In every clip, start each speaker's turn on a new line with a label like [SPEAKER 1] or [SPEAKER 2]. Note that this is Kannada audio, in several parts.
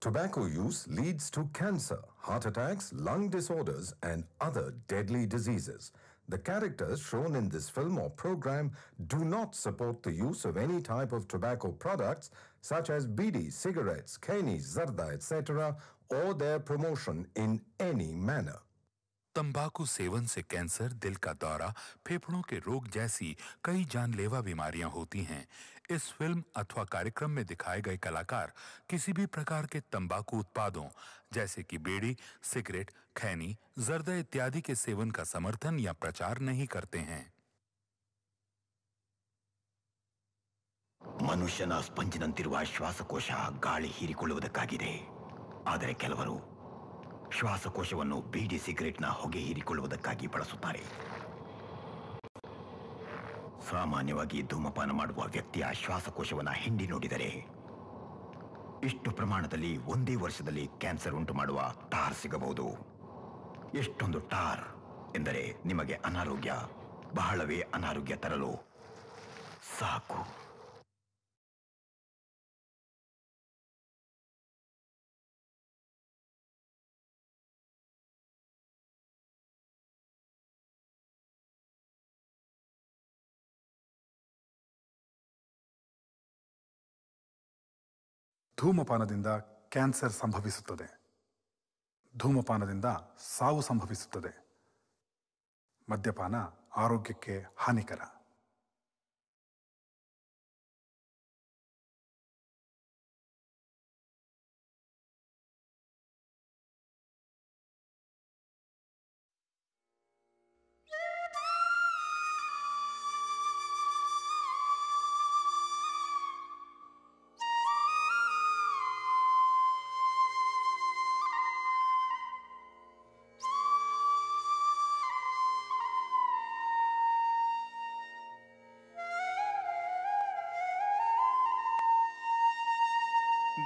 [SPEAKER 1] Tobacco use leads to cancer, heart attacks, lung disorders, and other deadly diseases. The characters shown in this film or program do not support the use of any type of tobacco products such as bidi, cigarettes, keni, zarda, etc., or their promotion in any manner.
[SPEAKER 2] तंबाकू सेवन से कैंसर, दिल का दौरा, फेफड़ों के रोग जैसी कई जानलेवा बीमारियां होती हैं। इस फिल्म अथवा कार्यक्रम में दिखाए गए कलाकार किसी भी प्रकार के तंबाकू उत्पादों जैसे कि बीड़ी, सिगरेट, खैनी, जर्दा इत्यादि के सेवन का समर्थन या प्रचार नहीं करते हैं।
[SPEAKER 3] ಮನುಷ್ಯನ ಸ್ಪಂಜಿನಂತಿರುವ ಶ್ವಾಸಕೋಶ ಗಾಳಿ ಹೀರಿಕೊಳ್ಳುವುದಕ್ಕಾಗಿದೆ. ಆದರೆ ಕೆಲವರು ಶ್ವಾಸಕೋಶವನ್ನು ಬೀಡಿ ಸಿಗರೆಟ್ನ ಹೊಗೆ ಹೀರಿಕೊಳ್ಳುವುದಕ್ಕಾಗಿ ಬಳಸುತ್ತಾರೆ. ಸಾಮಾನ್ಯವಾಗಿ ಧೂಮಪಾನ ಮಾಡುವ ವ್ಯಕ್ತಿಯ ಶ್ವಾಸಕೋಶವನ್ನು ಹಿಂಡಿ ನೋಡಿದರೆ ಇಷ್ಟು ಪ್ರಮಾಣದಲ್ಲಿ ಒಂದೇ ವರ್ಷದಲ್ಲಿ ಕ್ಯಾನ್ಸರ್ ಉಂಟು ಮಾಡುವ ಟಾರ್ ಸಿಗಬಹುದು. ಎಷ್ಟೊಂದು ಟಾರ್ ಎಂದರೆ ನಿಮಗೆ ಅನಾರೋಗ್ಯ, ಬಹಳವೇ ಅನಾರೋಗ್ಯ ತರಲು ಸಾಕು.
[SPEAKER 4] ಧೂಮಪಾನದಿಂದ ಕ್ಯಾನ್ಸರ್ ಸಂಭವಿಸುತ್ತದೆ. ಧೂಮಪಾನದಿಂದ ಸಾವು ಸಂಭವಿಸುತ್ತದೆ. ಮದ್ಯಪಾನ ಆರೋಗ್ಯಕ್ಕೆ ಹಾನಿಕರ.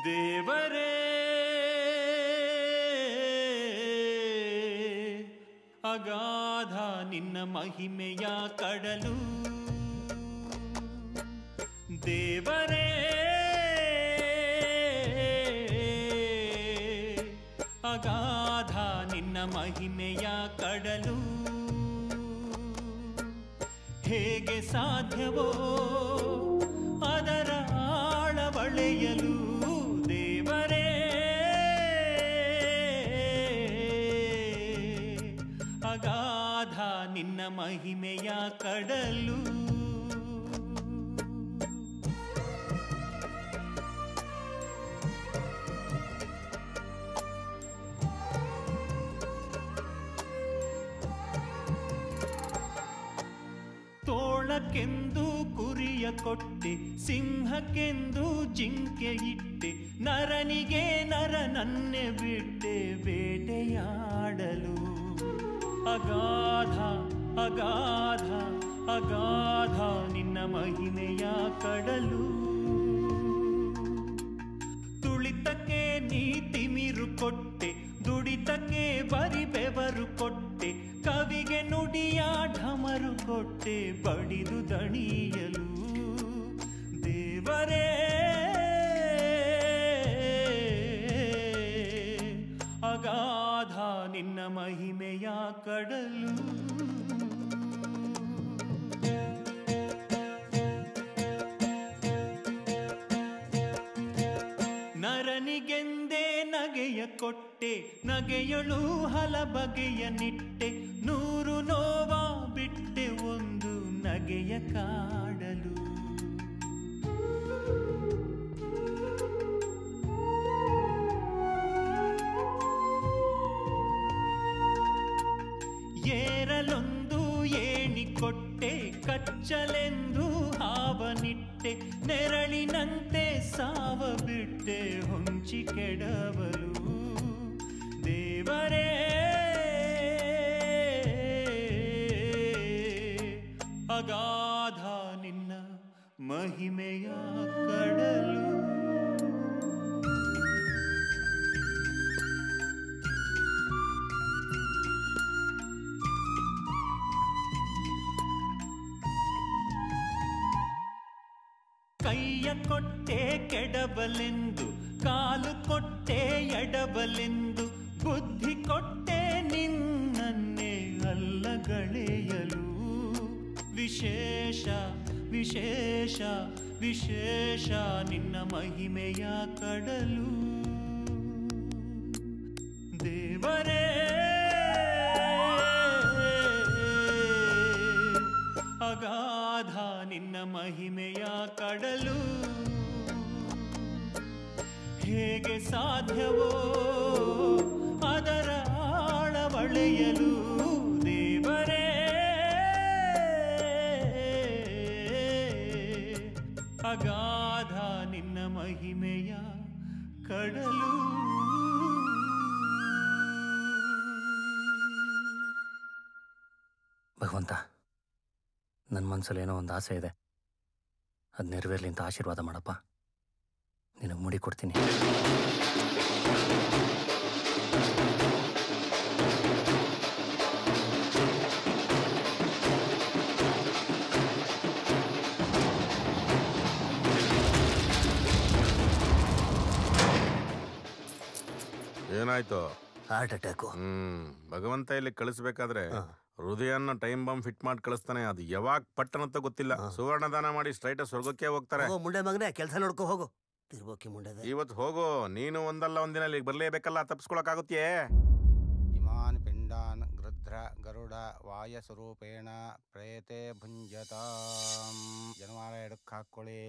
[SPEAKER 5] ದೇವರೇ ಅಗಾಧ ನಿನ್ನ ಮಹಿಮೆಯ ಕಡಲು, ದೇವರೇ ಅಗಾಧ ನಿನ್ನ ಮಹಿಮೆಯ ಕಡಲು, ಹೇಗೆ ಸಾಧ್ಯವೋ ಅದರ ಆಳವಳೆಯಲು, ದೇವರೇ ಅಗಾಧ ನಿನ್ನ ಮಹಿಮೆಯ ಕಡಲು. ತೋಳಕ್ಕೆಂದು ಕುರಿಯ ಕೊಟ್ಟೆ, ಸಿಂಹಕ್ಕೆಂದು ಜಿಂಕೆ ಇಟ್ಟೆ, ನರನಿಗೆ ನರನನ್ನೇ ಬಿಟ್ಟೆ ಬೇಟೆಯಾಡಲು. ಅಗಾಧ ಅಗಾಧ ಅಗಾಧ ನಿನ್ನ ಮಹಿಮೆಯ ಕಡಲು, ತುಳಿತಕ್ಕೆ ನೀ ತಿಮಿರು ಕೊಟ್ಟೆ, ದುಡಿತಕ್ಕೆ ಬರಿ ಬೆವರು ಕೊಟ್ಟೆ, ಕವಿಗೆ ನುಡಿಯ ಢಮರು ಕೊಟ್ಟೆ ಬಡಿದು ದಣಿಯಲು, ದೇವರೇ ಅಗಾಧ ನಿನ್ನ ಮಹಿಮೆಯ ಕಡಲು. ನರನಿಗೆಂದೇ ನಗೆಯ ಕೊಟ್ಟೆ, ನಗೆಯಳು ಹಲ ಬಗೆಯ ನಿಟ್ಟೆ, ನೂರು ನೋವ ಬಿಟ್ಟೆ ಒಂದು ನಗೆಯ ಕಾಡಲು. ಏರಲೊಂದು ಏಣಿ ಕೊಟ್ಟೆ, ಕಚ್ಚಲೆಂದು ಹಾವನಿಟ್ಟೆ, ನೆರಳಿನಂತೆ ಸಾವ ಬಿಟ್ಟೆ ಹೊಂಚಿ ಕೆಡವಲು, ದೇವರೇ ಅಗಾಧ ನಿನ್ನ ಮಹಿಮೆಯ ಕಡಲು. ಕೈಯ ಕೊಟ್ಟೆ ಕೆಡಬಲೆಂದು, ಕಾಲು ಕೊಟ್ಟೆ ಎಡಬಲೆಂದು, ಬುದ್ಧಿ ಕೊಟ್ಟೆ ನಿನ್ನನ್ನೇ ಅಲ್ಲಗಳೆಯಲು. ವಿಶೇಷ ವಿಶೇಷ ವಿಶೇಷ ನಿನ್ನ ಮಹಿಮೆಯ ಕಡಲು. ದೇವರೇ ಅಗಾಧ ನಿನ್ನ ಮಹಿಮೆಯ ಕಡಲು. ಹೇಗೆ ಸಾಧ್ಯವೋ ಅದರ ಆಳವಳೆಯಲು. ದೇವರೇ ಅಗಾಧ ನಿನ್ನ ಮಹಿಮೆಯ ಕಡಲು.
[SPEAKER 6] ಭಗವಂತ, ನನ್ನ ಮನಸ್ಸಲ್ಲಿ ಏನೋ ಒಂದು ಆಸೆ ಇದೆ, ಅದು ನೆರವೇರಲಿ ಅಂತ ಆಶೀರ್ವಾದ ಮಾಡಪ್ಪ. ನಿನಗೆ ಮುಡಿ ಕೊಡ್ತೀನಿ.
[SPEAKER 7] ಏನಾಯ್ತು?
[SPEAKER 6] Heart attack.
[SPEAKER 7] ಭಗವಂತ ಇಲ್ಲಿ ಕಳಿಸ್ಬೇಕಾದ್ರೆ ಹೃದಯನ ಟೈಮ್ ಬಾಂಬ್ ಫಿಟ್ ಮಾಡಿ ಕಳಿಸ್ತಾನೆ. ಅದು ಯಾವಾಗ ಪಟ್ಟಣಂತ ಗೊತ್ತಿಲ್ಲ. ಸುವರ್ಣ ದಾನ ಮಾಡಿ ಸ್ಟ್ರೈಟ್ ಸ್ವರ್ಗಕ್ಕೆ ಹೋಗ್ತಾರೆ.
[SPEAKER 6] ಮುಂಡೆ ಮಗನೇ, ಕೆಲಸ ನೋಡ್ಕೊ ಹೋಗು. ತಿರ್ಬೋಕಿ ಮುಂಡೆ
[SPEAKER 7] ಇವತ್ತು ಹೋಗು. ನೀನು ಒಂದಲ್ಲ ಒಂದಿನ ಇಲ್ಲಿಗೆ ಬರ್ಲೇಬೇಕಲ್ಲ, ತಪ್ಪಿಸ್ಕೊಳಕ್ಕಾಗುತ್ತೇ?
[SPEAKER 8] ಇಮಾನ್ ಪಿಂಡಾನ್ ಗೃಧ್ರ ಗರುಡ ವಾಯ ಸ್ವರೂಪೇಣ ಪ್ರೇತೆ ಭುಂಜತಾಂ. ಜನವಾರ ಎಡಕ್ಕೆ ಹಾಕ್ಕೊಳ್ಳಿ.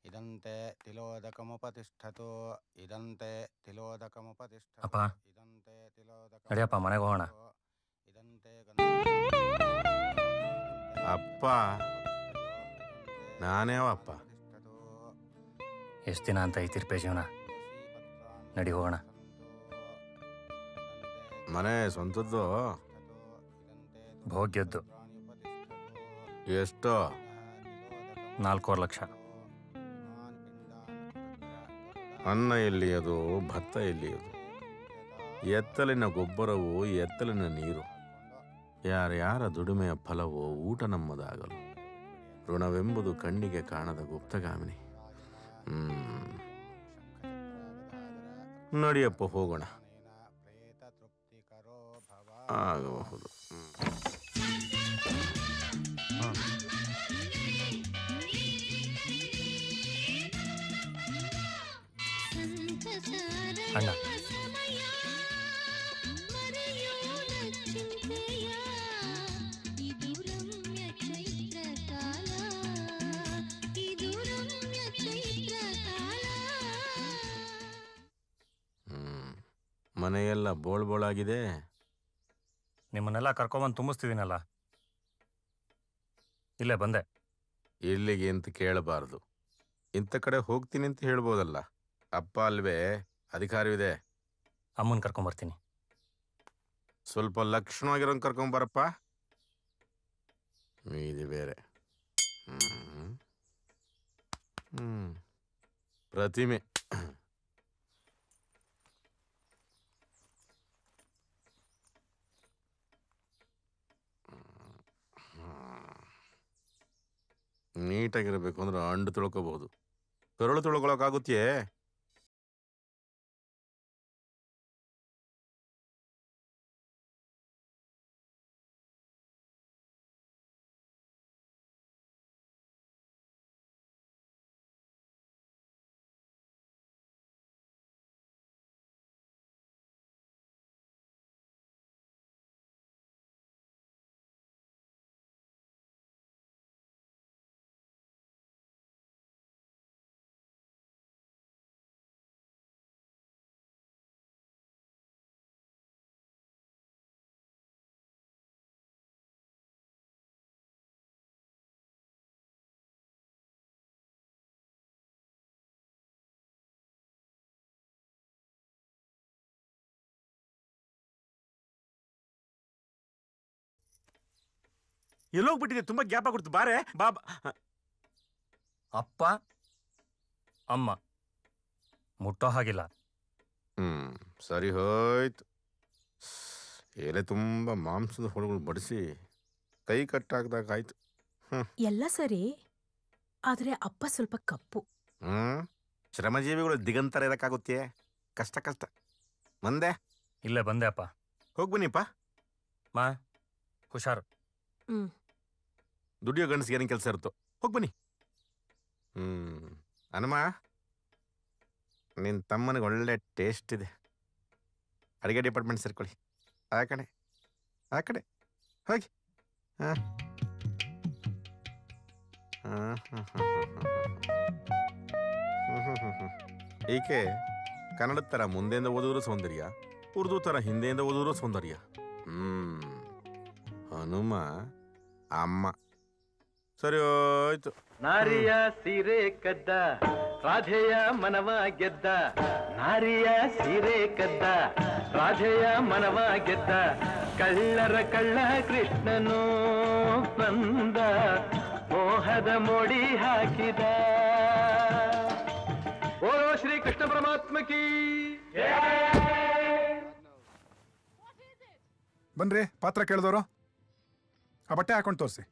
[SPEAKER 8] ಇದಂತೆ ತಿಲೋದಕಮುಪತಿಷ್ಠತು. ಇದಂತೆ ತಿಲೋದಕಮುಪತಿಷ್ಠತು.
[SPEAKER 6] ಅಪ್ಪ,
[SPEAKER 8] ಇದಂತೆ ತಿಲೋದಕ.
[SPEAKER 6] ನಡಿಯಪ್ಪ, ಮನೆಗೆ ಹೋಗೋಣ.
[SPEAKER 8] ಇದಂತೆ
[SPEAKER 7] ಅಪ್ಪ, ನಾನೇವ ಅಪ್ಪ?
[SPEAKER 6] ಎಷ್ಟು ದಿನ ಅಂತ ಐತಿರ್ಪೇ ಜೀವನ? ನಡಿ ಹೋಗೋಣ.
[SPEAKER 7] ಮನೆ ಸ್ವಂತದ್ದು?
[SPEAKER 6] ಭೋಗ್ಯದ್ದು.
[SPEAKER 7] ಎಷ್ಟು?
[SPEAKER 6] 4 ಲಕ್ಷ.
[SPEAKER 7] ಅನ್ನ ಎಲ್ಲಿಯದು, ಭತ್ತ ಎಲ್ಲಿಯದು? ಎತ್ತಲಿನ ಗೊಬ್ಬರವು, ಎತ್ತಲಿನ ನೀರು. ಯಾರ್ಯಾರ ದುಡಿಮೆಯ ಫಲವೋ ಊಟ ನಮ್ಮದಾಗಲು. ಋಣವೆಂಬುದು ಕಣ್ಣಿಗೆ ಕಾಣದ ಗುಪ್ತಗಾಮಿನಿ. ನಡಿಯಪ್ಪ, ಹೋಗೋಣ. ಆಗಬಹುದು.
[SPEAKER 6] ಅಣ್ಣ,
[SPEAKER 7] ಮನೆಯೆಲ್ಲ ಬೋಳಾಗಿದೆ.
[SPEAKER 6] ನಿಮ್ಮನ್ನೆಲ್ಲ ಕರ್ಕೊಂಬಂದು ತುಂಬಿಸ್ತಿದ್ದೀನಲ್ಲ, ಇಲ್ಲೇ ಬಂದೆ.
[SPEAKER 7] ಇಲ್ಲಿಗೆ ಅಂತ ಕೇಳಬಾರ್ದು. ಇಂಥ ಕಡೆ ಹೋಗ್ತೀನಿ ಅಂತ ಹೇಳ್ಬೋದಲ್ಲ. ಅಪ್ಪ ಅಲ್ವೇ, ಅಧಿಕಾರವಿದೆ.
[SPEAKER 6] ಅಮ್ಮನ ಕರ್ಕೊಂಬರ್ತೀನಿ.
[SPEAKER 7] ಸ್ವಲ್ಪ ಲಕ್ಷಣವಾಗಿರೋಂಗೆ ಕರ್ಕೊಂಬರಪ್ಪ. ಇದು ಬೇರೆ. ಪ್ರತಿಮೆ. ನೀಟಾಗಿರ್ಬೇಕು ಅಂದ್ರೆ ಅಂಡು ತೊಳ್ಕೋಬಹುದು. ಕರುಳು ತೊಳ್ಕೊಳಕ್ಕಾಗುತ್ತೇ?
[SPEAKER 9] ಎಲ್ಲೋಗ್ಬಿಟ್ಟಿದೆ? ತುಂಬಾ ಗ್ಯಾಪ್ ಆಗ್ಬಿಡ್ತು. ಬಾರೆ ಬಾಬಾ.
[SPEAKER 6] ಅಪ್ಪ ಅಮ್ಮ ಮುಟ್ಟೋ ಹಾಗಿಲ್ಲ.
[SPEAKER 7] ಸರಿ ಹೋಯ್ತು. ಎಲೆ ತುಂಬ ಮಾಂಸದ ಹೊಳಗಳು ಬಡಿಸಿ ಕೈ ಕಟ್ಟಾಕ್ದಾಗಾಯ್ತು.
[SPEAKER 10] ಎಲ್ಲ ಸರಿ, ಆದ್ರೆ ಅಪ್ಪ ಸ್ವಲ್ಪ ಕಪ್ಪು.
[SPEAKER 7] ಶ್ರಮಜೀವಿಗಳು ದಿಗಂತರ ಇರಕ್ಕಾಗುತ್ತೆ. ಕಷ್ಟ ಕಷ್ಟ. ಬಂದೆ?
[SPEAKER 6] ಇಲ್ಲೇ ಬಂದೆ ಅಪ್ಪ.
[SPEAKER 7] ಹೋಗ್ಬನ್ನಿಪ್ಪ.
[SPEAKER 6] ಮಾ ಹುಷಾರು.
[SPEAKER 7] ದುಡಿಯೋ ಗಂಡಸ್ಗೆ ಏನೇನು ಕೆಲಸ ಇರುತ್ತೋ ಹೋಗ್ಬನ್ನಿ. ಹನುಮ, ನಿನ್ನ ತಮ್ಮನಿಗೆ ಒಳ್ಳೆ ಟೇಸ್ಟ್ ಇದೆ. ಅಡುಗೆ ಡಿಪಾರ್ಟ್ಮೆಂಟ್ ಸೇರ್ಕೊಳ್ಳಿ. ಆ ಕಡೆ ಹೋಗಿ. ಹಾಂ ಈಕೆ ಕನ್ನಡದ ಥರ ಮುಂದೆಯಿಂದ ಓದಿದ್ರು ಸೌಂದರ್ಯ, ಉರ್ದು ಥರ ಹಿಂದೆಯಿಂದ ಓದಿದ್ರು ಸೌಂದರ್ಯ. ಹನುಮ ಅಮ್ಮ. ಸರಿ ಹೋಯ್ತು.
[SPEAKER 11] ನಾರಿಯ ಸೀರೆ ಕದ್ದ ರಾಧೆಯ ಮನವ ಗೆದ್ದ, ನಾರಿಯ ಸೀರೆ ಕದ್ದ ರಾಧೆಯ ಮನವ ಗೆದ್ದ, ಕಳ್ಳರ ಕಳ್ಳ ಕೃಷ್ಣನು ಬಂದ, ಮೋಹದ ಮೋಡಿ ಹಾಕಿದ. ಓ ಶ್ರೀ ಕೃಷ್ಣ ಪರಮಾತ್ಮ ಕೀ.
[SPEAKER 4] ಬನ್ರಿ, ಪಾತ್ರ ಕೇಳಿದವರು ಆ ಬಟ್ಟೆ ಹಾಕೊಂಡು ತೋರಿಸಿ.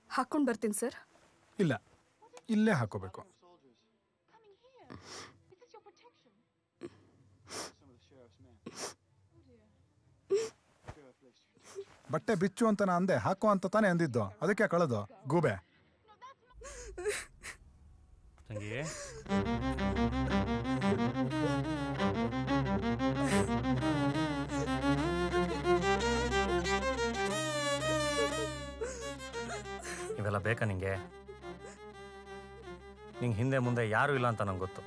[SPEAKER 12] ಹಾಕೊಂಡು ಬರ್ತೀನಿ ಸರ್.
[SPEAKER 4] ಇಲ್ಲ, ಇಲ್ಲೇ ಹಾಕೋಬೇಕು. ಬಟ್ಟೆ ಬಿಚ್ಚು ಅಂತ ನಾ ಅಂದೆ, ಹಾಕೋ ಅಂತ ತಾನೇ ಅಂದಿದ್ದು. ಅದಕ್ಕೆ ಕಳೆದು ಗೂಬೆ.
[SPEAKER 6] ತಂಗಿ, ಇವೆಲ್ಲ ಬೇಕಾ ನಿಂಗೆ? ನಿಂಗೆ ಹಿಂದೆ ಮುಂದೆ ಯಾರೂ ಇಲ್ಲ ಅಂತ ನಂಗೆ ಗೊತ್ತು.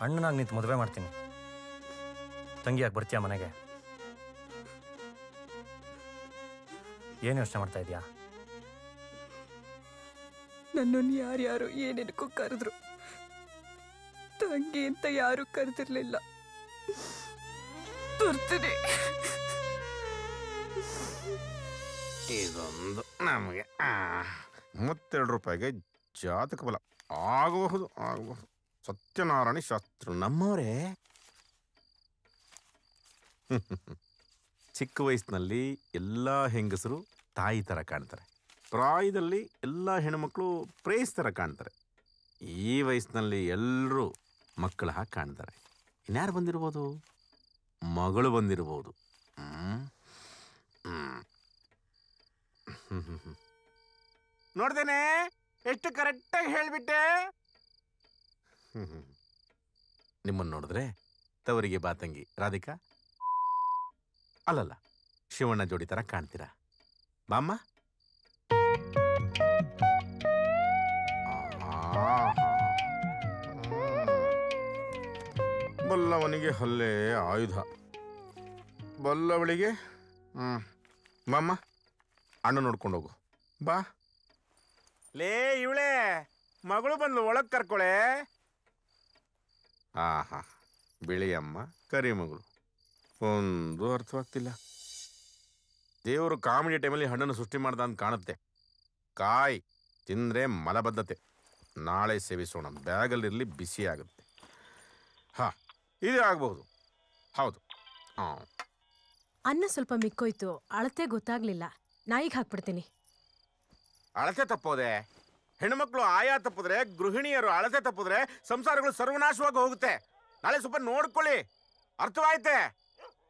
[SPEAKER 6] ಅಣ್ಣನಾಗಿ ನಿಂತು ಮದುವೆ ಮಾಡ್ತೀನಿ. ತಂಗಿಯಾಗಿ ಬರ್ತೀಯ ಮನೆಗೆ? ಏನು ಯೋಚನೆ ಮಾಡ್ತಾ ಇದೀಯಾ?
[SPEAKER 12] ನನ್ನನ್ನು ಯಾರ್ಯಾರು ಏನೇನಕ್ಕೂ ಕರೆದ್ರು, ತಂಗಿ ಅಂತ ಯಾರು ಕರೆದಿರ್ಲಿಲ್ಲ. ಬರ್ತೀನಿ.
[SPEAKER 7] ಇದೊಂದು ನಮಗೆ 32 ರೂಪಾಯಿಗೆ ಜಾತಕ ಬಲ. ಆಗಬಹುದು. ಸತ್ಯನಾರಾಯಣ ಶಾಸ್ತ್ರ ನಮ್ಮವರೇ. ಚಿಕ್ಕ ವಯಸ್ಸಿನಲ್ಲಿ ಎಲ್ಲ ಹೆಂಗಸರು ತಾಯಿ ಥರ ಕಾಣ್ತಾರೆ. ಪ್ರಾಯದಲ್ಲಿ ಎಲ್ಲ ಹೆಣ್ಮಕ್ಳು ಪ್ರೇಸ್ ಥರ ಕಾಣ್ತಾರೆ. ಈ ವಯಸ್ಸಿನಲ್ಲಿ ಎಲ್ಲರೂ ಮಕ್ಕಳ ಹಾಗೆ ಕಾಣ್ತಾರೆ. ಇನ್ಯಾರು ಬಂದಿರ್ಬೋದು? ಮಗಳು ಬಂದಿರ್ಬೋದು. ನೋಡ್ದೇನೆ, ಎಷ್ಟು ಕರೆಕ್ಟಾಗಿ ಹೇಳಿಬಿಟ್ಟೆ. ನಿಮ್ಮನ್ನು ನೋಡಿದ್ರೆ ತವರಿಗೆ ಬಾತಂಗಿ ರಾಧಿಕಾ ಅಲ್ಲಲ್ಲ ಶಿವಣ್ಣ ಜೋಡಿ ಥರ ಕಾಣ್ತೀರಾ. ಬಾಮ್ಮ. ಬಲ್ಲವನಿಗೆ ಹಲ್ಲೆ ಆಯುಧ, ಬಲ್ಲವಳಿಗೆ ಬಾಮ್ಮ. ಅಣ್ಣ ನೋಡ್ಕೊಂಡು ಹೋಗು ಬಾ. ಲೇ ಇವಳೆ ಮಗಳು ಬಂದು ಒಳಗೆ ಕರ್ಕೊಳೆ. ಆಹಾ, ಬಿಳಿಯಮ್ಮ ಕರಿ ಮಗಳು, ಒಂದು ಅರ್ಥವಾಗ್ತಿಲ್ಲ. ದೇವರು ಕಾಮಿಡಿ ಟೈಮಲ್ಲಿ ಹಣ್ಣನ್ನು ಸೃಷ್ಟಿ ಮಾಡ್ದ ಅಂತ ಕಾಣುತ್ತೆ. ಕಾಯಿ ತಿಂದರೆ ಮಲಬದ್ಧತೆ. ನಾಳೆ ಸೇವಿಸೋಣ, ಬ್ಯಾಗಲ್ಲಿರಲಿ, ಬಿಸಿ ಆಗುತ್ತೆ. ಹಾಂ, ಇದು ಆಗಬಹುದು. ಹೌದು.
[SPEAKER 10] ಅನ್ನ ಸ್ವಲ್ಪ ಮಿಕ್ಕೋಯ್ತು, ಅಳತೆ ಗೊತ್ತಾಗ್ಲಿಲ್ಲ. ನಾಯಿಗೆ ಹಾಕ್ಬಿಡ್ತೀನಿ.
[SPEAKER 7] ಅಳತೆ ತಪ್ಪೋದೆ? ಹೆಣ್ಮಕ್ಳು ಆಯಾ ತಪ್ಪಿದ್ರೆ, ಗೃಹಿಣಿಯರು ಅಳತೆ ತಪ್ಪಿದ್ರೆ ಸಂಸಾರಗಳು ಸರ್ವನಾಶವಾಗಿ ಹೋಗುತ್ತೆ. ನಾಳೆ ಸ್ವಲ್ಪ ನೋಡ್ಕೊಳ್ಳಿ, ಅರ್ಥವಾಯ್ತೆ?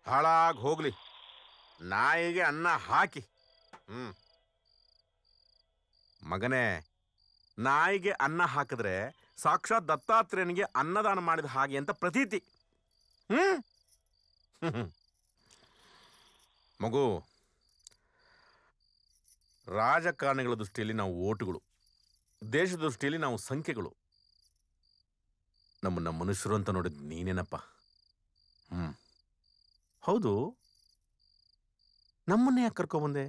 [SPEAKER 7] ಹಾಳಾಗಿ ಹೋಗ್ಲಿ. ನಾಯಿಗೆ ಅನ್ನ ಹಾಕಿ. ಮಗನೇ, ನಾಯಿಗೆ ಅನ್ನ ಹಾಕಿದ್ರೆ ಸಾಕ್ಷಾತ್ ದತ್ತಾತ್ರೇಯನಿಗೆ ಅನ್ನದಾನ ಮಾಡಿದ ಹಾಗೆ ಅಂತ ಪ್ರತೀತಿ. ಮಗು, ರಾಜಕಾರಣಿಗಳ ದೃಷ್ಟಿಯಲ್ಲಿ ನಾವು ಓಟುಗಳು, ದೇಶದ ದೃಷ್ಟಿಯಲ್ಲಿ ನಾವು ಸಂಖ್ಯೆಗಳು. ನಮ್ಮನ್ನ ಮನುಷ್ಯರು ಅಂತ ನೋಡಿದ್ ನೀನೇನಪ್ಪ. ಹೌದು, ನಮ್ಮನ್ನೇ ಯಾಕೆ ಕರ್ಕೊಬಂದೆ?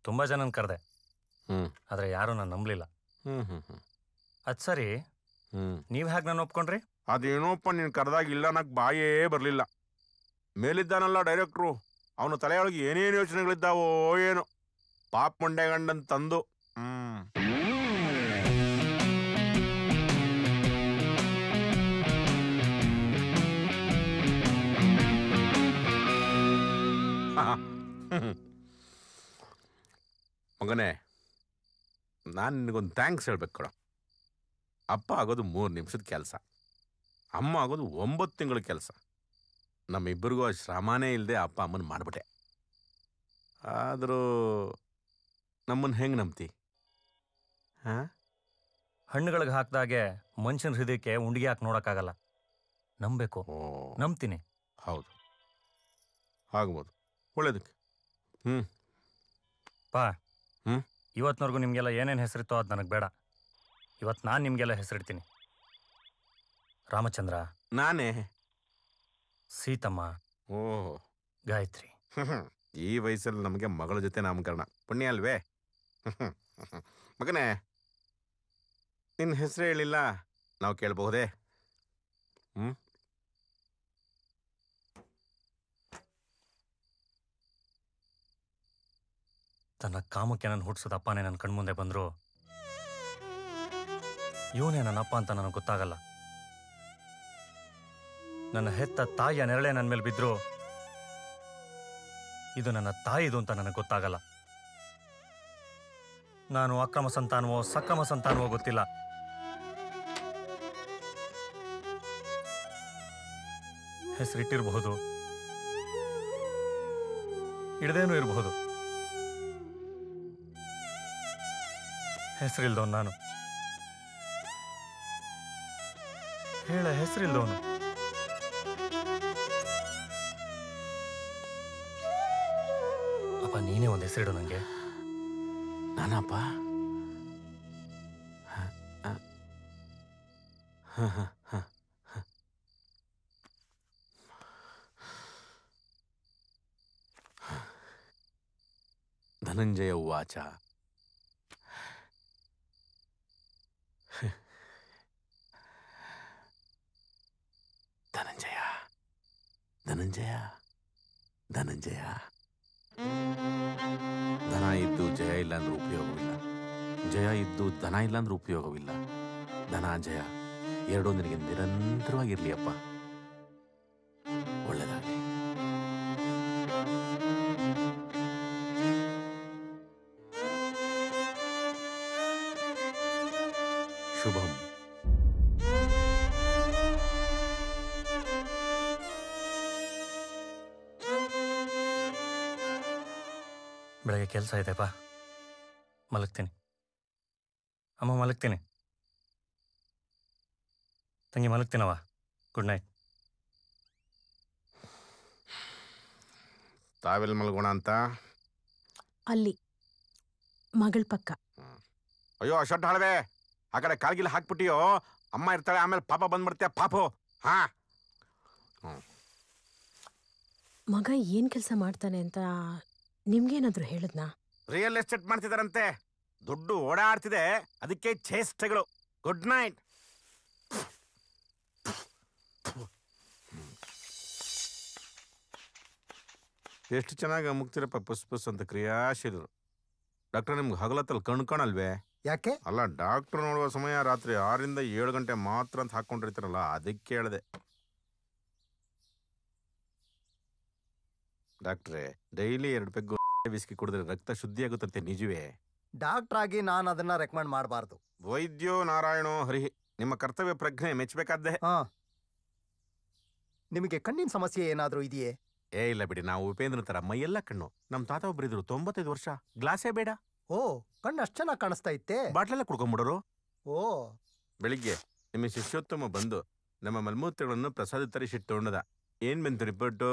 [SPEAKER 6] ತುಂಬಾ ಜನ ಕರೆದೆ, ಆದ್ರೆ ಯಾರು ನಾನು ನಂಬಲಿಲ್ಲ. ಅದ್ ಸರಿ, ನೀವ್ ಹೇಗೆ ನಾನು ಒಪ್ಕೊಂಡ್ರಿ?
[SPEAKER 7] ಅದೇನೋಪ್ಪ, ನೀನು ಕರೆದಾಗ ಇಲ್ಲ ಅನ್ನಕ್ ಬಾಯೇ ಬರಲಿಲ್ಲ. ಮೇಲಿದ್ದಾನಲ್ಲ ಡೈರೆಕ್ಟ್ರು, ಅವನ ತಲೆಯೊಳಗೆ ಏನೇನು ಯೋಚನೆಗಳಿದ್ದಾವೋ ಏನೋ. ಪಾಪ ಮಂಡೆ ಗಂಡನ್ ತಂದು ಮಗನೇ, ನಾನು ನಿನಗೊಂದು ಥ್ಯಾಂಕ್ಸ್ ಹೇಳ್ಬೇಕು ಕಣ. ಅಪ್ಪ ಆಗೋದು 3 ನಿಮಿಷದ ಕೆಲಸ, ಅಮ್ಮ ಆಗೋದು 9 ತಿಂಗಳ ಕೆಲಸ. ನಮ್ಮಿಬ್ಬರಿಗೂ ಆ ಶ್ರಮನೇ ಇಲ್ಲದೆ ಅಪ್ಪ ಅಮ್ಮನ ಮಾಡಿಬಿಟ್ಟೆ. ಆದರೂ ನಮ್ಮನ್ನು ಹೆಂಗೆ ನಂಬ್ತಿ? ಹಾಂ,
[SPEAKER 6] ಹಣ್ಣುಗಳಿಗೆ ಹಾಕಿದಾಗೆ ಮನುಷ್ಯನ ಹೃದಯಕ್ಕೆ ಉಂಡಿಗೆ ಹಾಕಿ ನೋಡೋಕ್ಕಾಗಲ್ಲ. ನಂಬಬೇಕು. ನಂಬ್ತೀನಿ.
[SPEAKER 7] ಹೌದು, ಆಗ್ಬೋದು. ಒಳ್ಳೇದಕ್ಕೆ.
[SPEAKER 6] ಪಾ, ಇವತ್ತಿನವರೆಗೂ ನಿಮಗೆಲ್ಲ ಏನೇನು ಹೆಸರಿತ್ತೋ ಅದು ನನಗೆ ಬೇಡ. ಇವತ್ತು ನಾನು ನಿಮಗೆಲ್ಲ ಹೆಸರಿಡ್ತೀನಿ. ರಾಮಚಂದ್ರ,
[SPEAKER 7] ನಾನೇ.
[SPEAKER 6] ಸೀತಮ್ಮ, ಗಾಯತ್ರಿ.
[SPEAKER 7] ಈ ವಯಸ್ಸಲ್ಲಿ ನಮಗೆ ಮಗಳ ಜೊತೆ ನಾಮಕರಣ ಪುಣ್ಯ ಅಲ್ವೇ? ಮಗನೇ, ನಿನ್ನ ಹೆಸರು ಹೇಳಿಲ್ಲ, ನಾವು ಕೇಳಬಹುದೇ?
[SPEAKER 6] ತನ್ನ ಕಾಮಕ್ಕೆ ನನ್ನ ಹುಟ್ಟಿಸೋದ ಅಪ್ಪನೇ ನನ್ನ ಕಣ್ಮುಂದೆ ಬಂದರು. ಇವನೇ ನನ್ನ ಅಪ್ಪ ಅಂತ ನನಗೆ ಗೊತ್ತಾಗಲ್ಲ. ನನ್ನ ಹೆತ್ತ ತಾಯಿಯ ನೆರಳೆ ನನ್ನ ಮೇಲೆ ಬಿದ್ರು ಇದು ನನ್ನ ತಾಯಿದು ಅಂತ ನನಗೆ ಗೊತ್ತಾಗಲ್ಲ. ನಾನು ಅಕ್ರಮ ಸಂತಾನವೋ ಸಕ್ರಮ ಸಂತಾನವೋ ಗೊತ್ತಿಲ್ಲ. ಹೆಸರಿಟ್ಟಿರಬಹುದು, ಇಡದೇನೂ ಇರಬಹುದು. ಹೆಸರಿಲ್ದವನು ನಾನು. ಹೇಳ, ಹೆಸರಿಲ್ದವನು. ಅಪ್ಪ, ನೀನೇ ಒಂದು ಹೆಸರಿಡು ನನಗೆ.
[SPEAKER 7] ನಾನಪ್ಪ? ಧನಂಜಯ ಉವಾಚ. ಧನಂಜಯ, ಧನಂಜಯ, ಧನಂಜಯ. ಧನ ಇದ್ದು ಜಯ ಇಲ್ಲ ಅಂದ್ರೆ ಉಪಯೋಗವಿಲ್ಲ, ಜಯ ಇದ್ದು ಧನ ಇಲ್ಲ ಅಂದ್ರೆ ಉಪಯೋಗವಿಲ್ಲ. ಧನ ಜಯ ಎರಡೂ ನಿನಗೆ ನಿರಂತರವಾಗಿರ್ಲಿ ಅಪ್ಪ. ಒಳ್ಳೆದಾಗಲಿ. ಶುಭಂ.
[SPEAKER 6] ಬೆಳಗ್ಗೆ ಕೆಲಸ ಇದೆಪ್ಪ, ಮಲಗ್ತೀನಿ. ಅಮ್ಮ, ಮಲಗ್ತೀನಿ. ತಂಗಿ, ಮಲಗ್ತೀನವ. Good night.
[SPEAKER 7] ತಾವೆಲ್ಲಿ ಮಲಗೋಣ ಅಂತ?
[SPEAKER 10] ಅಲ್ಲಿ ಮಗಳ ಪಕ್ಕ.
[SPEAKER 7] ಅಯ್ಯೋ ಶೊಟ್ಟ ಹಾಳವೆ, ಆ ಕಡೆ ಕಾಲ್ಗಿಲ್ಲ ಹಾಕ್ಬಿಟ್ಟಿಯೋ. ಅಮ್ಮ ಇರ್ತಾಳೆ, ಆಮೇಲೆ ಪಾಪ ಬಂದ್ಬಿಡ್ತೀಯ. ಪಾಪು. ಹಾ,
[SPEAKER 10] ಮಗ ಏನ್ ಕೆಲಸ ಮಾಡ್ತಾನೆ ಅಂತ ನಿಮ್ಗೇನಾದ್ರು ಹೇಳಿದ್ನಾ?
[SPEAKER 7] ರಿಯಲ್ ಎಸ್ಟೇಟ್ ಮಾಡ್ತಿದಾರಂತೆ, ದುಡ್ಡು ಓಡಾಡ್ತಿದೆ, ಅದಕ್ಕೆ ಚೇಷ್ಟೆಗಳು. Good night. ಎಷ್ಟು ಚೆನ್ನಾಗಿ ಅಮುಕ್ತಿರಪ್ಪ, ಪುಸ್ ಪುಸ್ ಅಂತ ಕ್ರಿಯಾಶೀಲರು. ಡಾಕ್ಟರ್, ನಿಮ್ಗೆ ಹಗಲತ್ತಲ್ಲಿ ಕಣ್ಕಾಣಲ್ವೇ?
[SPEAKER 13] ಯಾಕೆ?
[SPEAKER 7] ಅಲ್ಲ, ಡಾಕ್ಟರ್ ನೋಡುವ ಸಮಯ ರಾತ್ರಿ 6ರಿಂದ 7 ಗಂಟೆ ಮಾತ್ರ ಅಂತ ಹಾಕೊಂಡಿರ್ತಾರಲ್ಲ, ಅದಕ್ಕೆ ಹೇಳಿದೆ. ಡಾಕ್ಟ್ರೇ, ಡೈಲಿ 2 ಪೆಗ್ಗು ವಿಸ್ಕಿ ಕುಡಿದ್ರೆ ರಕ್ತ ಶುದ್ಧಿ ಆಗುತ್ತಂತೆ, ನಿಜವೇ?
[SPEAKER 13] ಡಾಕ್ಟರ್ ಆಗಿ ನಾನು ಅದನ್ನ ರೆಕಮೆಂಡ್ ಮಾಡಬಾರ್ದು.
[SPEAKER 7] ವೈದ್ಯೋ ನಾರಾಯಣೋ ಹರಿ, ನಿಮ್ಮ ಕರ್ತವ್ಯ ಪ್ರಜ್ಞೆ ಮೆಚ್ಚಬೇಕಾದ್ದೆ.
[SPEAKER 13] ನಿಮಗೆ ಕಣ್ಣಿನ ಸಮಸ್ಯೆ ಏನಾದ್ರೂ ಇದೆಯೇ?
[SPEAKER 7] ಇಲ್ಲ ಬಿಡಿ, ನಾವು ಉಪೇಂದ್ರ ತರ ಮೈಯೆಲ್ಲ ಕಣ್ಣು. ನಮ್ಮ ತಾತ ಒಬ್ಬರಿದ್ರು, 95 ವರ್ಷ, ಗ್ಲಾಸೇ ಬೇಡ.
[SPEAKER 13] ಓ, ಕಣ್ಣು ಅಷ್ಟು ಚೆನ್ನಾಗಿ ಕಾಣಿಸ್ತಾ ಇತ್ತೆ.
[SPEAKER 7] ಬಾಟ್ಲೆಲ್ಲ ಕುಡ್ಕೊಂಡ್ಬಿಡೋರು.
[SPEAKER 13] ಓ,
[SPEAKER 7] ಬೆಳಿಗ್ಗೆ ನಿಮ್ಮ ಶಿಷ್ಯೋತ್ತಮ ಬಂದು ನಮ್ಮ ಮಲ್ಮೂತ್ರಗಳನ್ನು ಪ್ರಸಾದ ತರಿಸಿಟ್ಟೊಂಡದ. ಏನ್ ಬಂತು ರಿಪೋರ್ಟು?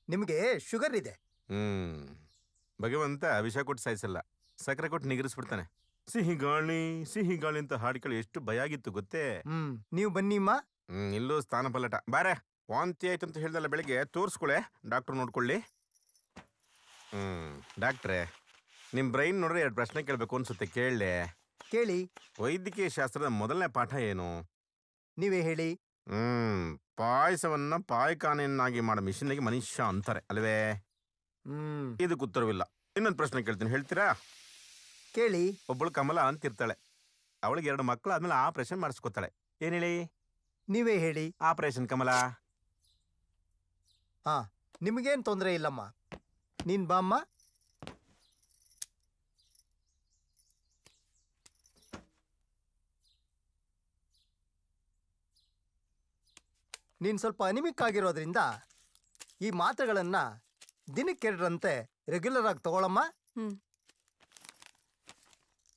[SPEAKER 13] ನಿಮಗೆ ಶುಗರ್ ಇದೆ.
[SPEAKER 7] ಭಗವಂತ ವಿಷ ಕೊಟ್ಟು ಸಾಯಿಸಲ್ಲ, ಸಕ್ಕರೆ ಕೊಟ್ಟು ನಿಗರಿಸ್ಬಿಡ್ತಾನೆ. ಸಿಹಿ ಗಾಳಿ ಸಿಹಿ ಗಾಳಿ ಅಂತ ಹಾಡ್ಕೊಳ್ಳಿ, ಎಷ್ಟು ಭಯ ಆಗಿತ್ತು ಗೊತ್ತೇ.
[SPEAKER 13] ನೀವು ಬನ್ನಿಮ್ಮ.
[SPEAKER 7] ಇಲ್ಲೂ ಸ್ಥಾನ ಪಲ್ಲಟ. ಬಾರೆ, ವಾಂತಿ ಆಯ್ತು ಅಂತ ಹೇಳ್ದಲ್ಲ ಬೆಳಿಗ್ಗೆ, ತೋರಿಸ್ಕೊಳ್ಳೆ, ಡಾಕ್ಟರ್ ನೋಡ್ಕೊಳ್ಳಿ. ಡಾಕ್ಟ್ರೇ, ನಿಮ್ಮ ಬ್ರೈನ್ ನೋಡ್ರೆ 2 ಪ್ರಶ್ನೆ ಕೇಳಬೇಕು ಅನ್ಸುತ್ತೆ, ಕೇಳಲೆ?
[SPEAKER 13] ಕೇಳಿ.
[SPEAKER 7] ವೈದ್ಯಕೀಯ ಶಾಸ್ತ್ರದ ಮೊದಲನೇ ಪಾಠ ಏನು?
[SPEAKER 13] ನೀವೇ ಹೇಳಿ.
[SPEAKER 7] ಪಾಯಸವನ್ನ ಪಾಯಖಾನೆಯನ್ನಾಗಿ ಮಾಡೋ ಮಿಷನ್ಗೆ ಮನುಷ್ಯ ಅಂತಾರೆ ಅಲ್ವೇ? ಇದಕ್ಕೆ ಉತ್ತರವಿಲ್ಲ. ಇನ್ನೊಂದು ಪ್ರಶ್ನೆ ಕೇಳ್ತೀನಿ, ಹೇಳ್ತೀರಾ?
[SPEAKER 13] ಕೇಳಿ.
[SPEAKER 7] ಒಬ್ಬಳು ಕಮಲ ಅಂತಿರ್ತಾಳೆ, ಅವಳಿಗೆ 2 ಮಕ್ಕಳು ಆದ್ಮೇಲೆ ಆಪರೇಷನ್ ಮಾಡಿಸ್ಕೊತಾಳೆ. ಏನ್ ಹೇಳಿ?
[SPEAKER 13] ನೀವೇ ಹೇಳಿ.
[SPEAKER 7] ಆಪರೇಷನ್ ಕಮಲ.
[SPEAKER 13] ನಿಮಗೇನು ತೊಂದರೆ ಇಲ್ಲಮ್ಮ. ನೀನ್ ಬಾಮ್ಮ. ನೀನು ಸ್ವಲ್ಪ ಅನಿಮಿಕ್ ಆಗಿರೋದ್ರಿಂದ ಈ ಮಾತ್ರೆಗಳನ್ನು ದಿನಕ್ಕೆರಡರಂತೆ ರೆಗ್ಯುಲರ್ ಆಗಿ ತಗೊಳಮ್ಮ.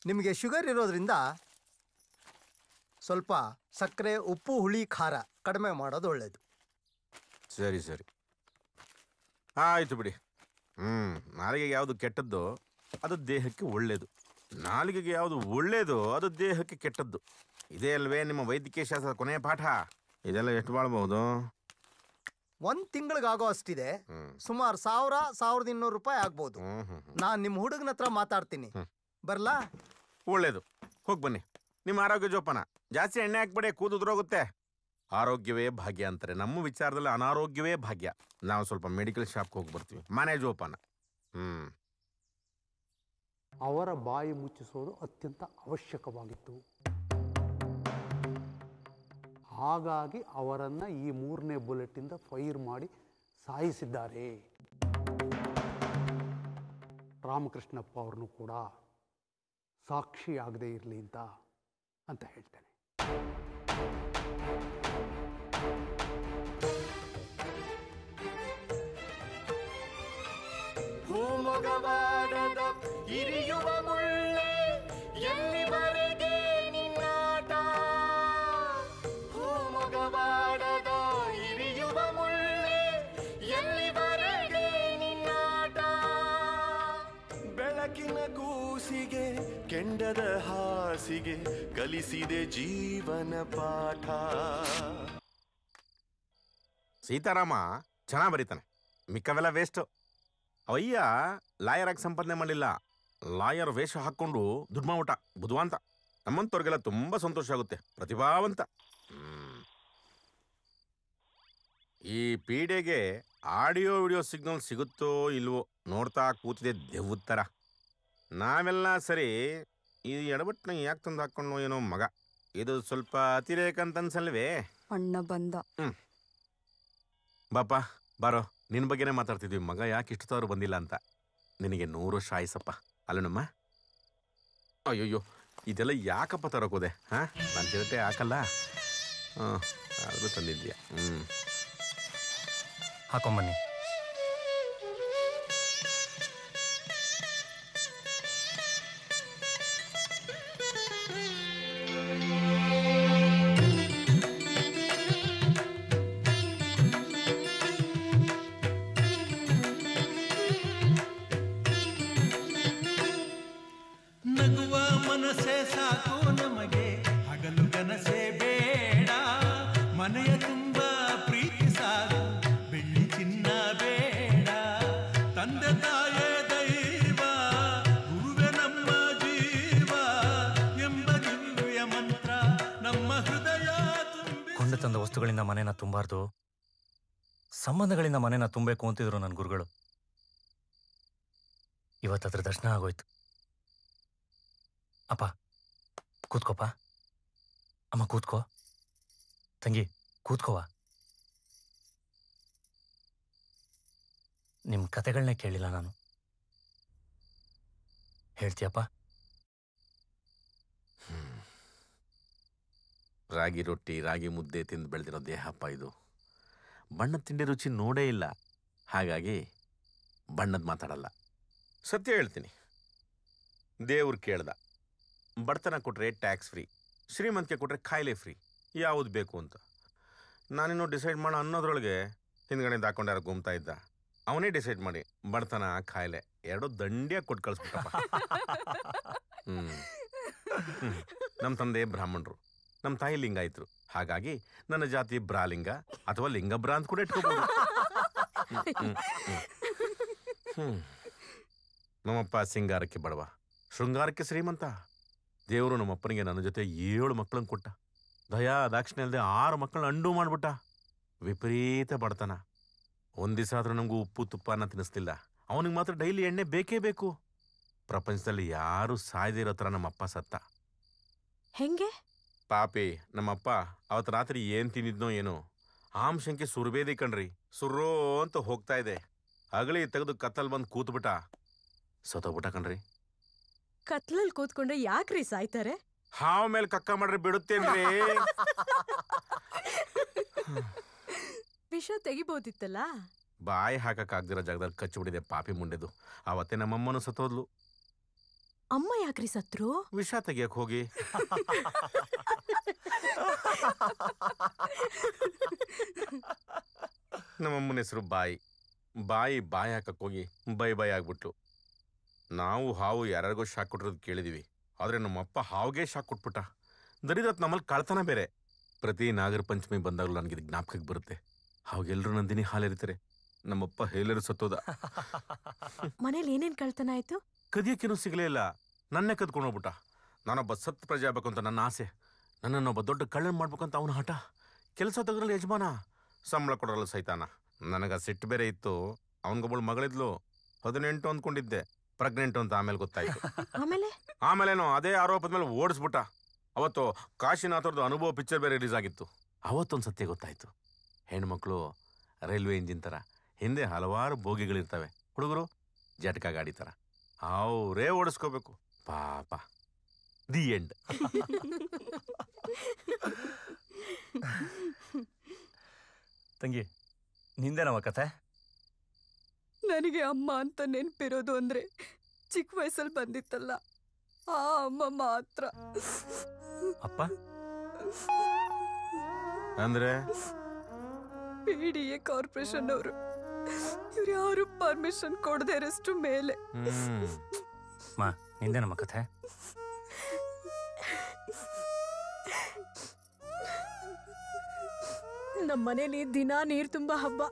[SPEAKER 13] ನಿಮಗೆ ಶುಗರ್ ಇರೋದ್ರಿಂದ ಸ್ವಲ್ಪ ಸಕ್ಕರೆ, ಉಪ್ಪು, ಹುಳಿ, ಖಾರ ಕಡಿಮೆ ಮಾಡೋದು ಒಳ್ಳೆಯದು.
[SPEAKER 7] ಸರಿ ಸರಿ ಆಯಿತು ಬಿಡಿ. ನಾಲಿಗೆಗೆ ಯಾವುದು ಕೆಟ್ಟದ್ದು ಅದು ದೇಹಕ್ಕೆ ಒಳ್ಳೆಯದು, ನಾಲಿಗೆಗೆ ಯಾವುದು ಒಳ್ಳೆಯದು ಅದು ದೇಹಕ್ಕೆ ಕೆಟ್ಟದ್ದು. ಇದೇ ಅಲ್ವೇ ನಿಮ್ಮ ವೈದ್ಯಕೀಯ ಶಾಸ್ತ್ರದ ಕೊನೆಯ ಪಾಠ? ಇದೆಲ್ಲ ಎಷ್ಟು ಬಾಳ್ಬಹುದು?
[SPEAKER 13] 1 ತಿಂಗಳಿಗಾಗೋ ಅಷ್ಟಿದೆ. ಸುಮಾರು 1000-1200 ರೂಪಾಯಿ ಆಗ್ಬೋದು. ನಾನು ನಿಮ್ಮ ಹುಡುಗನ ಹತ್ರ ಮಾತಾಡ್ತೀನಿ. ಬರ್ಲಾ?
[SPEAKER 7] ಒಳ್ಳೇದು, ಹೋಗಿ ಬನ್ನಿ. ನಿಮ್ಮ ಆರೋಗ್ಯ ಜೋಪಾನ. ಜಾಸ್ತಿ ಎಣ್ಣೆ ಹಾಕ್ಬೇಡಿ, ಕೂದುದ್ರೋಗುತ್ತೆ. ಆರೋಗ್ಯವೇ ಭಾಗ್ಯ ಅಂತಾರೆ. ನಮ್ಮ ವಿಚಾರದಲ್ಲಿ ಅನಾರೋಗ್ಯವೇ ಭಾಗ್ಯ. ನಾವು ಸ್ವಲ್ಪ ಮೆಡಿಕಲ್ ಶಾಪ್ಗೆ ಹೋಗಿ ಬರ್ತೀವಿ. ಮನೆ ಜೋಪಾನ.
[SPEAKER 14] ಅವರ ಬಾಯಿ ಮುಚ್ಚಿಸೋದು ಅತ್ಯಂತ ಅವಶ್ಯಕವಾಗಿತ್ತು. ಹಾಗಾಗಿ ಅವರನ್ನು ಈ 3ನೇ ಬುಲೆಟಿಂದ ಫೈರ್ ಮಾಡಿ ಸಾಯಿಸಿದ್ದಾರೆ. ರಾಮಕೃಷ್ಣಪ್ಪ ಅವ್ರನ್ನೂ ಕೂಡ ಸಾಕ್ಷಿಯಾಗದೇ ಇರಲಿ ಅಂತ ಹೇಳ್ತೇನೆ.
[SPEAKER 15] ಭೂಮೊಗವಾಡದ ಇರಿಯುವ ಮುಳ್ಳೆ ಎಲ್ಲಿವರೆಗೆ ನಿನ್ನಾಟ, ಭೂಮೊಗವಾಡದ ಇರಿಯುವ ಮುಳ್ಳೆ ಎಲ್ಲಿವರೆಗೆ ನಿನ್ನಾಟ, ಬೆಳಕಿನ ಕೂಸಿಗೆ ಕೆಂಡದ ಹಾಸಿಗೆ ಕಲಿಸಿದೆ ಜೀವನ ಪಾಠ.
[SPEAKER 7] ಸೀತಾರಾಮ ಚೆನ್ನಾಗಿ ಬರೀತಾನೆ, ಮಿಕ್ಕವೆಲ್ಲ ವೇಸ್ಟು. ಅವಯ್ಯ ಲಾಯರ್ ಆಗಿ ಸಂಪಾದನೆ ಮಾಡಲಿಲ್ಲ, ಲಾಯರ್ ವೇಷ ಹಾಕ್ಕೊಂಡು ದುಡ್ಡು ಮಾಡ್ಬಿಟ್ಟ, ಬುದ್ಧಿವಂತ. ನಮ್ಮಂಥವ್ರಿಗೆಲ್ಲ ತುಂಬ ಸಂತೋಷ ಆಗುತ್ತೆ, ಪ್ರತಿಭಾವಂತ. ಈ ಪೀಡೆಗೆ ಆಡಿಯೋ ವಿಡಿಯೋ ಸಿಗ್ನಲ್ ಸಿಗುತ್ತೋ ಇಲ್ವೋ ನೋಡ್ತಾ ಕೂತಿದೆ ದೆವ್ವದ ಥರ. ನಾವೆಲ್ಲ ಸರಿ, ಈ ಎಡಬಟ್ನ ಯಾಕೆ ತಂದು ಹಾಕ್ಕೊಂಡು ಏನೋ ಮಗ, ಇದು ಸ್ವಲ್ಪ ಅತಿರೇಕ ಅಂತ ಅನ್ಸಲ್ವೇ?
[SPEAKER 12] ಅಣ್ಣ ಬಂದ.
[SPEAKER 7] ಬಾಪ ಬಾರೋ, ನಿನ್ನ ಬಗ್ಗೆನೇ ಮಾತಾಡ್ತಿದ್ವಿ. ಮಗ ಯಾಕೆ ಇಷ್ಟದವ್ರು ಬಂದಿಲ್ಲ ಅಂತ. ನಿನಗೆ 100 ವರ್ಷ ಆಯ್ಸಪ್ಪ ಅಲ್ಲನಮ್ಮ. ಅಯ್ಯೋಯ್ಯೋ, ಇದೆಲ್ಲ ಯಾಕಪ್ಪ ತರೋಕೋದೆ? ನಾನು ಚಿರತೆ ಹಾಕಲ್ಲ. ಆದರೂ ತಂದಿದ್ಯಾ?
[SPEAKER 6] ಹಾಕೊಂಬನ್ನಿ.
[SPEAKER 5] ನಗುವ ಮನಸ್ಸೇ ಸಾಕು ನಮಗೆ, ಹಗಲು ಕನಸೇ ಬೇಡ. ಮನೆಯ ತುಂಬ ಪ್ರೀತಿ ಸಾಕು, ಬೆಳ್ಳಿ ಚಿನ್ನ ಬೇಡ. ತಂದೆ ತಾಯೇ ದೈವ, ಗುರುವೆ ನಮ್ಮ ಜೀವ ಎಂಬ ದಿವ್ಯ ಮಂತ್ರ ನಮ್ಮ ಹೃದಯ ತುಂಬಿ.
[SPEAKER 6] ಕೊಂಡು ತಂದ ವಸ್ತುಗಳಿಂದ ಮನೆನ ತುಂಬಾರ್ದು, ಸಂಬಂಧಗಳಿಂದ ಮನೆನ ತುಂಬಬೇಕು ಅಂತಿದ್ರು ನನ್ನ ಗುರುಗಳು. ಇವತ್ತದ್ರ ದರ್ಶನ ಆಗೋಯ್ತು. ಅಪ್ಪ ಕೂತ್ಕೋಪ್ಪ. ಅಮ್ಮ ಕೂತ್ಕೋ. ತಂಗಿ ಕೂತ್ಕೋವ. ನಿಮ್ಮ ಕತೆಗಳನ್ನೇ ಕೇಳಿಲ್ಲ ನಾನು, ಹೇಳ್ತೀಯಪ್ಪ?
[SPEAKER 7] ರಾಗಿ ರೊಟ್ಟಿ, ರಾಗಿ ಮುದ್ದೆ ತಿಂದು ಬೆಳೆದಿರೋ ದೇಹಪ್ಪ ಇದು. ಬಣ್ಣದ ತಿಂಡಿ ರುಚಿ ನೋಡೇ ಇಲ್ಲ, ಹಾಗಾಗಿ ಬಣ್ಣದ ಮಾತಾಡಲ್ಲ. ಸತ್ಯ ಹೇಳ್ತೀನಿ, ದೇವ್ರು ಕೇಳ್ದ, ಬಡತನ ಕೊಟ್ಟರೆ ಟ್ಯಾಕ್ಸ್ ಫ್ರೀ, ಶ್ರೀಮಂತಿಕೆ ಕೊಟ್ಟರೆ ಕಾಯಿಲೆ ಫ್ರೀ, ಯಾವುದು ಬೇಕು ಅಂತ. ನಾನಿನ್ನೂ ಡಿಸೈಡ್ ಮಾಡೋ ಅನ್ನೋದ್ರೊಳಗೆ ಹಿಂದ್ಗಡೆಯಿಂದ ಹಾಕೊಂಡು ಯಾರು ಗುಮ್ತಾ ಇದ್ದ. ಅವನೇ ಡಿಸೈಡ್ ಮಾಡಿ ಬಡತನ ಕಾಯಿಲೆ ಎರಡೂ ದಂಡಿಯಾಗಿ ಕೊಟ್ಟು ಕಳಿಸ್ಬಿಟ್ಟಪ್ಪ. ನಮ್ಮ ತಂದೆ ಬ್ರಾಹ್ಮಣರು, ನಮ್ಮ ತಾಯಿ ಲಿಂಗಾಯಿತರು. ಹಾಗಾಗಿ ನನ್ನ ಜಾತಿ ಬ್ರಾಲಿಂಗ ಅಥವಾ ಲಿಂಗಬ್ರಾ ಅಂತ ಕೂಡ ಇಟ್ಕೋಬಹುದು. ನಮ್ಮಪ್ಪ ಸಿಂಗಾರಕ್ಕೆ ಬಡವ, ಶೃಂಗಾರಕ್ಕೆ ಶ್ರೀಮಂತ. ದೇವರು ನಮ್ಮಪ್ಪನಿಗೆ ನನ್ನ ಜೊತೆ 7 ಮಕ್ಕಳನ್ನು ಕೊಟ್ಟ. ದಯಾ ದಾಕ್ಷಿಣ್ಯ ಅಲ್ಲದೆ 6 ಮಕ್ಕಳನ್ನ ಅಂಡು ಮಾಡಿಬಿಟ್ಟ. ವಿಪರೀತ ಬಡತನ. ಒಂದು ದಿವಸ ಆದರೂ ನಮಗೂ ಉಪ್ಪು ತುಪ್ಪನ ತಿನ್ನಿಸ್ತಿಲ್ಲ. ಅವನಿಗೆ ಮಾತ್ರ ಡೈಲಿ ಎಣ್ಣೆ ಬೇಕೇ ಬೇಕು. ಪ್ರಪಂಚದಲ್ಲಿ ಯಾರೂ ಸಾಯದೇ ಇರೋ ಥರ ನಮ್ಮಪ್ಪ ಸತ್ತ.
[SPEAKER 10] ಹೆಂಗೆ?
[SPEAKER 7] ಪಾಪಿ ನಮ್ಮಪ್ಪ ಅವತ್ತು ರಾತ್ರಿ ಏನು ತಿಂದಿದ್ನೋ ಏನೋ, ಆಮಶಂಕೆ ಸುರಬೇದಿ ಕಣ್ರಿ, ಸುರ್ರೋ ಅಂತ ಹೋಗ್ತಾ ಇದೆ. ಅಗಳಿ ತೆಗೆದು ಕತ್ತಲ್ ಬಂದು ಕೂತ್ಬಿಟ್ಟ ಸತ್ತೋಗ್ಬಿಟ್ಟ ಕಣ್ರಿ.
[SPEAKER 10] ಕತ್ಲಲ್ಲಿ ಕೂತ್ಕೊಂಡ್ರೆ ಯಾಕ್ರಿ ಸಾಯ್ತಾರೆ?
[SPEAKER 7] ಹಾವ್ ಮೇಲೆ ಕಕ್ಕ ಮಾಡ್ರೆ ಬಿಡುತ್ತೇನ್ರಿ.
[SPEAKER 10] ವಿಷ ತೆಗಿಬೋದಿತ್ತಲ್ಲ.
[SPEAKER 7] ಬಾಯಿ ಹಾಕಕ್ ಆಗ್ದಿರೋ ಜಾಗದಲ್ಲಿ ಕಚ್ಚಿಬಿಡಿದೆ ಪಾಪಿ ಮುಂಡೆದು. ಅವತ್ತೇ ನಮ್ಮಮ್ಮನು ಸತ್ತೋದ್ಲು.
[SPEAKER 10] ಅಮ್ಮ ಯಾಕ್ರಿ ಸತ್ರು?
[SPEAKER 7] ವಿಷ ತೆಗಿಯಕ್ ಹೋಗಿ. ನಮ್ಮಮ್ಮನ ಹೆಸರು ಬಾಯಿ. ಬಾಯಿ ಹಾಕಕ್ ಹೋಗಿ ಬೈ ಆಗ್ಬಿಟ್ಲು. ನಾವು ಹಾವು ಯಾರಿಗೋ ಶಾಕ್ ಕೊಟ್ಟಿರೋದು ಕೇಳಿದೀವಿ, ಆದ್ರೆ ನಮ್ಮಪ್ಪ ಹಾವಿಗೆ ಶಾಕ್ ಕೊಟ್ಬಿಟ್ಟ. ದರಿದ್ರತ್ ನಮ್ಮಲ್ಲಿ ಕಳ್ತನ ಬೇರೆ. ಪ್ರತಿ ನಾಗರ ಪಂಚಮಿ ಬಂದಾಗಲೂ ನನಗಿದು ಜ್ಞಾಪಕಕ್ಕೆ ಬರುತ್ತೆ. ಹಾಗೆಲ್ಲರೂ ನಂದಿನಿ ಹಾಲೆರಿತಾರೆ, ನಮ್ಮಪ್ಪ ಹೇಳರು ಸತ್ತೋದ.
[SPEAKER 10] ಮನೇಲಿ ಏನೇನ್ ಕಳ್ತನ ಆಯ್ತು?
[SPEAKER 7] ಕದಿಯಕ್ಕೇನು ಸಿಗಲೇ ಇಲ್ಲ, ನನ್ನೇ ಕದ್ಕೊಂಡು ಹೋಗ್ಬಿಟ್ಟ. ನಾನೊಬ್ಬ ಸತ್ ಪ್ರಜೆ ಆಗ್ಬೇಕು ಅಂತ ನನ್ನ ಆಸೆ, ನನ್ನನ್ನೊಬ್ಬ ದೊಡ್ಡ ಕಳ್ಳನ್ ಮಾಡ್ಬೇಕಂತ ಅವನ ಹಠ. ಕೆಲಸ ತೆಗೆದ್ರಲ್ಲಿ ಯಜಮಾನ, ಸಂಬಳ ಕೊಡೋಲ್ಲ ಸೈತಾನ. ನನಗ ಸಿಟ್ಟು ಬೇರೆ ಇತ್ತು. ಅವನಿಗೊಬ್ಬಳು ಮಗಳಿದ್ಲು, 18 ಅಂದ್ಕೊಂಡಿದ್ದೆ, ಪ್ರೆಗ್ನೆಂಟ್ ಅಂತ ಆಮೇಲೆ ಗೊತ್ತಾಯ್ತು. ಆಮೇಲೇನೋ ಅದೇ ಆರೋಪದ ಮೇಲೆ ಓಡಿಸ್ಬಿಟ್ಟ. ಅವತ್ತು ಕಾಶಿನಾಥವ್ರದ್ದು ಅನುಭವ ಪಿಕ್ಚರ್ ಬೇರೆ ರಿಲೀಸ್ ಆಗಿತ್ತು. ಅವತ್ತೊಂದು ಸತ್ಯ ಗೊತ್ತಾಯ್ತು. ಹೆಣ್ಮಕ್ಳು ರೈಲ್ವೆ ಇಂಜಿನ್ ಥರ ಹಿಂದೆ ಹಲವಾರು ಬೋಗಿಗಳಿರ್ತವೆ, ಹುಡುಗರು ಜಟಕ ಗಾಡಿ ಥರ, ಅವರೇ ಓಡಿಸ್ಕೋಬೇಕು. ಪಾಪ. The end.
[SPEAKER 6] ತಂಗಿ, ನಿಂದೇನವ ಕಥೆ?
[SPEAKER 12] ನನಗೆ ಅಮ್ಮ ಅಂತ ನೆನಪಿರೋದು ಅಂದ್ರೆ ಚಿಕ್ಕ ವಯಸ್ಸಲ್ಲಿ ಬಂದಿತ್ತಲ್ಲ ಆ ಅಮ್ಮ ಮಾತ್ರ.
[SPEAKER 6] ಅಪ್ಪ
[SPEAKER 7] ಅಂದ್ರೆ
[SPEAKER 12] PDA ಕಾರ್ಪೊರೇಷನ್ ಅವರು, ಇವ್ರು ಯಾರು ಪರ್ಮಿಷನ್ ಕೊಡದೆ ಇರೋಷ್ಟು ಮೇಲೆ.
[SPEAKER 6] ಮಾ, ನಿಂದೇನಮ್ಮ ಕಥೆ?
[SPEAKER 10] ನಮ್ಮನೇಲಿ ದಿನಾ ನೀರ್ ತುಂಬಾ ಹಬ್ಬ.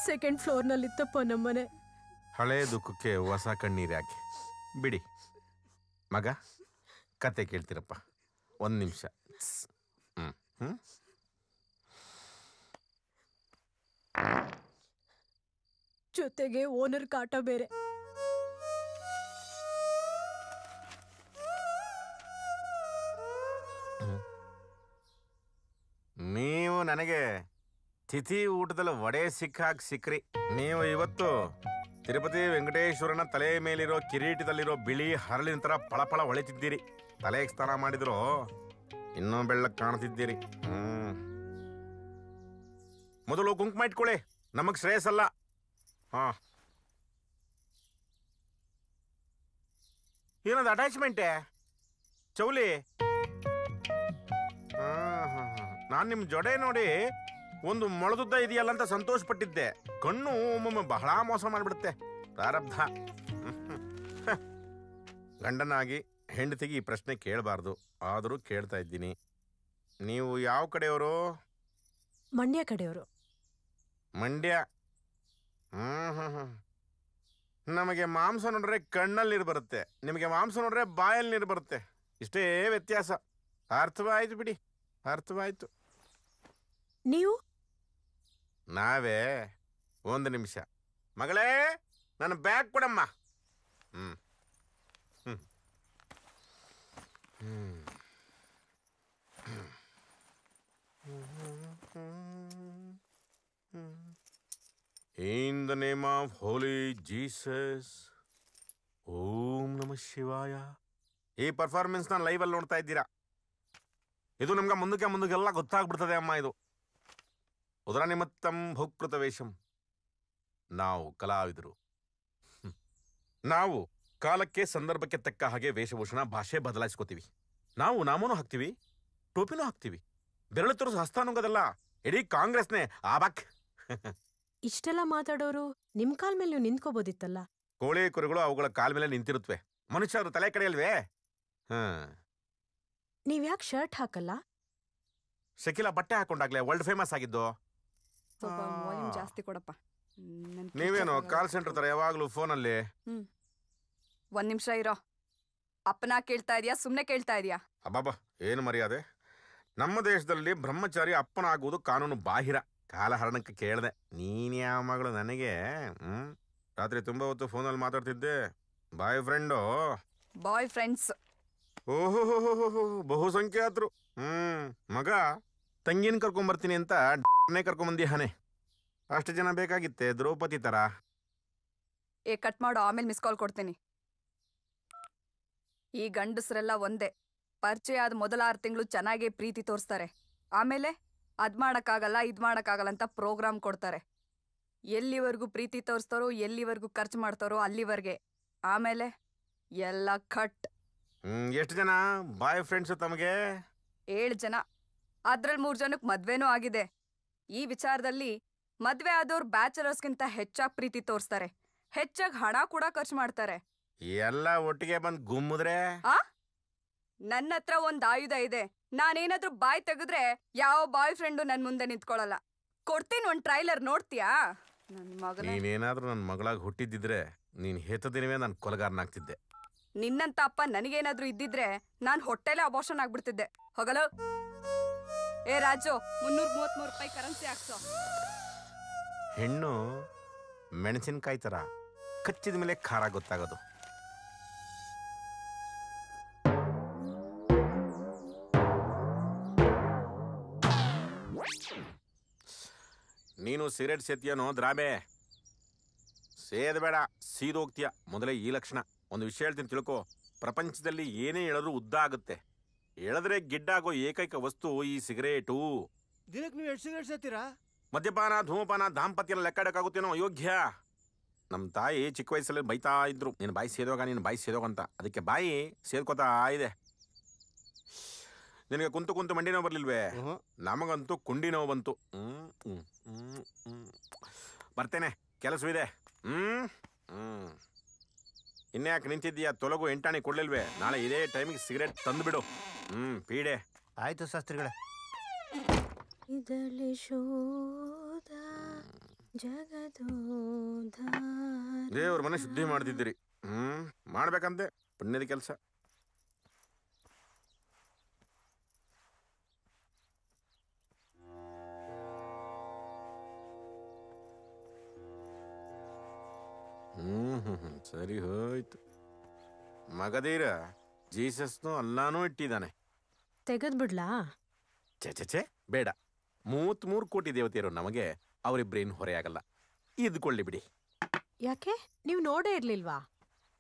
[SPEAKER 10] 2nd ಫ್ಲೋರ್ನಲ್ಲಿತ್ತಪ್ಪ ನಮ್ಮನೆ.
[SPEAKER 7] ಹಳೆ ದುಃಖಕ್ಕೆ ಹೊಸ ಕಣ್ಣೀರು ಯಾಕೆ? ಬಿಡಿ ಮಗ, ಕತೆ ಕೇಳ್ತೀರಪ್ಪ, 1 ನಿಮಿಷ.
[SPEAKER 10] ಜೊತೆಗೆ ಓನರ್ ಕಾಟ ಬೇರೆ.
[SPEAKER 7] ನೀವು ನನಗೆ ತಿಥಿ ಊಟದಲ್ಲಿ ವಡೆ ಸಿಕ್ಕ್ರಿ. ನೀವು ಇವತ್ತು ತಿರುಪತಿ ವೆಂಕಟೇಶ್ವರನ ತಲೆ ಮೇಲಿರೋ ಕಿರೀಟದಲ್ಲಿರೋ ಬಿಳಿ ಹರಳಿನ ತರ ಫಳಫಳ ಹೊಳಿತಿದ್ದೀರಿ. ತಲೆಗೆ ಸ್ನಾನ ಮಾಡಿದ್ರು ಇನ್ನೂ ಬೆಳ್ಳಕ್ಕೆ ಕಾಣ್ತಿದ್ದೀರಿ. ಮೊದಲು ಕುಂಕುಮ ಇಟ್ಕೊಳ್ಳಿ, ನಮಗ್ ಶ್ರೇಯಸ್ಸಲ್ಲ. ಏನದು ಅಟ್ಯಾಚ್ಮೆಂಟೇ ಚೌಲಿ? ನಾನು ನಿಮ್ಮ ಜೊಡೆ ನೋಡಿ ಒಂದು ಮೊಳದುದ್ದ ಇದೆಯಲ್ಲ ಅಂತ ಸಂತೋಷ ಪಟ್ಟಿದ್ದೆ. ಕಣ್ಣು ಒಮ್ಮೊಮ್ಮೆ ಬಹಳ ಮೋಸ ಮಾಡಿಬಿಡುತ್ತೆ. ಪ್ರಾರಬ್ಧ. ಗಂಡನಾಗಿ ಹೆಂಡತಿಗೆ ಈ ಪ್ರಶ್ನೆ ಕೇಳಬಾರ್ದು, ಆದರೂ ಕೇಳ್ತಾ ಇದ್ದೀನಿ. ನೀವು ಯಾವ ಕಡೆಯವರು?
[SPEAKER 10] ಮಂಡ್ಯ ಕಡೆಯವರು.
[SPEAKER 7] ಮಂಡ್ಯ. ನಮಗೆ ಮಾಂಸ ನೋಡ್ರೆ ಕಣ್ಣಲ್ಲಿ ನೀರು ಬರುತ್ತೆ, ನಿಮಗೆ ಮಾಂಸ ನೋಡ್ರೆ ಬಾಯಲ್ಲಿ ನೀರು ಬರುತ್ತೆ. ಇಷ್ಟೇ ವ್ಯತ್ಯಾಸ. ಅರ್ಥವಾಯ್ತು ಬಿಡಿ, ಅರ್ಥವಾಯ್ತು.
[SPEAKER 10] ನೀವು?
[SPEAKER 7] ನಾವೇ 1 ನಿಮಿಷ. ಮಗಳೇ, ನನ್ನ ಬ್ಯಾಗ್ ಕೊಡಮ್ಮ. In the name of Holy Jesus, ಓಂ ನಮಃ ಶಿವಾಯ. ಈ ಪರ್ಫಾರ್ಮೆನ್ಸ್ ನಾನು ಲೈವಲ್ಲಿ ನೋಡ್ತಾ ಇದ್ದೀರಾ. ಇದು ನಿಮ್ಗೆ ಮುಂದಕ್ಕೆಲ್ಲ ಗೊತ್ತಾಗ್ಬಿಡ್ತದೆ ಅಮ್ಮ. ಇದು ಉದರ ನಿಮಿತ್ತಂ ಭೋಕೃತ ವೇಷಂ. ನಾವು ಕಲಾವಿದರು. ನಾವು ಕಾಲಕ್ಕೆ ಸಂದರ್ಭಕ್ಕೆ ತಕ್ಕ ಹಾಗೆ ವೇಷಭೂಷಣ ಭಾಷೆ ಬದಲಾಯಿಸ್ಕೋತೀವಿ. ನಾವು ನಾಮೂನು ಹಾಕ್ತೀವಿ, ಟೋಪಿನೂ ಹಾಕ್ತೀವಿ. ಬೆರಳು ತೋರಿಸ್ ಹಸ್ತಾನುಂಗದಲ್ಲ, ಇಡೀ ಕಾಂಗ್ರೆಸ್ನೇ ಆಬಾಕ್.
[SPEAKER 10] ಇಷ್ಟೆಲ್ಲ ಮಾತಾಡೋರು ನಿಮ್ ಕಾಲ್ ಮೇಲೆ ನೀವು ನಿಂತ್ಕೋಬೋದಿತ್ತಲ್ಲ.
[SPEAKER 7] ಕೋಳಿ ಕುರಿಗಳು ಅವುಗಳ ಕಾಲ ಮೇಲೆ ನಿಂತಿರುತ್ತವೆ, ಮನುಷ್ಯರು ತಲೆ ಕಡೆಯಲ್ವೇ?
[SPEAKER 10] ನೀವ್ಯಾಕೆ ಶರ್ಟ್ ಹಾಕಲ್ಲ?
[SPEAKER 7] ಶಕಿಲಾ ಬಟ್ಟೆ ಹಾಕೊಂಡಾಗ್ಲೇ ವರ್ಲ್ಡ್ ಫೇಮಸ್ ಆಗಿದ್ದು.
[SPEAKER 12] ಜಾಸ್ತಿ ಕೊಡಪ್ಪ.
[SPEAKER 7] ನೀವೇನು ಕಾಲ್ ಸೆಂಟರ್ ತರ ಯಾವಾಗ್ಲೂ ಫೋನಲ್ಲಿ?
[SPEAKER 12] 1 ನಿಮಿಷ ಇರೋ. ಅಪ್ಪನ ಕೇಳ್ತಾ ಇದೀಯಾ ಸುಮ್ನೆ ಕೇಳ್ತಾ ಇದೀಯಾ?
[SPEAKER 7] ಅಬ್ಬಾಬಾ, ಏನು ಮರ್ಯಾದೆ. ನಮ್ಮ ದೇಶದಲ್ಲಿ ಬ್ರಹ್ಮಚಾರಿ ಅಪ್ಪನಾಗುವುದು ಕಾನೂನು ಬಾಹಿರ. ಕಾಲಹರಣಕ್ಕೆ ಕೇಳಿದೆ. ನೀನ್ ಯಾವ ಮಗಳು ನನಗೆ? ರಾತ್ರಿ ತುಂಬಾ ಹೊತ್ತು ಫೋನಲ್ಲಿ ಮಾತಾಡ್ತಿದ್ದೆ. ಬಾಯ್ ಫ್ರೆಂಡು?
[SPEAKER 12] Bye friends.
[SPEAKER 7] ಓಹೋ, ಬಹುಸಂಖ್ಯಾತರು. ಮಗ ತಂಗಿನ ಕರ್ಕೊಂಬರ್ತೀನಿ ಅಂತ ಕರ್ಕೊಂಬಂದಿ ಹಾನೆ. ಅಷ್ಟು ಜನ ಬೇಕಾಗಿತ್ತೆ ದ್ರೌಪದಿ ತರ.
[SPEAKER 12] ಕಟ್ ಮಾಡು, ಆಮೇಲೆ ಮಿಸ್ ಕಾಲ್ ಕೊಡ್ತೀನಿ. ಈ ಗಂಡಸರೆಲ್ಲ ಒಂದೇ. ಪರಿಚಯ ಆದ ಮೊದಲ 6 ತಿಂಗಳು ಚೆನ್ನಾಗೇ ಪ್ರೀತಿ ತೋರಿಸ್ತಾರೆ. ಆಮೇಲೆ ಅದ್ ಮಾಡಕ್ಕಾಗಲ್ಲ ಇದ್ ಮಾಡಕ್ಕಾಗಲ್ಲ ಅಂತ ಪ್ರೋಗ್ರಾಮ್ ಕೊಡ್ತಾರೆ. ಎಲ್ಲಿವರೆಗೂ ಪ್ರೀತಿ ತೋರಿಸ್ತಾರೋ ಎಲ್ಲಿವರೆಗೂ ಖರ್ಚು ಮಾಡ್ತಾರೋ ಅಲ್ಲಿವರೆಗೆ. ಆಮೇಲೆ ಎಲ್ಲ ಕಟ್.
[SPEAKER 7] ಎಷ್ಟು ಜನ ಬಾಯ್ ಫ್ರೆಂಡ್ಸ್ ತಮಗೆ?
[SPEAKER 12] 7 ಜನ. ಅದ್ರಲ್ಲಿ 3 ಜನಕ್ಕೆ ಮದ್ವೆನೂ ಆಗಿದೆ. ಈ ವಿಚಾರದಲ್ಲಿ ಮದ್ವೆ ಆದವ್ರು ಬ್ಯಾಚಲರ್ಸ್ಗಿಂತ ಹೆಚ್ಚಾಗಿ ಪ್ರೀತಿ ತೋರಿಸ್ತಾರೆ, ಹೆಚ್ಚಾಗಿ ಹಣ ಕೂಡ ಖರ್ಚು ಮಾಡ್ತಾರೆ.
[SPEAKER 7] ಎಲ್ಲ ಒಟ್ಟಿಗೆ ಬಂದು ಗುಮ್ಮಿದ್ರೆ?
[SPEAKER 12] ನನ್ನ ಹತ್ರ ಒಂದ್ ಆಯುಧ ಇದೆ. ನಾನೇನಾದ್ರೂ ಬಾಯ್ ತೆಗೆದ್ರೆ ಯಾವ ಬಾಯ್ ಫ್ರೆಂಡು ನನ್ ಮುಂದೆ ನಿಂತ್ಕೊಳ್ಳಲ್ಲ. ಕೊಡ್ತೀನಿ ಒಂದ್ ಟ್ರೈಲರ್, ನೋಡ್ತೀಯಾ? ನನ್ ಮಗನೇ,
[SPEAKER 7] ನೀನೇನಾದ್ರೂ ನನ್ನ ಮಗಳಾಗಿ ಹುಟ್ಟಿದ್ದಿದ್ರೆ ನೀನ್ ಹೇತ ದಿನವೇ ನಾನು ಕೊಲೆಗಾರನಾಗ್ತಿದ್ದೆ.
[SPEAKER 12] ನಿನ್ನಂತ ಅಪ್ಪ ನನಗೇನಾದ್ರೂ ಇದ್ದಿದ್ರೆ ನಾನ್ ಹೊಟ್ಟೆಲೆ ಅಬೋಷನ್ ಆಗ್ಬಿಡ್ತಿದ್ದೆ. ಹೋಗಲು. ರಾಜು, 333 ರೂಪಾಯಿ ಕರೆನ್ಸಿ ಹಾಕ್ಸೋ.
[SPEAKER 7] ಹೆಣ್ಣು ಮೆಣಸಿನಕಾಯಿ ತರ ಕಚ್ಚಿದ ಮೇಲೆ ಖಾರ ಗೊತ್ತಾಗೋದು. ನೀನು ಸಿಗರೇಟ್ ಸೇತಿಯನೋ ದ್ರಾಬೆ? ಸೇದಬೇಡ, ಸೀದೋಗ್ತೀಯ. ಮೊದಲೇ ಈ ಲಕ್ಷಣ. ಒಂದು ವಿಷಯ ಹೇಳ್ತೀನಿ ತಿಳ್ಕೊ, ಪ್ರಪಂಚದಲ್ಲಿ ಏನೇ ಹೇಳಿದ್ರು ಉದ್ದ ಆಗುತ್ತೆ. ಎಳೆದ್ರೆ ಗಿಡ್ಡಾಗೋ ಏಕೈಕ ವಸ್ತು ಈ ಸಿಗರೇಟು.
[SPEAKER 16] ದಿನಕ್ಕೆ ನೀವು 2 ಸಿಗರೇಟ್ ಸೇತೀರಾ?
[SPEAKER 7] ಮದ್ಯಪಾನ, ಧೂಮಪಾನ, ದಾಂಪತ್ಯ ಲೆಕ್ಕಾಡಕ್ಕಾಗುತ್ತೇನೋ ಅಯೋಗ್ಯ. ನಮ್ಮ ತಾಯಿ ಚಿಕ್ಕ ವಯಸ್ಸಲ್ಲಿ ಬೈತಾ ಇದ್ರು, ನೀನು ಬಾಯಿ ಸೇದೋಗ ಅಂತ. ಅದಕ್ಕೆ ಬಾಯಿ ಸೇದ್ಕೋತಾ ಇದೆ. ನಿನಗೆ ಕುಂತು ಮಂಡಿ ನೋವು ಬರ್ಲಿಲ್ವೇ? ನಮಗಂತೂ ಕುಂಡಿ ನೋವು ಬಂತು. ಬರ್ತೇನೆ, ಕೆಲಸವಿದೆ. ಇನ್ಯಾಕೆ ನಿಂತಿದ್ದೀಯಾ? ತೊಲಗು ಎಂಟಾಣಿ ಕೊಡ್ಲಿಲ್ವೇ? ನಾಳೆ ಇದೇ ಟೈಮಿಗೆ ಸಿಗರೇಟ್ ತಂದುಬಿಡು. ಪೀಡೆ.
[SPEAKER 16] ಆಯ್ತು ಶಾಸ್ತ್ರಿಗಳೇ.
[SPEAKER 10] ಇದರಲ್ಲಿ ಶೋಧ ಜಗದೋಧ.
[SPEAKER 7] ದೇವ್ರ ಮನೆ ಶುದ್ಧಿ ಮಾಡ್ತಿದ್ದೀರಿ. ಮಾಡ್ಬೇಕಂತೆ ಪುಣ್ಯದ ಕೆಲಸ. ಸರಿ ಹೋಯ್ತು. ಮಗದೀರ ಜೀಸಸ್ನು ಅಲ್ಲಾನೂ ಇಟ್ಟಿದ್ದಾನೆ.
[SPEAKER 10] ತೆಗೆದ್ಬಿಡ್ಲಾ?
[SPEAKER 7] ಚೆ ಬೇಡ. 33 ಕೋಟಿ ದೇವತೆಯರು ನಮಗೆ, ಅವರಿಬ್ರೇನು ಹೊರೆಯಾಗಲ್ಲ. ಇದ್ಕೊಳ್ಳಿ ಬಿಡಿ.
[SPEAKER 10] ಯಾಕೆ, ನೀವು ನೋಡೇ ಇರ್ಲಿಲ್ವಾ?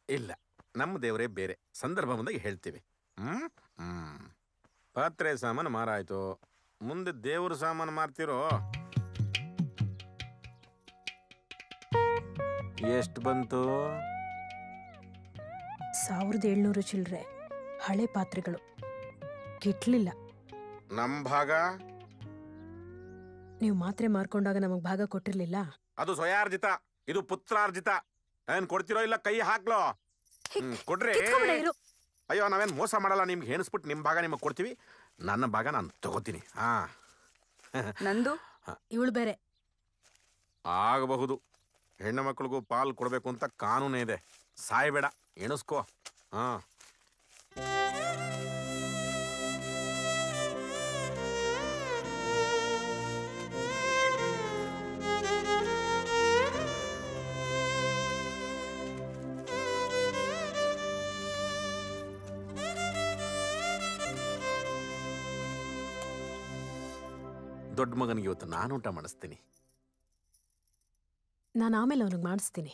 [SPEAKER 7] ಇಲ್ಲ, ನಮ್ಮ ದೇವರೇ ಬೇರೆ. ಸಂದರ್ಭ ಬಂದಾಗ ಹೇಳ್ತೀವಿ. ಪಾತ್ರೆ ಸಾಮಾನು ಮಾರಾಯ್ತು, ಮುಂದೆ ದೇವ್ರ ಸಾಮಾನು ಮಾರ್ತಿರೋ? ಎಷ್ಟು ಬಂತು?
[SPEAKER 10] 1700 ಚಿಲ್ಲರೆ. ಹಳೆ ಪಾತ್ರೆಗಳು ಕಿಟ್ಲಿಲ್ಲ.
[SPEAKER 7] ನಮ್ ಭಾಗ?
[SPEAKER 10] ನೀವು ಮಾತ್ರೆ ಮಾರ್ಕೊಂಡಾಗ ನಮಗ್ ಭಾಗ ಕೊಟ್ಟಿರ್ಲಿಲ್ಲ.
[SPEAKER 7] ಅದು ಸ್ವಯಾರ್ಜಿತ, ಇದು ಪುತ್ರಾರ್ಜಿತ. ಏನ್ ಕೊಡ್ತಿರೋ ಇಲ್ಲ ಕೈ ಹಾಕ್ಲೋ? ಕೊಡ್ರಿ. ಅಯ್ಯೋ, ನಾವೇನ್ ಮೋಸ ಮಾಡಲ್ಲ. ನಿಮ್ಗೆ ಹೆಣಿಸ್ಬಿಟ್ಟು ನಿಮ್ ಭಾಗ ನಿಮಗ್ ಕೊಡ್ತೀವಿ. ನನ್ನ ಭಾಗ ನಾನು ತಗೋತೀನಿ.
[SPEAKER 12] ನಂದು
[SPEAKER 10] ಇವಳು ಬೇರೆ
[SPEAKER 7] ಆಗಬಹುದು. ಹೆಣ್ಣು ಮಕ್ಕಳಿಗೂ ಪಾಲ್ ಕೊಡ್ಬೇಕು ಅಂತ ಕಾನೂನೇ ಇದೆ. ಸಾಯ್ಬೇಡ, ಎಣಿಸ್ಕೋ. ದೊಡ್ಡ ಮಗನಿಗೆ ಇವತ್ತು ನಾನು ಊಟ ಮಾಡಿಸ್ತೀನಿ.
[SPEAKER 10] ನಾನು ಆಮೇಲೆ ಅವನಿಗೆ ಮಾಡಿಸ್ತೀನಿ.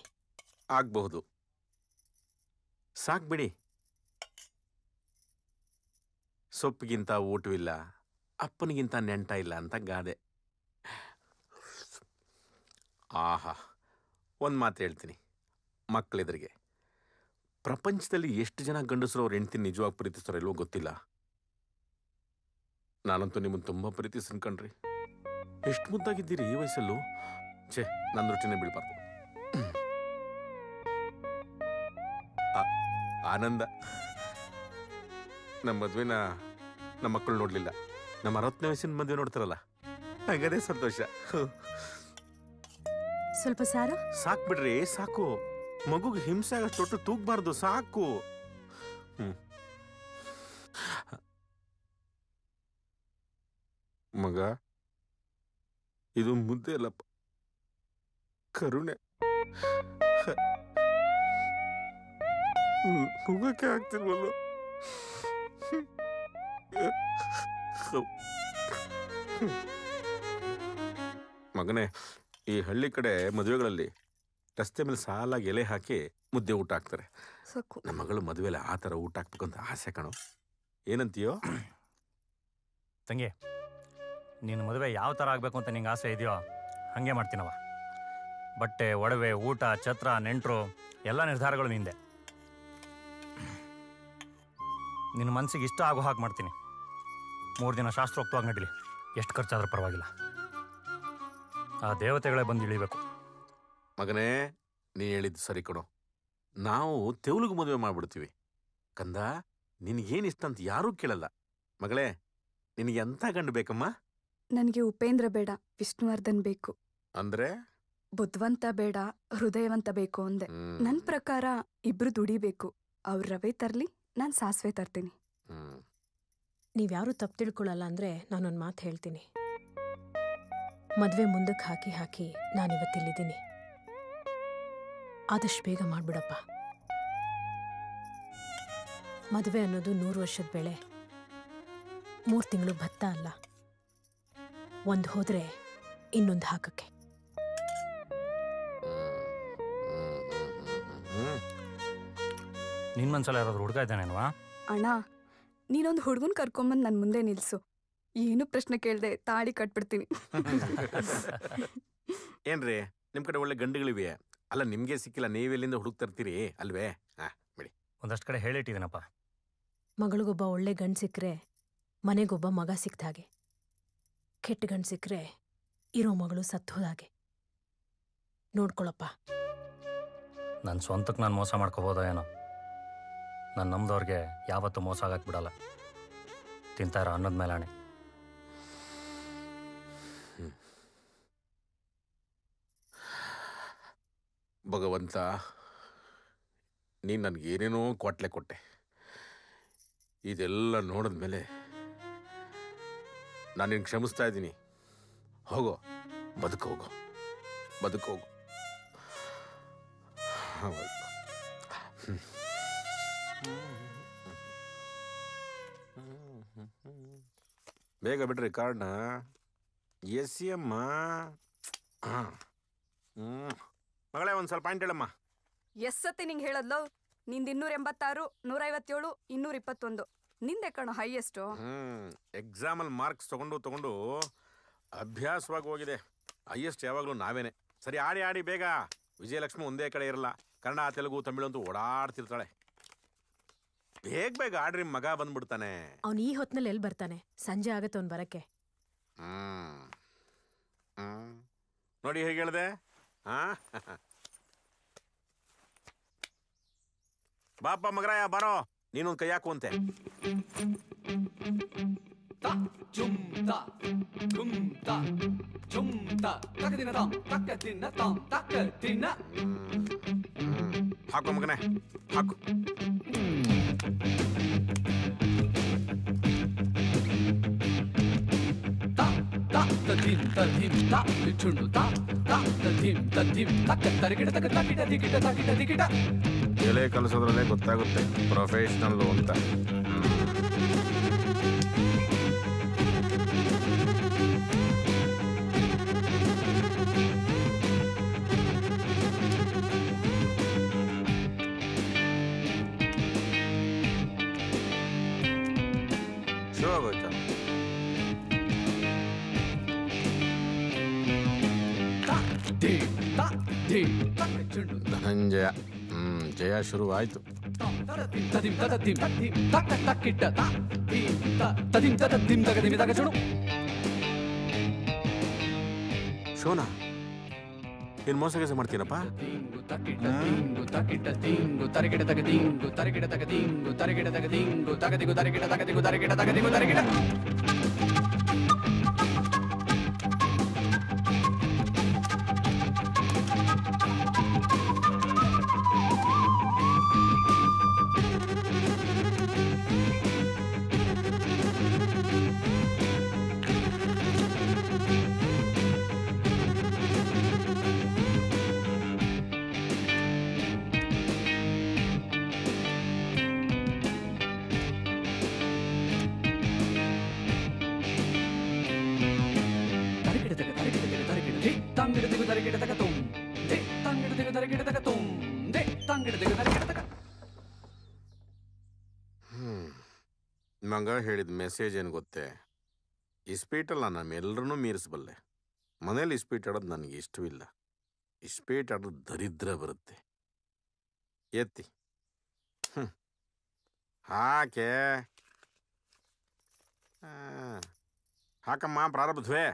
[SPEAKER 7] ಆಗ್ಬಹುದು. ಸಾಕ್ಬಿಡಿ. ಸೊಪ್ಪಿಗಿಂತ ಊಟವಿಲ್ಲ, ಅಪ್ಪನಿಗಿಂತ ನೆಂಟ ಇಲ್ಲ ಅಂತ ಗಾದೆ. ಆಹಾ, ಒಂದು ಮಾತು ಹೇಳ್ತೀನಿ ಮಕ್ಕಳೆದುರಿಗೆ. ಪ್ರಪಂಚದಲ್ಲಿ ಎಷ್ಟು ಜನ ಗಂಡಸರು ಅವ್ರ ಹೆಂಡ್ತಿ ನಿಜವಾಗಿ ಪ್ರೀತಿಸ್ತಾರೋ ಇಲ್ವೋ ಗೊತ್ತಿಲ್ಲ. ನಾನಂತೂ ನಿಮ್ಮನ್ನು ತುಂಬ ಪ್ರೀತಿಸ್ತೀನಿ ಕಣ್ರಿ. ಎಷ್ಟು ಮುದ್ದಾಗಿದ್ದೀರಿ ಈ ವಯಸ್ಸಲ್ಲೂ. ಛೇ, ನನ್ನ ದೃಷ್ಟಿನೇ ಬೀಳ್ಬಾರ್ದು. ಆನಂದ. ನಮ್ಮ ಮದ್ವೆನ ನಮ್ಮ ಮಕ್ಕಳು ನೋಡ್ಲಿಲ್ಲ. ನಮ್ಮ 60ನೇ ವಯಸ್ಸಿನ ಮದುವೆ ನೋಡ್ತಾರಲ್ಲ, ಹಾಗದೇ ಸಂತೋಷ.
[SPEAKER 10] ಸ್ವಲ್ಪ ಸಾರು
[SPEAKER 7] ಸಾಕು ಬಿಡ್ರಿ, ಸಾಕು. ಮಗುಗೆ ಹಿಂಸೆ ಆಗಷ್ಟು ತೂಗಬಾರ್ದು, ಸಾಕು. ಮಗ, ಇದು ಮುದ್ದೆ ಅಲ್ಲಪ್ಪ, ಕರುಣೆ. ನುಗ್ಗಕ್ಕೆ ಆಗ್ತಿಲ್ವಲ್ಲ. ಮಗನೇ, ಈ ಹಳ್ಳಿ ಕಡೆ ಮದುವೆಗಳಲ್ಲಿ ರಸ್ತೆ ಮೇಲೆ ಸಾಲಾಗಿ ಎಲೆ ಹಾಕಿ ಮುದ್ದೆ ಊಟ ಹಾಕ್ತಾರೆ. ನಮ್ಮ ಮಗಳು ಮದುವೆಲಿ ಆ ಥರ ಊಟ ಹಾಕ್ಬೇಕಂತ ಆಸೆ ಕಣೋ. ಏನಂತೀಯೋ
[SPEAKER 6] ತಂಗಿ? ನೀನು ಮದುವೆ ಯಾವ ಥರ ಆಗಬೇಕು ಅಂತ ನಿಂಗೆ ಆಸೆ ಇದೆಯೋ ಹಾಗೆ ಮಾಡ್ತೀನವ. ಬಟ್ಟೆ, ಒಡವೆ, ಊಟ, ಛತ್ರ, ನೆಂಟರು ಎಲ್ಲ ನಿರ್ಧಾರಗಳು ನಿಂದೆ. ನಿನ್ನ ಮನಸ್ಸಿಗೆ ಇಷ್ಟ ಆಗೋ ಹಾಗೆ ಮಾಡ್ತೀನಿ. 3 ದಿನ ಶಾಸ್ತ್ರೋಕ್ತವಾಗಿ ನಡೀಲಿ, ಎಷ್ಟು ಖರ್ಚಾದ್ರೂ ಪರವಾಗಿಲ್ಲ. ಆ ದೇವತೆಗಳೇ ಬಂದು ಇಳಿಬೇಕು.
[SPEAKER 7] ಮಗನೇ, ನೀ ಹೇಳಿದ್ದು ಸರಿ ಕಣೋ. ನಾವು ತೆವಲಿಗೆ ಮದುವೆ ಮಾಡ್ಬಿಡ್ತೀವಿ. ಕಂದ, ನಿನಗೇನಿಷ್ಟ ಅಂತ ಯಾರೂ ಕೇಳಲ್ಲ. ಮಗಳೇ, ನಿನಗೆ ಎಂಥ ಗಂಡು ಬೇಕಮ್ಮ?
[SPEAKER 12] ನನಗೆ ಉಪೇಂದ್ರ ಬೇಡ, ವಿಷ್ಣುವರ್ಧನ್ ಬೇಕು.
[SPEAKER 7] ಅಂದ್ರೆ
[SPEAKER 12] ಬುದ್ಧಿವಂತ ಬೇಡ, ಹೃದಯವಂತ ಬೇಕು ಅಂದೆ. ನನ್ನ ಪ್ರಕಾರ ಇಬ್ರು ದುಡಿಬೇಕು. ಅವ್ರು ರವೆ ತರ್ಲಿ, ನಾನು ಸಾಸಿವೆ ತರ್ತೀನಿ.
[SPEAKER 10] ನೀವ್ಯಾರೂ ತಪ್ಪು ತಿಳ್ಕೊಳ್ಳಲ್ಲ ಅಂದ್ರೆ ನಾನೊಂದು ಮಾತು ಹೇಳ್ತೀನಿ. ಮದುವೆ ಮುಂದಕ್ಕೆ ಹಾಕಿ ಹಾಕಿ ನಾನಿವತ್ತಿಲ್ಲಿದ್ದೀನಿ. ಆದಷ್ಟು ಬೇಗ ಮಾಡ್ಬಿಡಪ್ಪ. ಮದುವೆ ಅನ್ನೋದು 100 ವರ್ಷದ ಬೆಳೆ, 3 ತಿಂಗಳು ಭತ್ತ ಅಲ್ಲ. ಒಂದು ಹೋದ್ರೆ ಇನ್ನೊಂದು ಹಾಕಕ್ಕೆ.
[SPEAKER 6] ನಿನ್ನ ಮನ್ಸಲ್ಲಿ ಯಾರಾದ್ರೂ ಹುಡುಗ ಇದ್ದಾನೇನ್ವಾ?
[SPEAKER 12] ಅಣ್ಣ, ನೀನೊಂದು ಹುಡುಗನ್ ಕರ್ಕೊಂಬಂದು ನನ್ನ ಮುಂದೆ ನಿಲ್ಸು. ಏನು ಪ್ರಶ್ನೆ ಕೇಳ್ದೆ ತಾಳಿ ಕಟ್ಬಿಡ್ತೀನಿ.
[SPEAKER 7] ಏನ್ರಿ, ನಿಮ್ಮ ಕಡೆ ಒಳ್ಳೆ ಗಂಡುಗಳಿವೆ. ಅಲ್ಲ, ನಿಮ್ಗೆ ಸಿಕ್ಕಿಲ್ಲ, ನೀವೆಲ್ಲಿಂದ ಹುಡುಕ್ತರ್ತೀರಿ ಅಲ್ವೇ? ಬಿಡಿ,
[SPEAKER 6] ಒಂದಷ್ಟು ಕಡೆ ಹೇಳಿಟ್ಟಿದ್ದೀನಪ್ಪ.
[SPEAKER 10] ಮಗಳಿಗೊಬ್ಬ ಒಳ್ಳೆ ಗಂಡು ಸಿಕ್ಕರೆ ಮನೆಗೊಬ್ಬ ಮಗ ಸಿಕ್ತ ಹಾಗೆ. ಕೆಟ್ಟ ಗಂಡು ಸಿಕ್ಕರೆ ಇರೋ ಮಗಳು ಸತ್ತೋದಾಗೆ. ನೋಡ್ಕೊಳಪ್ಪ.
[SPEAKER 6] ನನ್ನ ಸ್ವಂತಕ್ಕೆ ನಾನು ಮೋಸ ಮಾಡ್ಕೋಬೋದೋ ಏನೋ. ನಾನು ನಮ್ದವ್ರಿಗೆ ಯಾವತ್ತೂ ಮೋಸ ಆಗಕ್ಕೆ ಬಿಡಲ್ಲ. ತಿಂತಾರ ಅನ್ನದ ಮೇಲಾಣೆ.
[SPEAKER 7] ಭಗವಂತ, ನೀನು ನನಗೇನೇನೋ ಕೊಟ್ಟೆ. ಇದೆಲ್ಲ ನೋಡಿದ್ಮೇಲೆ ನಾನು ನಿನ್ಗೆ ಕ್ಷಮಿಸ್ತಾ ಇದ್ದೀನಿ. ಹೋಗೋ, ಬದುಕೋಗು. ಬೇಗ ಬಿಡ್ರಿ ಕಾರ್ಡ್ನ. ಎಸ್ಸಿಯಮ್ಮ. ಮಗಳೇ, ಒಂದು ಸ್ವಲ್ಪ ಪಾಯಿಂಟ್ ಹೇಳಮ್ಮ.
[SPEAKER 12] ಎಸ್ಸತಿ ನಿಂಗೆ ಹೇಳದ್ಲು? ನಿಂದು 286, 157, 221. ನಿಂದೆ ಕಣೋ ಹೈಯೆಸ್ಟು.
[SPEAKER 7] ಎಕ್ಸಾಮಲ್ಲಿ ಮಾರ್ಕ್ಸ್ ತಗೊಂಡು ಅಭ್ಯಾಸವಾಗಿ ಹೋಗಿದೆ. ಹೈಯೆಸ್ಟ್ ಯಾವಾಗಲೂ ನಾವೇನೆ. ಸರಿ, ಆಡಿ ಬೇಗ. ವಿಜಯಲಕ್ಷ್ಮಿ ಒಂದೇ ಕಡೆ ಇರಲ್ಲ. ಕನ್ನಡ, ತೆಲುಗು, ತಮಿಳು ಅಂತೂ ಓಡಾಡ್ತಿರ್ತಾಳೆ. ಬೇಗ ಆಡ್ರಿ, ಮಗ ಬಂದ್ಬಿಡ್ತಾನೆ.
[SPEAKER 10] ಅವನು ಈ ಹೊತ್ನಲ್ಲಿ ಎಲ್ಲಿ ಬರ್ತಾನೆ? ಸಂಜೆ ಆಗತ್ತೆ ಅವ್ನು ಬರಕ್ಕೆ.
[SPEAKER 7] ನೋಡಿ ಹೇಗೆ ಹೇಳ್ದೆ. ಬಾಪ ಮಗರಾಯ, ಬಾರೋ, ನೀನೊಂದು ಕೈ ಹಾಕು ಅಂತೆ. ಹಾಕು ಮಗನೇ, ಹಾಕು. ಎಲೆ ಕಲಿಸೋದ್ರಲ್ಲೇ ಗೊತ್ತಾಗುತ್ತೆ ಪ್ರೊಫೆಷನಲ್ಲು ಅಂತ. ಶೋ ಆಗೋಯ್ತಾ? ಧನಂಜಯ. ಜಯ ಶುರುವಾಯ್ತು. ಶೋನಾ, ಏನ್ ಮೋಸ ಕೆಲಸ ಮಾಡ್ತೀನಪ್ಪ? ಮಗ ಹೇಳಿದ ಮೆಸೇಜ್ ಏನು ಗೊತ್ತೇ? ಇಸ್ಪೀಟಲ್ಲ ನಮ್ಮೆಲ್ಲರನ್ನೂ ಮೀರಿಸಬಲ್ಲೆ. ಮನೇಲಿ ಇಸ್ಪೀಟ್ ಆಡೋದು ನನಗೆ ಇಷ್ಟವಿಲ್ಲ. ಇಸ್ಪೀಟ್ ಆಡೋದು ದರಿದ್ರ ಬರುತ್ತೆ. ಎತ್ತಿ ಹಾಕೆ ಹಾಕಮ್ಮ ಪ್ರಾರಬ್ಧವೇ.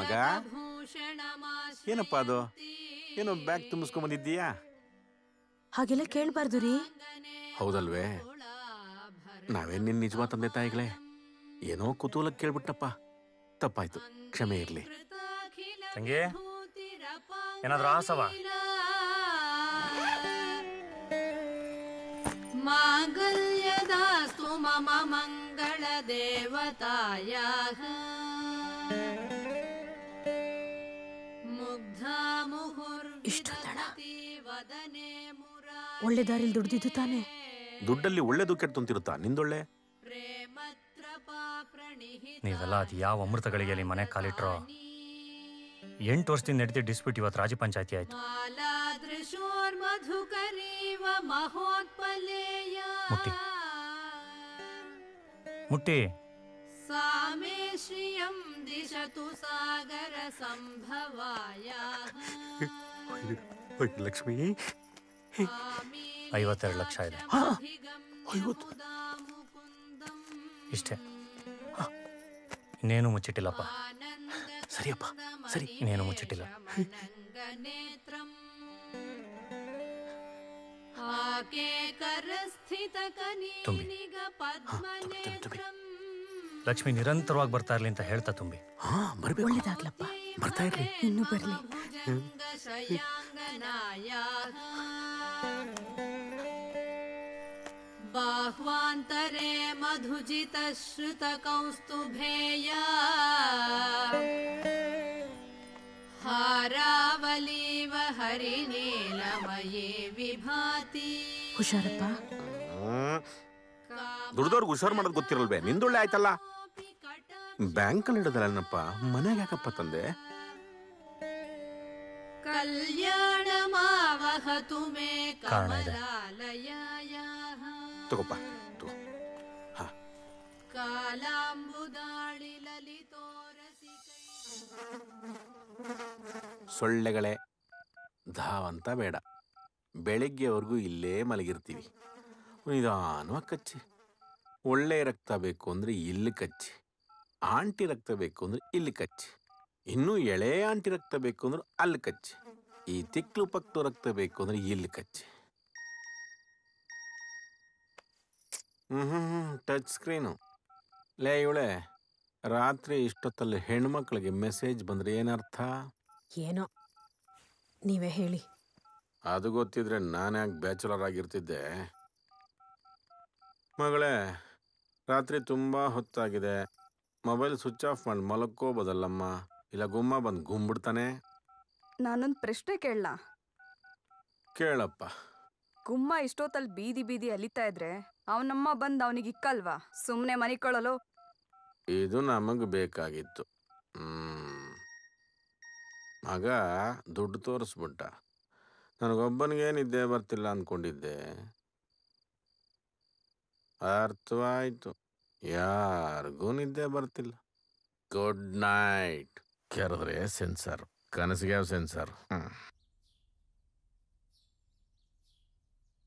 [SPEAKER 7] ಮಗ ಏನಪ್ಪ ಅದು? ಏನೋ ಬ್ಯಾಗ್ ತುಂಬಿಸ್ಕೊಂಡ್ ಬಂದಿದ್ದೀಯಾ?
[SPEAKER 10] ಹಾಗೆಲ್ಲ ಕೇಳ್ಬಾರ್ದು ರೀ.
[SPEAKER 7] ಹೌದಲ್ವೇ? ನಾವೇನ್ ನಿನ್ ನಿಜವಾ ತಂದೆ ತಾಯಿಗಳೇ? ಏನೋ ಕುತೂಹಲಕ್ಕೆ ಕೇಳ್ಬಿಟ್ಟಪ್ಪ. ತಪ್ಪಾಯ್ತು, ಕ್ಷಮೆ ಇರ್ಲಿ.
[SPEAKER 6] ತಂಗಿ ಏನಾದ್ರೂ ಆಸವ?
[SPEAKER 17] ಮಾಂಗಲ್ಯದಾಸ್ತು ಮಮ ಮಂಗಳ ದೇವತಾಯಾಃ ಮುಗ್ಧಾ ಮುಹುರ್ವಿದತಿ ವದನೆ ಮುರಾರಿ.
[SPEAKER 10] ಒಳ್ಳೆ ದಾರಿಲಿ ದುಡ್ದಿದ್ದು ತಾನೆ.
[SPEAKER 7] ದುಡ್ಡಲ್ಲಿ ಒಳ್ಳೇದು ಕೆಟ್ಟಂತಿರುತ್ತಾ? ನಿಂದೊಳ್ಳೆ
[SPEAKER 6] ನೀವೆಲ್ಲ ಅದು ಯಾವ ಅಮೃತಗಳಿಗೆ ಮನೆ ಕಾಲಿಟ್ರೋ. 8 ವರ್ಷದಿಂದ ನಡೀತಿ ಡಿಸ್ಪ್ಯೂಟ್ ಇವತ್ತು ರಾಜಿ ಪಂಚಾಯತಿ ಆಯ್ತು. ಮುಟ್ಟಿ ಮುಟ್ಟಿ
[SPEAKER 17] ಸಾಮೇ ಶ್ರಿಯಂ ದಿಶತು ಸಾಗರ ಸಂಭವಾಯ.
[SPEAKER 7] ಲಕ್ಷ್ಮಿ
[SPEAKER 6] 52 ಲಕ್ಷ ಇದೆ. ಇಷ್ಟೇ, ಇನ್ನೇನು ಮುಚ್ಚಿಟ್ಟಿಲ್ಲಪ್ಪ.
[SPEAKER 7] ಸರಿಯಪ್ಪ, ಸರಿ,
[SPEAKER 6] ಇನ್ನೇನು ಮುಚ್ಚಿಟ್ಟಿಲ್ಲ. ತುಂಬಿ ಲಕ್ಷ್ಮಿ ನಿರಂತರವಾಗಿ ಬರ್ತಾ ಇರ್ಲಿ ಅಂತ ಹೇಳ್ತಾ ತುಂಬಿ.
[SPEAKER 10] ಒಳ್ಳೇದಾಗ್ಲಪ್ಪ,
[SPEAKER 7] ಬರ್ತಾ ಇರ್ಲಿ,
[SPEAKER 10] ಇನ್ನು ಬರ್ಲಿ.
[SPEAKER 17] ಬಾಹ್ವಾಂತರೆ ಮಧುಜಿತ ಶ್ರುತ ಕೌಸ್ತುಭೇಯ ಹಾರಾವಲೀವ ಹರಿನೀಲಮಯೇ ವಿಭಾತಿ.
[SPEAKER 10] ಹುಷಾರಪ್ಪ.
[SPEAKER 7] ದುಡ್ದವ್ರಿಗೆ ಹುಷಾರು ಮಾಡೋದು ಗೊತ್ತಿರಲ್ವೇ? ನಿಂದೊಳ್ಳೆ ಆಯ್ತಲ್ಲ. ಬ್ಯಾಂಕಲ್ಲಿ ಇಡೋದಲ್ಲಪ್ಪ, ಮನೆಗೆ ಯಾಕಪ್ಪ ತಂದೆ?
[SPEAKER 17] ಕಲ್ಯಾಣ ಮಾವಹತು ಮೇ ಕಮಲಾಲಯಾಯ
[SPEAKER 7] ತಗೋಪ್ಪ.
[SPEAKER 17] ಕಾಲಾಂಬುದಾಳಿ ಲಲಿತೋರಸಿಕೈ.
[SPEAKER 7] ಸೊಳ್ಳೆಗಳೇ ಧಾವಂತ ಬೇಡ. ಬೆಳಿಗ್ಗೆವರೆಗೂ ಇಲ್ಲೇ ಮಲಗಿರ್ತೀವಿ. ನಿಧಾನವಾಗಿ ಕಚ್ಚಿ. ಒಳ್ಳೆ ರಕ್ತ ಬೇಕು ಅಂದರೆ ಇಲ್ಲಿ ಕಚ್ಚಿ. ಆಂಟಿ ರಕ್ತ ಬೇಕು ಅಂದರೆ ಇಲ್ಲಿ ಕಚ್ಚಿ. ಇನ್ನೂ ಎಳೆ ಆಂಟಿ ರಕ್ತ ಬೇಕು ಅಂದ್ರೆ ಅಲ್ಲಿ ಕಚ್ಚಿ. ಈ ತಿಕ್ಲು ಪಕ್ಲು ರಕ್ತ ಬೇಕು ಅಂದರೆ ಇಲ್ಲಿ ಕಚ್ಚಿ. Touch screen. ಲೇ ಇವಳೆ, ರಾತ್ರಿ ಇಷ್ಟೊತ್ತಲ್ಲಿ ಹೆಣ್ಮಕ್ಳಿಗೆ ಮೆಸೇಜ್ ಬಂದರೆ ಏನರ್ಥ?
[SPEAKER 10] ಏನೋ ನೀವೇ ಹೇಳಿ.
[SPEAKER 7] ಅದು ಗೊತ್ತಿದ್ರೆ ನಾನು ಯಾಕೆ ಬ್ಯಾಚುಲರ್ ಆಗಿರ್ತಿದ್ದೆ? ಮಗಳೇ, ರಾತ್ರಿ ತುಂಬ ಹೊತ್ತಾಗಿದೆ. ಮೊಬೈಲ್ ಸ್ವಿಚ್ ಆಫ್ ಮಾಡಿ ಮಲಕ್ಕೋಬೋದಲ್ಲಮ್ಮ, ಇಲ್ಲ ಗುಮ್ಮ ಬಂದು ಗುಂಬಿಡ್ತಾನೆ.
[SPEAKER 12] ನಾನೊಂದು ಪ್ರಶ್ನೆ ಕೇಳಲ್ಲ?
[SPEAKER 7] ಕೇಳಪ್ಪ.
[SPEAKER 12] ಗುಮ್ಮ ಇಷ್ಟೊತ್ತಲ್ಲಿ ಬೀದಿ ಬೀದಿ ಅಲಿತಾ ಇದ್ರೆ ಅವನಮ್ಮ ಬಂದು ಅವನಿಗೆ ಇಕ್ಕಲ್ವಾ? ಸುಮ್ಮನೆ ಮನಿಕೊಳ್ಳಲು.
[SPEAKER 7] ಇದು ನಮಗೆ ಬೇಕಾಗಿತ್ತು. ಮಗ ದುಡ್ಡು ತೋರಿಸ್ಬಿಟ್ಟ. ನನಗೊಬ್ಬನಿಗೆ ನಿದ್ದೆ ಬರ್ತಿಲ್ಲ ಅಂದ್ಕೊಂಡಿದ್ದೆ. ಅರ್ಥವಾಯ್ತು, ಯಾರಿಗೂ ನಿದ್ದೆ ಬರ್ತಿಲ್ಲ. Good night. ಕೆರೆದ್ರೆ ಸೆನ್ಸರ್, ಕನಸಿಗೆ ಸೆನ್ಸರ್.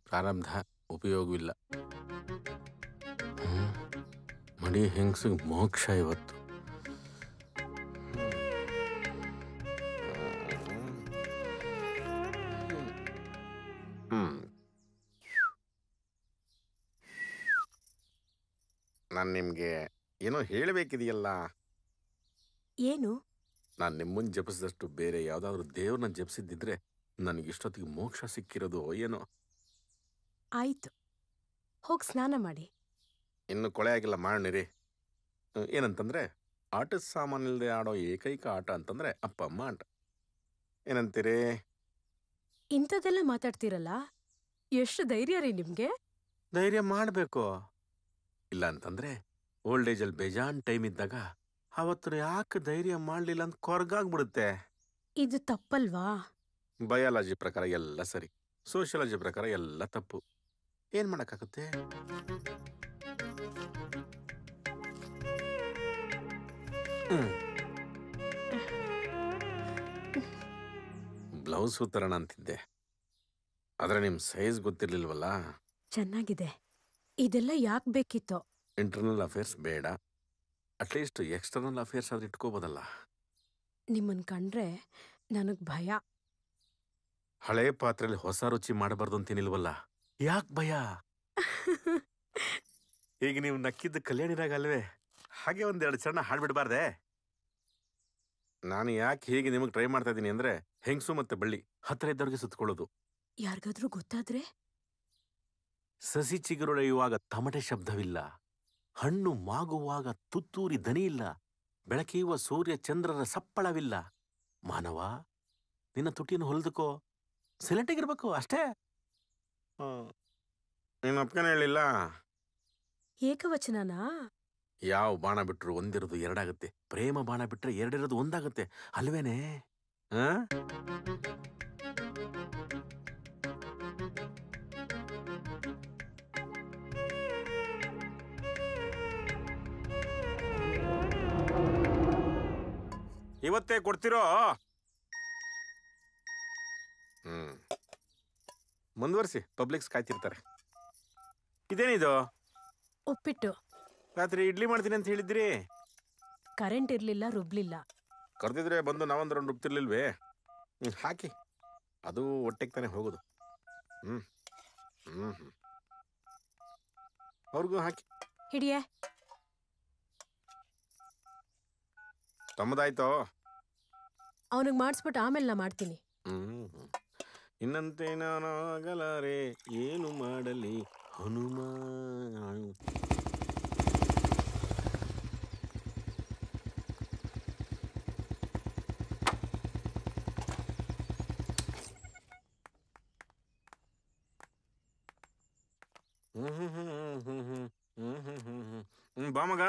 [SPEAKER 7] ಪ್ರಾರಂಭ ಉಪಯೋಗವಿಲ್ಲ. ಮಡಿ ಹೆಂಗಸಿಗೆ ಮೋಕ್ಷ ಇವತ್ತು. ನಾನು ನಿಮಗೆ ಏನೋ ಹೇಳಬೇಕಿದೆಯಲ್ಲ.
[SPEAKER 10] ಏನು?
[SPEAKER 7] ನಾನು ನಿಮ್ಮನ್ನು ಜಪಿಸಿದಷ್ಟು ಬೇರೆ ಯಾವುದಾದ್ರೂ ದೇವ್ರನ್ನ ಜಪಿಸಿದ್ದಿದ್ರೆ ನನಗಿಷ್ಟೊತ್ತಿಗೆ ಮೋಕ್ಷ ಸಿಕ್ಕಿರೋದು ಏನೋ.
[SPEAKER 10] ಆಯ್ತು, ಹೋಗಿ ಸ್ನಾನ ಮಾಡಿ.
[SPEAKER 7] ಇನ್ನು ಕೊಳೆ ಆಗಿಲ್ಲ ಮಾಡೋಣಿರಿ. ಏನಂತಂದರೆ ಆಟದ ಸಾಮಾನಿಲ್ಲದೆ ಆಡೋ ಏಕೈಕ ಆಟ ಅಂತಂದರೆ ಅಪ್ಪ ಅಮ್ಮ ಆಟ. ಏನಂತೀರಿ?
[SPEAKER 10] ಇಂಥದ್ದೆಲ್ಲ ಮಾತಾಡ್ತೀರಲ್ಲ, ಎಷ್ಟು ಧೈರ್ಯ ರೀ ನಿಮ್ಗೆ?
[SPEAKER 7] ಧೈರ್ಯ ಮಾಡಬೇಕು. ಇಲ್ಲ ಅಂತಂದರೆ ಓಲ್ಡ್ ಏಜಲ್ಲಿ ಬೇಜಾನ್ ಟೈಮ್ ಇದ್ದಾಗ ಅವತ್ತು ಯಾಕೆ ಧೈರ್ಯ ಮಾಡಲಿಲ್ಲ ಅಂತ ಕೊರಗಾಗ್ಬಿಡುತ್ತೆ.
[SPEAKER 10] ಇದು ತಪ್ಪಲ್ವಾ?
[SPEAKER 7] ಬಯಾಲಜಿ ಪ್ರಕಾರ ಎಲ್ಲ ಸರಿ, ಸೋಷಿಯಾಲಜಿ ಪ್ರಕಾರ ಎಲ್ಲ ತಪ್ಪು. ಏನು ಮಾಡೋಕ್ಕಾಗುತ್ತೆ? ಬ್ಲೌಸು ತರೋಣ ಅಂತಿದ್ದೆ, ಆದರೆ ನಿಮ್ಮ ಸೈಜ್ ಗೊತ್ತಿರ್ಲಿಲ್ವಲ್ಲ.
[SPEAKER 10] ಚೆನ್ನಾಗಿದೆ. ಇದೆಲ್ಲ ಯಾಕೆ ಬೇಕಿತ್ತೋ?
[SPEAKER 7] ಇಂಟರ್ನಲ್ ಅಫೇರ್ಸ್ ಬೇಡ, ಅಟ್ಲೀಸ್ಟ್ ಎಕ್ಸ್ಟರ್ನಲ್ ಅಫೇರ್ಸ್ ಆದ್ರೆ ಇಟ್ಕೋಬೋದಲ್ಲ.
[SPEAKER 10] ನಿಮ್ಮನ್ ಕಂಡ್ರೆ ನನಗ್ ಭಯ.
[SPEAKER 7] ಹಳೆ ಪಾತ್ರೆಯಲ್ಲಿ ಹೊಸ ರುಚಿ ಮಾಡಬಾರ್ದು ಅಂತೀನಿಲ್ವಲ್ಲ, ಯಾಕೆ ಭಯ? ಈಗ ನೀವು ನಕ್ಕಿದ್ದ ಕಲ್ಯಾಣಿರಾಗ ಅಲ್ವೇ, ಹಾಗೆ ಒಂದೆರಡು ಚರಣ ಹಾಡ್ಬಿಡ್ಬಾರ್ದೆ? ನಾನು ಯಾಕೆ ಹೀಗೆ ನಿಮಗೆ ಟ್ರೈ ಮಾಡ್ತಾ ಇದ್ದೀನಿ ಅಂದರೆ, ಹೆಂಗಸು ಮತ್ತೆ ಬಳ್ಳಿ ಹತ್ತಿರ ಇದ್ದವ್ರಿಗೆ ಸುತ್ತಕೊಳ್ಳೋದು.
[SPEAKER 10] ಯಾರಿಗಾದ್ರೂ ಗೊತ್ತಾದ್ರೆ?
[SPEAKER 7] ಸಸಿ ಚಿಗುರೊಡೆಯುವಾಗ ತಮಟೆ ಶಬ್ದವಿಲ್ಲ, ಹಣ್ಣು ಮಾಗುವಾಗ ತುತ್ತೂರಿ ದನಿ ಇಲ್ಲ, ಬೆಳಕಿಯುವ ಸೂರ್ಯ ಚಂದ್ರರ ಸಪ್ಪಳವಿಲ್ಲ. ಮಾನವ, ನಿನ್ನ ತುಟಿಯನ್ನು ಹೊಲಿದುಕೋ, ಸೈಲೆಂಟಾಗಿರ್ಬೇಕು ಅಷ್ಟೇ. ನೀನು ಅಪ್ಪನೇ ಹೇಳಿಲ್ಲ?
[SPEAKER 10] ಏಕವಚನನಾ?
[SPEAKER 7] ಯಾವ ಬಾಣ ಬಿಟ್ರು ಒಂದಿರೋದು ಎರಡಾಗುತ್ತೆ, ಪ್ರೇಮ ಬಾಣ ಬಿಟ್ರೆ ಎರಡಿರೋದು ಒಂದಾಗುತ್ತೆ ಅಲ್ವೇನೆ? ಇವತ್ತೇ ಕೊಡ್ತಿರೋ? ಮುಂದುವರಿಸಿ, ಪಬ್ಲಿಕ್ಸ್ ಕಾಯ್ತಿರ್ತಾರೆ. ಇದೇನಿದು?
[SPEAKER 10] ಉಪ್ಪಿಟ್ಟು.
[SPEAKER 7] ರಾತ್ರಿ ಇಡ್ಲಿ ಮಾಡ್ತೀನಿ ಅಂತ ಹೇಳಿದ್ರಿ.
[SPEAKER 10] ಕರೆಂಟ್ ಇರ್ಲಿಲ್ಲ, ರುಬ್ಲಿಲ್ಲ.
[SPEAKER 7] ಕರೆದಿದ್ರೆ ಬಂದು ನಾವೊಂದು ರೌಂಡ್ ರುಬ್ತಿರ್ಲಿಲ್ವೇ? ಹಾಕಿ, ಅದು ಹೊಟ್ಟೆಗೆ ತಾನೇ ಹೋಗೋದು. ಅವ್ರಿಗೂ ಹಾಕಿ.
[SPEAKER 10] ಹಿಡಿಯೇ.
[SPEAKER 7] ತಮ್ಮದಾಯ್ತೋ?
[SPEAKER 10] ಅವನಿಗೆ ಮಾಡಿಸ್ಬಿಟ್ಟು ಆಮೇಲೆ ನಾ ಮಾಡ್ತೀನಿ.
[SPEAKER 7] ಇನ್ನಂತೆ ನಾನಾಗಲಾರೆ, ಏನು ಮಾಡಲಿ ಹನುಮ. ಬಾ ಮಗ,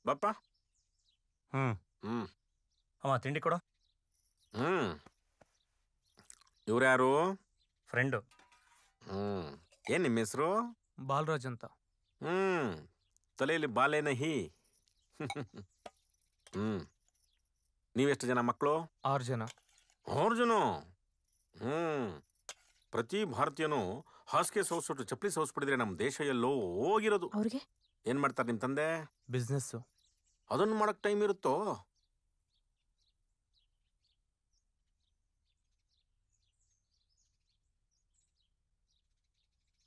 [SPEAKER 7] ಬಾಪ್ಪ.
[SPEAKER 6] ಅಮ್ಮ ತಿಂಡಿ ಕೊಡು.
[SPEAKER 7] ಇವ್ರು ಯಾರು?
[SPEAKER 6] ಫ್ರೆಂಡು.
[SPEAKER 7] ಏನ್ ನಿಮ್ಮ ಹೆಸರು?
[SPEAKER 18] ಬಾಲರಾಜ್ ಅಂತ.
[SPEAKER 7] ತಲೆಯಲ್ಲಿ ಬಾಲೇನಹಿ. ನೀವೆಷ್ಟು ಜನ ಮಕ್ಕಳು?
[SPEAKER 18] 6 ಜನ.
[SPEAKER 7] 6 ಜನ? ಪ್ರತಿ ಭಾರತೀಯನು ಹಾಸಿಗೆ ಸೋಸ್ಬಿಟ್ಟು ಚಪ್ಪಲಿ ಸೋಸ್ಬಿಟ್ಟಿದ್ರೆ ನಮ್ಮ ದೇಶ ಎಲ್ಲೋ ಹೋಗಿರೋದು.
[SPEAKER 10] ಅವ್ರಿಗೆ
[SPEAKER 7] ಏನ್ ಮಾಡ್ತಾರೆ ನಿಮ್ ತಂದೆ?
[SPEAKER 18] ಬಿಸ್ನೆಸ್.
[SPEAKER 7] ಅದನ್ನು ಮಾಡಕ್ ಟೈಮ್ ಇರುತ್ತೋ?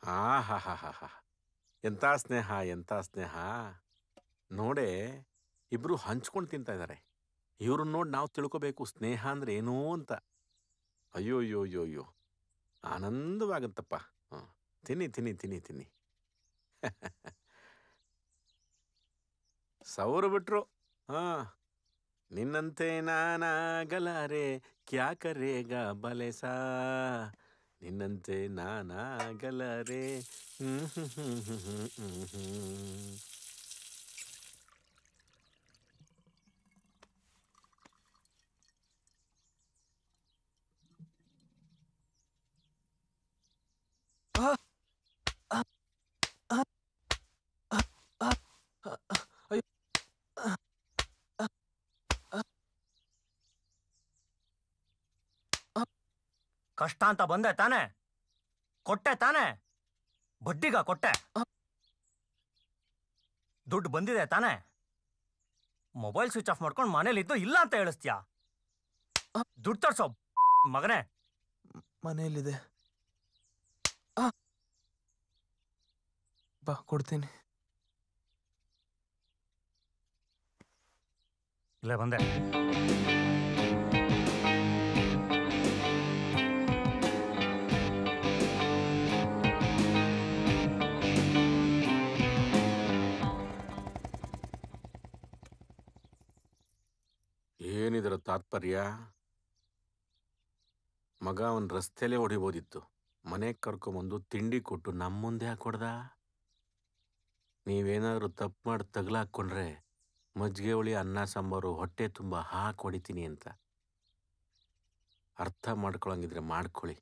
[SPEAKER 7] ಹಾ, ಎಂತ ಸ್ನೇಹ, ಎಂತ ಸ್ನೇಹ ನೋಡೆ. ಇಬ್ರು ಹಂಚ್ಕೊಂಡು ತಿಂತಾ ಇದ್ದಾರೆ. ಇವ್ರನ್ನ ನೋಡಿ ನಾವು ತಿಳ್ಕೋಬೇಕು ಸ್ನೇಹ ಅಂದ್ರೆ ಏನೋ ಅಂತ. ಅಯ್ಯೋ ಅಯ್ಯೋ ಅಯ್ಯೋ ಅಯ್ಯೋ, ಆನಂದವಾಗತ್ತಪ್ಪ. ತಿನ್ನಿ ತಿನ್ನಿ ತಿನ್ನಿ ತಿನ್ನಿ. ಸೌರು ಬಿಟ್ರು. ನಿನ್ನಂತೆ ನಾನಾಗಲಾರೆ, ಕ್ಯಾ ಕರೇಗ ಬಲೆಸಾ, ನಿನ್ನಂತೆ ನಾನಾಗಲಾರೆ.
[SPEAKER 6] ಕಷ್ಟ ಅಂತ ಬಂದೆ ತಾನೆ? ಕೊಟ್ಟೆ ತಾನೆ? ಬಡ್ಡಿಗ ಕೊಟ್ಟೆ? ದುಡ್ಡು ಬಂದಿದೆ ತಾನೆ? ಮೊಬೈಲ್ ಸ್ವಿಚ್ ಆಫ್ ಮಾಡ್ಕೊಂಡು ಮನೇಲಿದ್ದು ಇಲ್ಲ ಅಂತ ಹೇಳಿಸ್ತೀಯಾ? ದುಡ್ಡು ತರ್ಸೋ ಮಗನೇ.
[SPEAKER 18] ಮನೆಯಲ್ಲಿದೆ, ಬಾ ಕೊಡ್ತೀನಿ.
[SPEAKER 6] ಇಲ್ಲೇ ಬಂದೆ.
[SPEAKER 7] ಏನಿದರ ತಾತ್ಪರ್ಯ? ಮಗ ಅವನ್ ರಸ್ತೆಲೇ ಹೊಡಿಬೋದಿತ್ತು, ಮನೆಗೆ ಕರ್ಕೊಂಬಂದು ತಿಂಡಿ ಕೊಟ್ಟು ನಮ್ಮ ಮುಂದೆ ಹಾಕೊಡ್ದ. ನೀವೇನಾದ್ರು ತಪ್ಪು ಮಾಡಿ ತಗಲಾಕೊಂಡ್ರೆ ಮಜ್ಜಿಗೆ ಹುಳಿ ಅನ್ನ ಸಾಂಬಾರು ಹೊಟ್ಟೆ ತುಂಬ ಹಾಕಿ ಹೊಡಿತೀನಿ ಅಂತ. ಅರ್ಥ ಮಾಡ್ಕೊಳಂಗಿದ್ರೆ ಮಾಡ್ಕೊಳ್ಳಿ.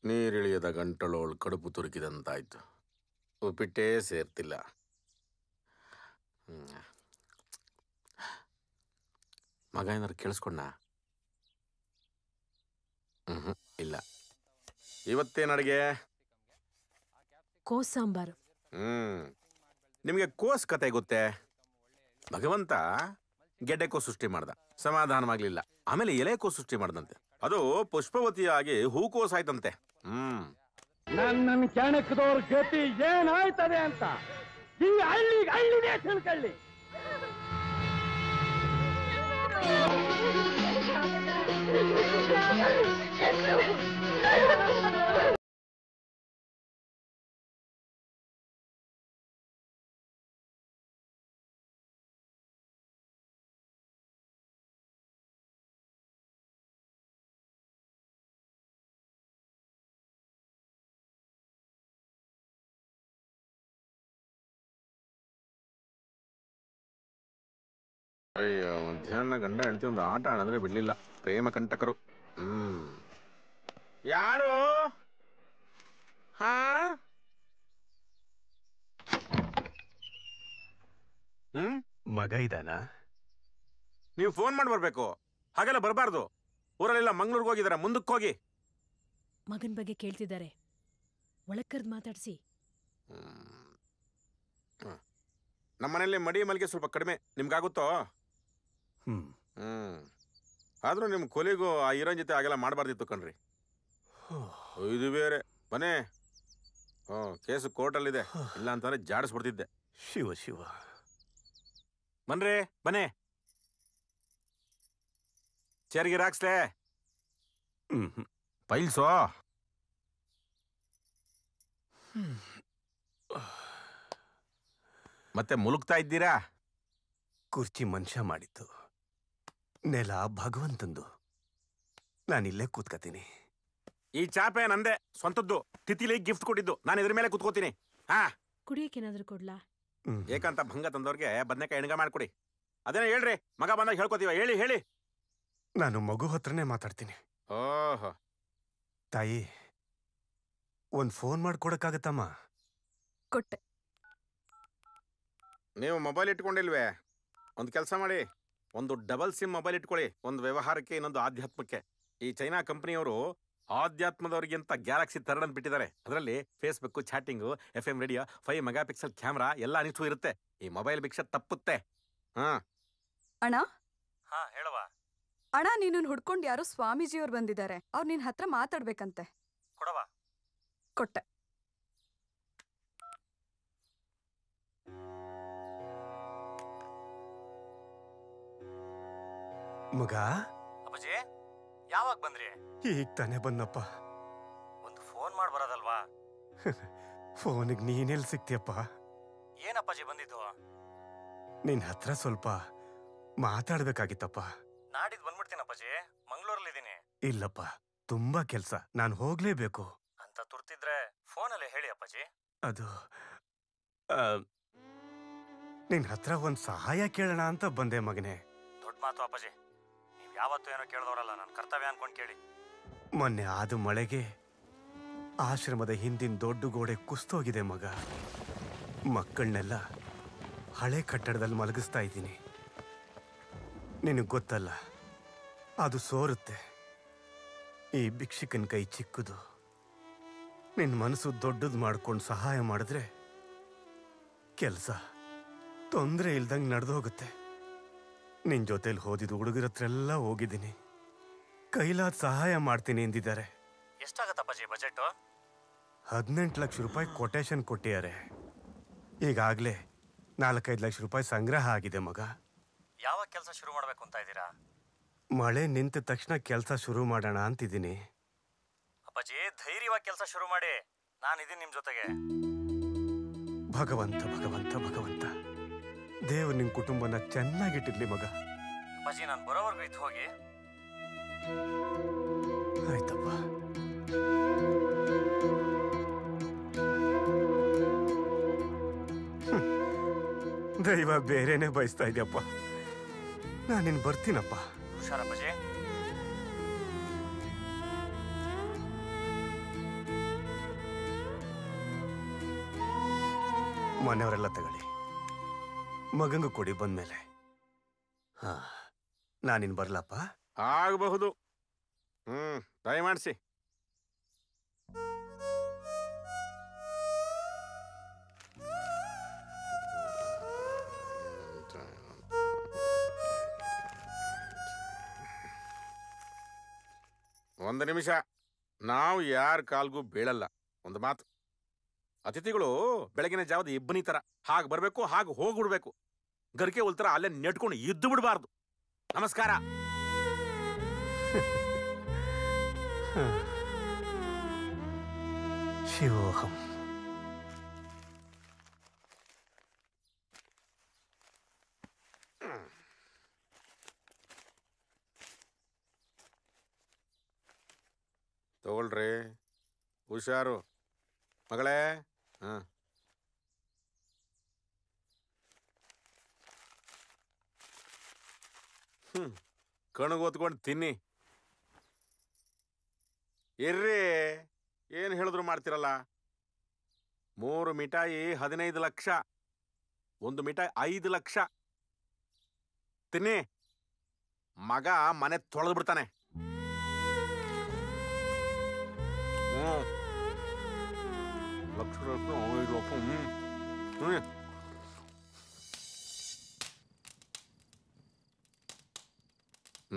[SPEAKER 7] ನೀರಿಳಿಯದ ಗಂಟಳೋಳು ಕಡುಪು ತುರುಕಿದಂತಾಯ್ತು. ಉಪ್ಪಿಟ್ಟೇ ಸೇರ್ತಿಲ್ಲ. ಮಗ ಏನಾರು ಕೇಳಿಸ್ಕೊಂಡ? ಇಲ್ಲ. ಇವತ್ತೇನು ಅಡುಗೆ?
[SPEAKER 10] ಕೋಸ್ ಸಾಂಬಾರು.
[SPEAKER 7] ನಿಮಗೆ ಕೋಸ್ ಕತೆ ಗೊತ್ತೇ? ಭಗವಂತ ಗೆಡ್ಡೆಕೋಸು ಸೃಷ್ಟಿ ಮಾಡ್ದ, ಸಮಾಧಾನವಾಗ್ಲಿಲ್ಲ. ಆಮೇಲೆ ಎಲೆಕೋಸು ಸೃಷ್ಟಿ ಮಾಡ್ದಂತೆ, ಅದು ಪುಷ್ಪವತಿಯಾಗಿ ಹೂಕೋಸಾಯ್ತಂತೆ.
[SPEAKER 11] ನನ್ನ ಕೆಣಕದವ್ರ ಗತಿ ಏನಾಯ್ತದೆ ಅಂತ ಈ ಹಳ್ಳಿನೇ ತಿಳ್ಕೊಳ್ಳಿ.
[SPEAKER 7] ಅಯ್ಯೋ, ಮಧ್ಯಾಹ್ನ ಗಂಡ ಹೆಂಡತಿ ಒಂದು ಆಟ ಆಡಿದ್ರೆ ಬಿಡ್ಲಿಲ್ಲ. ಪ್ರೇಮ ಕಂಟಕರು. ಯಾರು?
[SPEAKER 15] ಮಗ ಇದಾನ?
[SPEAKER 7] ನೀವು ಫೋನ್ ಮಾಡಿ ಬರ್ಬೇಕು, ಹಾಗೆಲ್ಲ ಬರಬಾರ್ದು. ಊರಲ್ಲೆಲ್ಲ ಮಂಗ್ಳೂರ್ಗೆ ಹೋಗಿದಾರೆ, ಮುಂದಕ್ಕೆ ಹೋಗಿ.
[SPEAKER 10] ಮಗನ ಬಗ್ಗೆ ಕೇಳ್ತಿದ್ದಾರೆ, ಒಳಗ್ ಕರ್ದು ಮಾತಾಡ್ಸಿ.
[SPEAKER 7] ನಮ್ಮನೇಲಿ ಮಡಿ ಮಲ್ಲಿಗೆ ಸ್ವಲ್ಪ ಕಡಿಮೆ, ನಿಮ್ಗಾಗುತ್ತೋ? ಆದ್ರೂ ನಿಮ್ ಕೊಲಿಗೂ ಆ ಹೀರೋನ್ ಜೊತೆ ಹಾಗೆಲ್ಲ ಮಾಡಬಾರ್ದಿತ್ತು ಕಣ್ರಿ. ಇದು ಬೇರೆ ಬನ್ನಿ. ಕೇಸು ಕೋರ್ಟಲ್ಲಿದೆ, ಇಲ್ಲ ಅಂತಂದ್ರೆ ಜಾಡಿಸ್ಬಿಡ್ತಿದ್ದೆ.
[SPEAKER 15] ಶಿವ ಶಿವ.
[SPEAKER 7] ಬನ್ರಿ ಬನ್ನಿ, ಚೇರ್ಗೆ ಹಾಕ್ಸ್ಲೆ. ಪೈಲ್ಸೋ. ಮತ್ತೆ ಮುಲುಕ್ತಾ ಇದ್ದೀರಾ?
[SPEAKER 15] ಕುರ್ಚಿ ಮನುಷ್ಯ ಮಾಡಿತ್ತು, ನೆಲ ಭಗವಂತಂದು. ನಾನಿಲ್ಲೇ ಕೂತ್ಕತೀನಿ.
[SPEAKER 7] ಈ ಚಾಪೆ ನಂದೆ, ಸ್ವಂತದ್ದು. ತಿಥಿಲಿ ಗಿಫ್ಟ್ ಕೊಟ್ಟಿದ್ದು, ನಾನು ಇದ್ರ ಮೇಲೆ ಕೂತ್ಕೋತೀನಿ.
[SPEAKER 10] ಕುಡಿಯಕ್ಕೇನಾದ್ರೂ ಕೊಡ್ಲಾ?
[SPEAKER 7] ಏಕಂತ ಭಂಗ ತಂದವ್ರಿಗೆ ಬದನೆಕಾಯಿ ಎಣ್ಗ ಮಾಡ್ಕೊಡಿ. ಅದೇನೋ ಹೇಳ್ರಿ, ಮಗ ಬಂದಾಗ ಹೇಳ್ಕೊತೀವ. ಹೇಳಿ ಹೇಳಿ.
[SPEAKER 15] ನಾನು ಮಗು ಹತ್ರನೇ ಮಾತಾಡ್ತೀನಿ.
[SPEAKER 7] ಓಹೋ.
[SPEAKER 15] ತಾಯಿ, ಒಂದ್ ಫೋನ್ ಮಾಡ್ಕೊಡಕ್ಕಾಗತ್ತಮ್ಮ?
[SPEAKER 12] ಕೊಟ್ಟೆ.
[SPEAKER 7] ನೀವು ಮೊಬೈಲ್ ಇಟ್ಕೊಂಡಿಲ್ವೇ? ಒಂದು ಕೆಲಸ ಮಾಡಿ, ಒಂದು ಡಬಲ್ ಸಿಮ್ ಮೊಬೈಲ್ ಇಟ್ಕೊಳ್ಳಿ. ಒಂದು ವ್ಯವಹಾರಕ್ಕೆ, ಇನ್ನೊಂದು ಆಧ್ಯಾತ್ಮಕ್ಕೆ. ಈ ಚೈನಾ ಕಂಪನಿಯವರು ಆಧ್ಯಾತ್ಮದವ್ರಿಗಿಂತ ಗ್ಯಾಲಕ್ಸಿ ಥರ್ಡ್ ಅಂತ ಬಿಟ್ಟಿದ್ದಾರೆ. ಅದರಲ್ಲಿ Facebook, chatting, FM radio, 5 megapixel camera ಎಲ್ಲ ಅನಿಷ್ಟು ಇರುತ್ತೆ. ಈ ಮೊಬೈಲ್ ಭಿಕ್ಷೆ ತಪ್ಪುತ್ತೆ.
[SPEAKER 12] ಅಣ್ಣ.
[SPEAKER 6] ಹೇಳವ.
[SPEAKER 12] ಅಣ್ಣ, ನೀನು ಹುಡ್ಕೊಂಡು ಯಾರೋ ಸ್ವಾಮೀಜಿಯವ್ರು ಬಂದಿದ್ದಾರೆ, ಅವ್ರು ನಿನ್ ಹತ್ರ ಮಾತಾಡ್ಬೇಕಂತೆ.
[SPEAKER 6] ಕೊಡವ.
[SPEAKER 12] ಕೊಟ್ಟೆ.
[SPEAKER 15] ಮಗ.
[SPEAKER 6] ಅಪ್ಪಾಜಿ, ಯಾವಾಗ ಬಂದ್ರಿ?
[SPEAKER 15] ಈಗ ತಾನೇ ಬಂದಪ್ಪ.
[SPEAKER 6] ಒಂದು ಫೋನ್ ಮಾಡಿ ಬರೋದಲ್ವಾ?
[SPEAKER 15] ಫೋನಿಗೆ ನೀನೆಲ್ಲಿ ಸಿಕ್ತಿಯಪ್ಪ?
[SPEAKER 6] ಏನಪ್ಪಾಜಿ ಬಂದಿದ್ದು?
[SPEAKER 15] ನಿನ್ ಹತ್ರ ಸ್ವಲ್ಪ ಮಾತಾಡ್ಬೇಕಾಗಿತ್ತಪ್ಪ.
[SPEAKER 6] ನಾಡಿದ್ದು ಬಂದ್ಬಿಡ್ತೀನಪ್ಪಾಜಿ, ಮಂಗಳೂರಲ್ಲಿದ್ದೀನಿ.
[SPEAKER 15] ಇಲ್ಲಪ್ಪ, ತುಂಬಾ ಕೆಲ್ಸ, ನಾನು ಹೋಗ್ಲೇಬೇಕು.
[SPEAKER 6] ಅಂತ ತುರ್ತಿದ್ರೆ ಫೋನಲ್ಲೇ ಹೇಳಿ ಅಪ್ಪಾಜಿ.
[SPEAKER 15] ಅದು ನಿನ್ ಹತ್ರ ಒಂದ್ ಸಹಾಯ ಕೇಳೋಣ ಅಂತ ಬಂದೆ ಮಗನೇ.
[SPEAKER 6] ದೊಡ್ಡ ಮಾತು ಅಪ್ಪಾಜಿ, ನೀವು ಯಾವತ್ತೂ ಏನೋ ಕೇಳಿದವರಲ್ಲ, ನನ್ನ ಕರ್ತವ್ಯ ಅನ್ಕೊಂಡು ಕೇಳಿ.
[SPEAKER 15] ಮೊನ್ನೆ ಆದ ಮಳೆಗೆ ಆಶ್ರಮದ ಹಿಂದಿನ ದೊಡ್ಡ ಗೋಡೆ ಕುಸ್ತೋಗಿದೆ ಮಗ. ಮಕ್ಕಳನ್ನೆಲ್ಲ ಹಳೆ ಕಟ್ಟಡದಲ್ಲಿ ಮಲಗಿಸ್ತಾ ಇದ್ದೀನಿ. ನಿನಗೆ ಗೊತ್ತಲ್ಲ, ಅದು ಸೋರುತ್ತೆ. ಈ ಭಿಕ್ಷುಕನ ಕೈ ಚಿಕ್ಕದು. ನಿನ್ನ ಮನಸ್ಸು ದೊಡ್ಡದು ಮಾಡ್ಕೊಂಡು ಸಹಾಯ ಮಾಡಿದ್ರೆ ಕೆಲಸ ತೊಂದರೆ ಇಲ್ದಂಗೆ ನಡೆದೋಗುತ್ತೆ. ನಿನ್ನ ಜೊತೆಲಿ ಹೋದಿದ್ದು ಹುಡುಗರ ಹತ್ರ ಎಲ್ಲ ಹೋಗಿದ್ದೀನಿ. ಕೈಲಾದ ಸಹಾಯ ಮಾಡ್ತೀನಿ ಎಂದಿದ್ದಾರೆ.
[SPEAKER 6] ಎಷ್ಟಾಗತ್ತಪ್ಪಾಜಿ ಬಜೆಟ್?
[SPEAKER 15] 18 ಲಕ್ಷ ರೂಪಾಯಿ ಕೊಟೇಶನ್ ಕೊಟ್ಟಿದ್ದಾರೆ. ಈಗಾಗಲೇ 4-5 ಲಕ್ಷ ರೂಪಾಯಿ ಸಂಗ್ರಹ ಆಗಿದೆ ಮಗ.
[SPEAKER 6] ಯಾವಾಗ ಕೆಲಸ ಶುರು ಮಾಡಬೇಕು ಅಂತ ಇದ್ದೀರಾ?
[SPEAKER 15] ಮಳೆ ನಿಂತ ತಕ್ಷಣ ಕೆಲಸ ಶುರು ಮಾಡೋಣ ಅಂತಿದ್ದೀನಿ.
[SPEAKER 6] ಅಪ್ಪಾಜಿ, ಧೈರ್ಯವಾಗಿ ಕೆಲಸ ಶುರು ಮಾಡಿ, ನಾನಿದ್ದೀನಿ ನಿಮ್ಮ ಜೊತೆಗೆ.
[SPEAKER 15] ಭಗವಂತ ಭಗವಂತ ಭಗವಂತ, ದೇವ್ರು ನಿನ್ ಕುಟುಂಬನ ಚೆನ್ನಾಗಿಟ್ಟಿರ್ಲಿ ಮಗ.
[SPEAKER 6] ಅಪ್ಪಾಜಿ ನಾನು ಬರೋವರೆಗೂ ಇತ್ತು ಹೋಗಿ.
[SPEAKER 15] ಆಯ್ತಪ್ಪ. ದೈವ ಬೇರೆನೆ ಬಯಸ್ತಾ ಇದೆಯಪ್ಪ. ನಾನಿನ್ ಬರ್ತೀನಪ್ಪ.
[SPEAKER 6] ಹುಷಾರಪ್ಪಾಜಿ.
[SPEAKER 15] ಮನೆಯವರೆಲ್ಲ ತಗೊಳ್ಳಿ, ಮಗಂಗೂ ಕೊಡಿ ಬಂದ್ಮೇಲೆ. ಹಾ, ನಾನಿನ್ ಬರ್ಲಪ್ಪ.
[SPEAKER 7] ಆಗಬಹುದು. ಟ್ರೈ ಮಾಡಿಸಿ. ಒಂದು ನಿಮಿಷ. ನಾವು ಯಾರ ಕಾಲ್ಗೂ ಬೀಳಲ್ಲ. ಒಂದು ಮಾತು, ಅತಿಥಿಗಳು ಬೆಳಗಿನ ಜಾವದ ಇಬ್ಬನಿ ತರ ಹಾಗೆ ಬರಬೇಕು, ಹಾಗೆ ಹೋಗ್ಬಿಡ್ಬೇಕು. ಗರಿಕೆ ಉಲ್ತರ ಅಲ್ಲೇ ನೆಟ್ಕೊಂಡು ಇದ್ದು ಬಿಡಬಾರ್ದು. ನಮಸ್ಕಾರ.
[SPEAKER 15] ಶಿವೋಹಂ.
[SPEAKER 7] ತಗೊಳ್ರಿ, ಹುಷಾರು ಮಗಳೇ. ಕಣಗ್ ಓದ್ಕೊಂಡು ತಿನ್ನಿ. ಇರ್ರಿ, ಏನು ಹೇಳಿದ್ರು ಮಾಡ್ತಿರಲ್ಲ. 3 ಮಿಠಾಯಿ 15 ಲಕ್ಷ, 1 ಮಿಠಾಯಿ 5 ಲಕ್ಷ. ತಿನ್ನಿ, ಮಗ ಮನೆ ತೊಳೆದು ಬಿಡ್ತಾನೆ. ಲಕ್ಷ 5 ಲಕ್ಷ.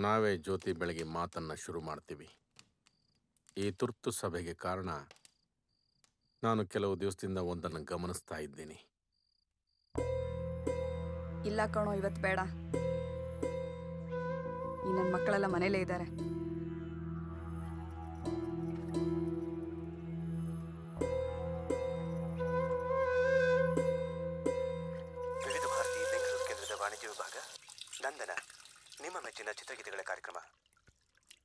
[SPEAKER 7] ನಾವೇ ಜ್ಯೋತಿ ಬೆಳಗ್ಗೆ ಮಾತನ್ನ ಶುರು ಮಾಡ್ತೀವಿ. ಈ ತುರ್ತು ಸಭೆಗೆ ಕಾರಣ ನಾನು ಕೆಲವು ದಿವಸದಿಂದ ಒಂದನ್ನು ಗಮನಿಸ್ತಾ ಇದ್ದೀನಿ.
[SPEAKER 12] ಇಲ್ಲ ಕಣೋ, ಇವತ್ತು ಬೇಡ. ಈ ನನ್ನ ಮಕ್ಕಳೆಲ್ಲ ಮನೇಲೇ ಇದ್ದಾರೆ.
[SPEAKER 19] ವಿವಿಧ ಭಾರತಿ ಬೆಂಗಳೂರು ಕೇಂದ್ರದ ವಾಣಿಜ್ಯ ವಿಭಾಗ ನಂದನ ನಿಮ್ಮ ಮೆಚ್ಚಿನ ಚಿತ್ರಗೀತೆಗಳ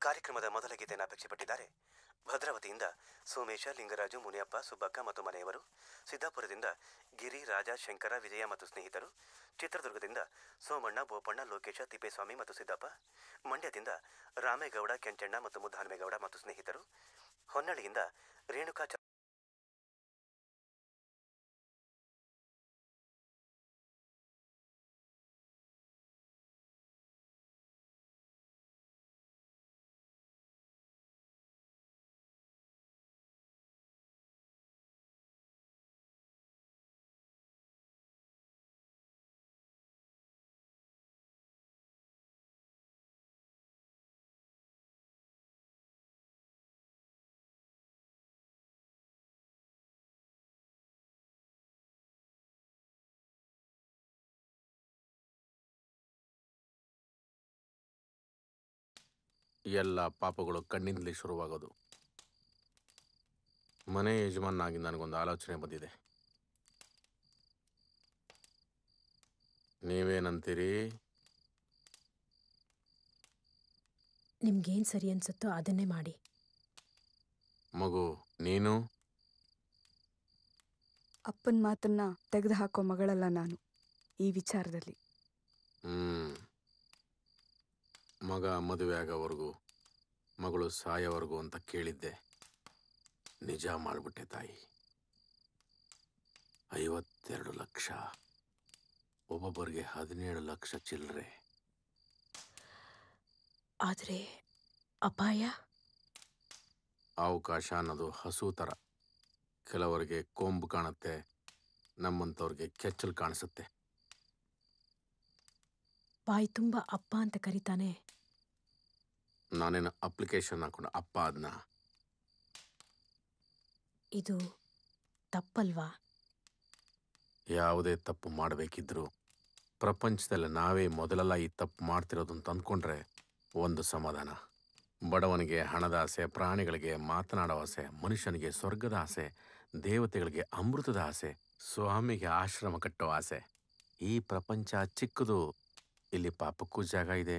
[SPEAKER 19] ಕಾರ್ಯಕ್ರಮದ ಮೊದಲ ಗೀತೆಯನ್ನು ಅಪೇಕ್ಷೆಪಟ್ಟಿದ್ದಾರೆ ಭದ್ರಾವತಿಯಿಂದ ಸೋಮೇಶ, ಲಿಂಗರಾಜು, ಮುನಿಯಪ್ಪ, ಸುಬ್ಬಕ್ಕ ಮತ್ತು ಮನೆಯವರು. ಸಿದ್ದಾಪುರದಿಂದ ಗಿರಿ, ರಾಜ, ಶಂಕರ, ವಿಜಯ ಮತ್ತು ಸ್ನೇಹಿತರು. ಚಿತ್ರದುರ್ಗದಿಂದ ಸೋಮಣ್ಣ, ಬೋಪಣ್ಣ, ಲೋಕೇಶ, ತಿಪ್ಪೇಸ್ವಾಮಿ ಮತ್ತು ಸಿದ್ದಪ್ಪ. ಮಂಡ್ಯದಿಂದ ರಾಮೇಗೌಡ, ಕೆಂಚಣ್ಣ ಮತ್ತು ಮುದ್ದಾನ್ಮೇಗೌಡ ಮತ್ತು ಸ್ನೇಹಿತರು. ಹೊನ್ನಳಿಯಿಂದ ರೇಣುಕಾ
[SPEAKER 7] ಎಲ್ಲ ಪಾಪಗಳು ಕಣ್ಣಿಂದಲೇ ಶುರುವಾಗೋದು. ಮನೆ ಯಜಮಾನಾಗಿ ನನಗೊಂದು ಆಲೋಚನೆ ಬಂದಿದೆ. ನೀವೇನಂತೀರಿ?
[SPEAKER 10] ನಿಮ್ಗೇನು ಸರಿ ಅನ್ಸುತ್ತೋ ಅದನ್ನೇ ಮಾಡಿ.
[SPEAKER 7] ಮಗು, ನೀನು?
[SPEAKER 12] ಅಪ್ಪನ ಮಾತನ್ನ ತೆಗೆದುಹಾಕೋ ಮಗಳಲ್ಲ ನಾನು ಈ ವಿಚಾರದಲ್ಲಿ.
[SPEAKER 7] ಮಗ ಮದುವೆ ಆಗೋವರೆಗೂ, ಮಗಳು ಸಾಯೋವರೆಗೂ ಅಂತ ಕೇಳಿದ್ದೆ. ನಿಜ ಮಾಡಿಬಿಟ್ಟೆ ತಾಯಿ. 52 ಲಕ್ಷ, ಒಬ್ಬೊಬ್ಬರಿಗೆ 17 ಲಕ್ಷ ಚಿಲ್ಲರೆ.
[SPEAKER 10] ಆದರೆ ಅಪಾಯ?
[SPEAKER 7] ಅವಕಾಶ ಅನ್ನೋದು ಹಸು ಥರ. ಕೆಲವರಿಗೆ ಕೊಂಬು ಕಾಣುತ್ತೆ, ನಮ್ಮಂಥವ್ರಿಗೆ ಕೆಚ್ಚಲು ಕಾಣಿಸುತ್ತೆ.
[SPEAKER 10] ಬಾಯಿ ತುಂಬ ಅಪ್ಪ ಅಂತ ಕರೀತಾನೆ.
[SPEAKER 7] ನಾನೇನು ಅಪ್ಲಿಕೇಶನ್ ಹಾಕೊಂಡು ಅಪ್ಪ ಅದನ್ನ?
[SPEAKER 10] ಇದು ತಪ್ಪಲ್ವಾ?
[SPEAKER 7] ಯಾವುದೇ ತಪ್ಪು ಮಾಡಬೇಕಿದ್ರು ಪ್ರಪಂಚದಲ್ಲಿ ನಾವೇ ಮೊದಲೆಲ್ಲ ಈ ತಪ್ಪು ಮಾಡ್ತಿರೋದು ಅಂತ ಅಂದ್ಕೊಂಡ್ರೆ ಒಂದು ಸಮಾಧಾನ. ಬಡವನಿಗೆ ಹಣದ ಆಸೆ, ಪ್ರಾಣಿಗಳಿಗೆ ಮಾತನಾಡೋ ಆಸೆ, ಮನುಷ್ಯನಿಗೆ ಸ್ವರ್ಗದ ಆಸೆ, ದೇವತೆಗಳಿಗೆ ಅಮೃತದ ಆಸೆ, ಸ್ವಾಮಿಗೆ ಆಶ್ರಮ ಕಟ್ಟೋ ಆಸೆ. ಈ ಪ್ರಪಂಚ ಚಿಕ್ಕದು. ಇಲ್ಲಿ ಪಾಪಕ್ಕೂ ಜಾಗ ಇದೆ,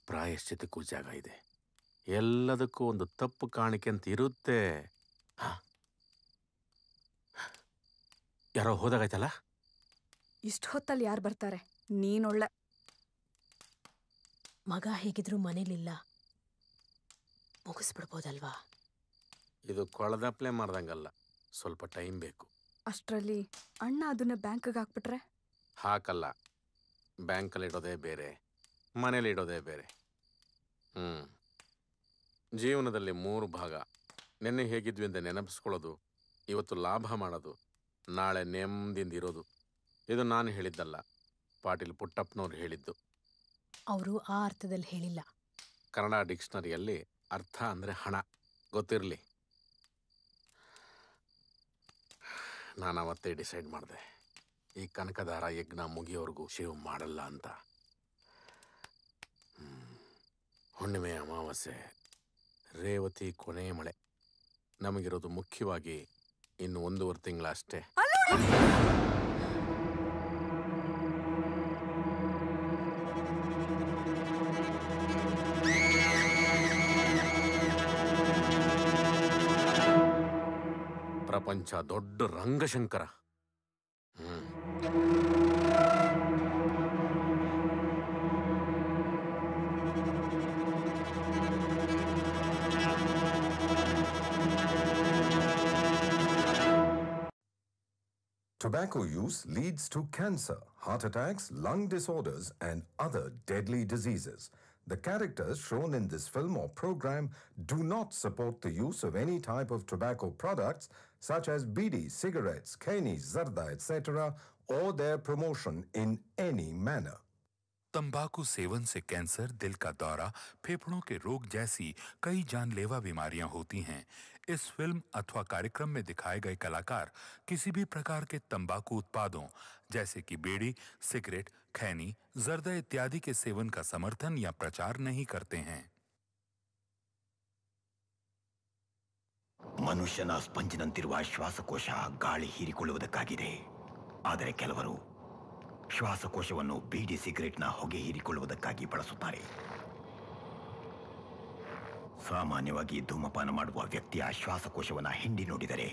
[SPEAKER 7] ಪ್ರಾಯಶ್ಚಿತ್ತಕ್ಕೂ ಜಾಗ ಇದೆ. ಎಲ್ಲದಕ್ಕೂ ಒಂದು ತಪ್ಪು ಕಾಣಿಕೆ ಅಂತ ಇರುತ್ತೆ. ಯಾರೋ ಹೋದಾಗಾಯ್ತಲ್ಲ.
[SPEAKER 12] ಇಷ್ಟು ಹೊತ್ತಲ್ಲಿ ಯಾರು ಬರ್ತಾರೆ? ನೀನೊಳ್ಳೆ.
[SPEAKER 10] ಮಗ ಹೇಗಿದ್ರು ಮನೇಲಿಲ್ಲ, ಮುಗಿಸ್ಬಿಡ್ಬೋದಲ್ವಾ?
[SPEAKER 7] ಇದು ಕೊಳದಪ್ಲೆ ಮಾಡ್ದಂಗಲ್ಲ, ಸ್ವಲ್ಪ ಟೈಮ್ ಬೇಕು.
[SPEAKER 12] ಅಷ್ಟರಲ್ಲಿ ಅಣ್ಣ ಅದನ್ನ ಬ್ಯಾಂಕ್ಗೆ ಹಾಕ್ಬಿಟ್ರೆ?
[SPEAKER 7] ಹಾಕಲ್ಲ. ಬ್ಯಾಂಕಲ್ಲಿ ಇಡೋದೇ ಬೇರೆ, ಮನೇಲಿ ಇಡೋದೇ ಬೇರೆ. ಜೀವನದಲ್ಲಿ 3 ಭಾಗ. ನೆನ್ನೆ ಹೇಗಿದ್ವಿ ಅಂತ ನೆನಪಿಸ್ಕೊಳ್ಳೋದು, ಇವತ್ತು ಲಾಭ ಮಾಡೋದು, ನಾಳೆ ನೆಮ್ಮದಿಯಿಂದ ಇರೋದು. ಇದು ನಾನು ಹೇಳಿದ್ದಲ್ಲ, ಪಾಟೀಲ್ ಪುಟ್ಟಪ್ಪನವ್ರು ಹೇಳಿದ್ದು.
[SPEAKER 10] ಅವರು ಆ ಅರ್ಥದಲ್ಲಿ ಹೇಳಿಲ್ಲ.
[SPEAKER 7] ಕನ್ನಡ ಡಿಕ್ಷನರಿಯಲ್ಲಿ ಅರ್ಥ ಅಂದರೆ ಹಣ, ಗೊತ್ತಿರಲಿ. ನಾನು ಅವತ್ತೇ ಡಿಸೈಡ್ ಮಾಡಿದೆ, ಈ ಕನಕದಾರ ಯಜ್ಞ ಮುಗಿಯೋವರೆಗೂ ಶಿವ ಮಾಡಲ್ಲ ಅಂತ. ಹುಣ್ಣಿಮೆ, ಅಮಾವಾಸ್ಯೆ, ರೇವತಿ, ಕೊನೆ ಮಳೆ. ನಮಗಿರೋದು ಮುಖ್ಯವಾಗಿ ಇನ್ನು 1.5 ತಿಂಗಳ ಅಷ್ಟೇ. ಪ್ರಪಂಚ ದೊಡ್ಡ Ranga Shankara.
[SPEAKER 1] Tobacco use leads to cancer, heart attacks, lung disorders, and other deadly diseases. The characters shown in this film or program do not support the use of any type of tobacco products such as bidi, cigarettes, khaini, zarda, etc., or their promotion in any manner.
[SPEAKER 2] तंबाकू सेवन से कैंसर, दिल का दौरा, फेफड़ों के रोग जैसी कई जानलेवा बीमारियां होती हैं। इस फिल्म अथवा कार्यक्रम में दिखाए गए कलाकार किसी भी प्रकार के तंबाकू उत्पादों जैसे कि बीड़ी, सिगरेट, खैनी, जर्दा इत्यादि के सेवन का समर्थन या प्रचार नहीं करते हैं।
[SPEAKER 3] ಮನುಷ್ಯನ ಸ್ಪಂಜಿನಂತಿರುವ ಶ್ವಾಸಕೋಶ ಗಾಳಿ ಹೀರಿಕೊಳ್ಳುವುದಕ್ಕಾಗಿದೆ. ಆದರೆ ಕೆಲವರು ಶ್ವಾಸಕೋಶವನ್ನು ಬೀಡಿ, ಸಿಗರೆಟ್ನ ಹೊಗೆ ಹೀರಿಕೊಳ್ಳುವುದಕ್ಕಾಗಿ ಬಳಸುತ್ತಾರೆ. ಸಾಮಾನ್ಯವಾಗಿ ಧೂಮಪಾನ ಮಾಡುವ ವ್ಯಕ್ತಿಯ ಶ್ವಾಸಕೋಶವನ್ನು ಹಿಂಡಿ ನೋಡಿದರೆ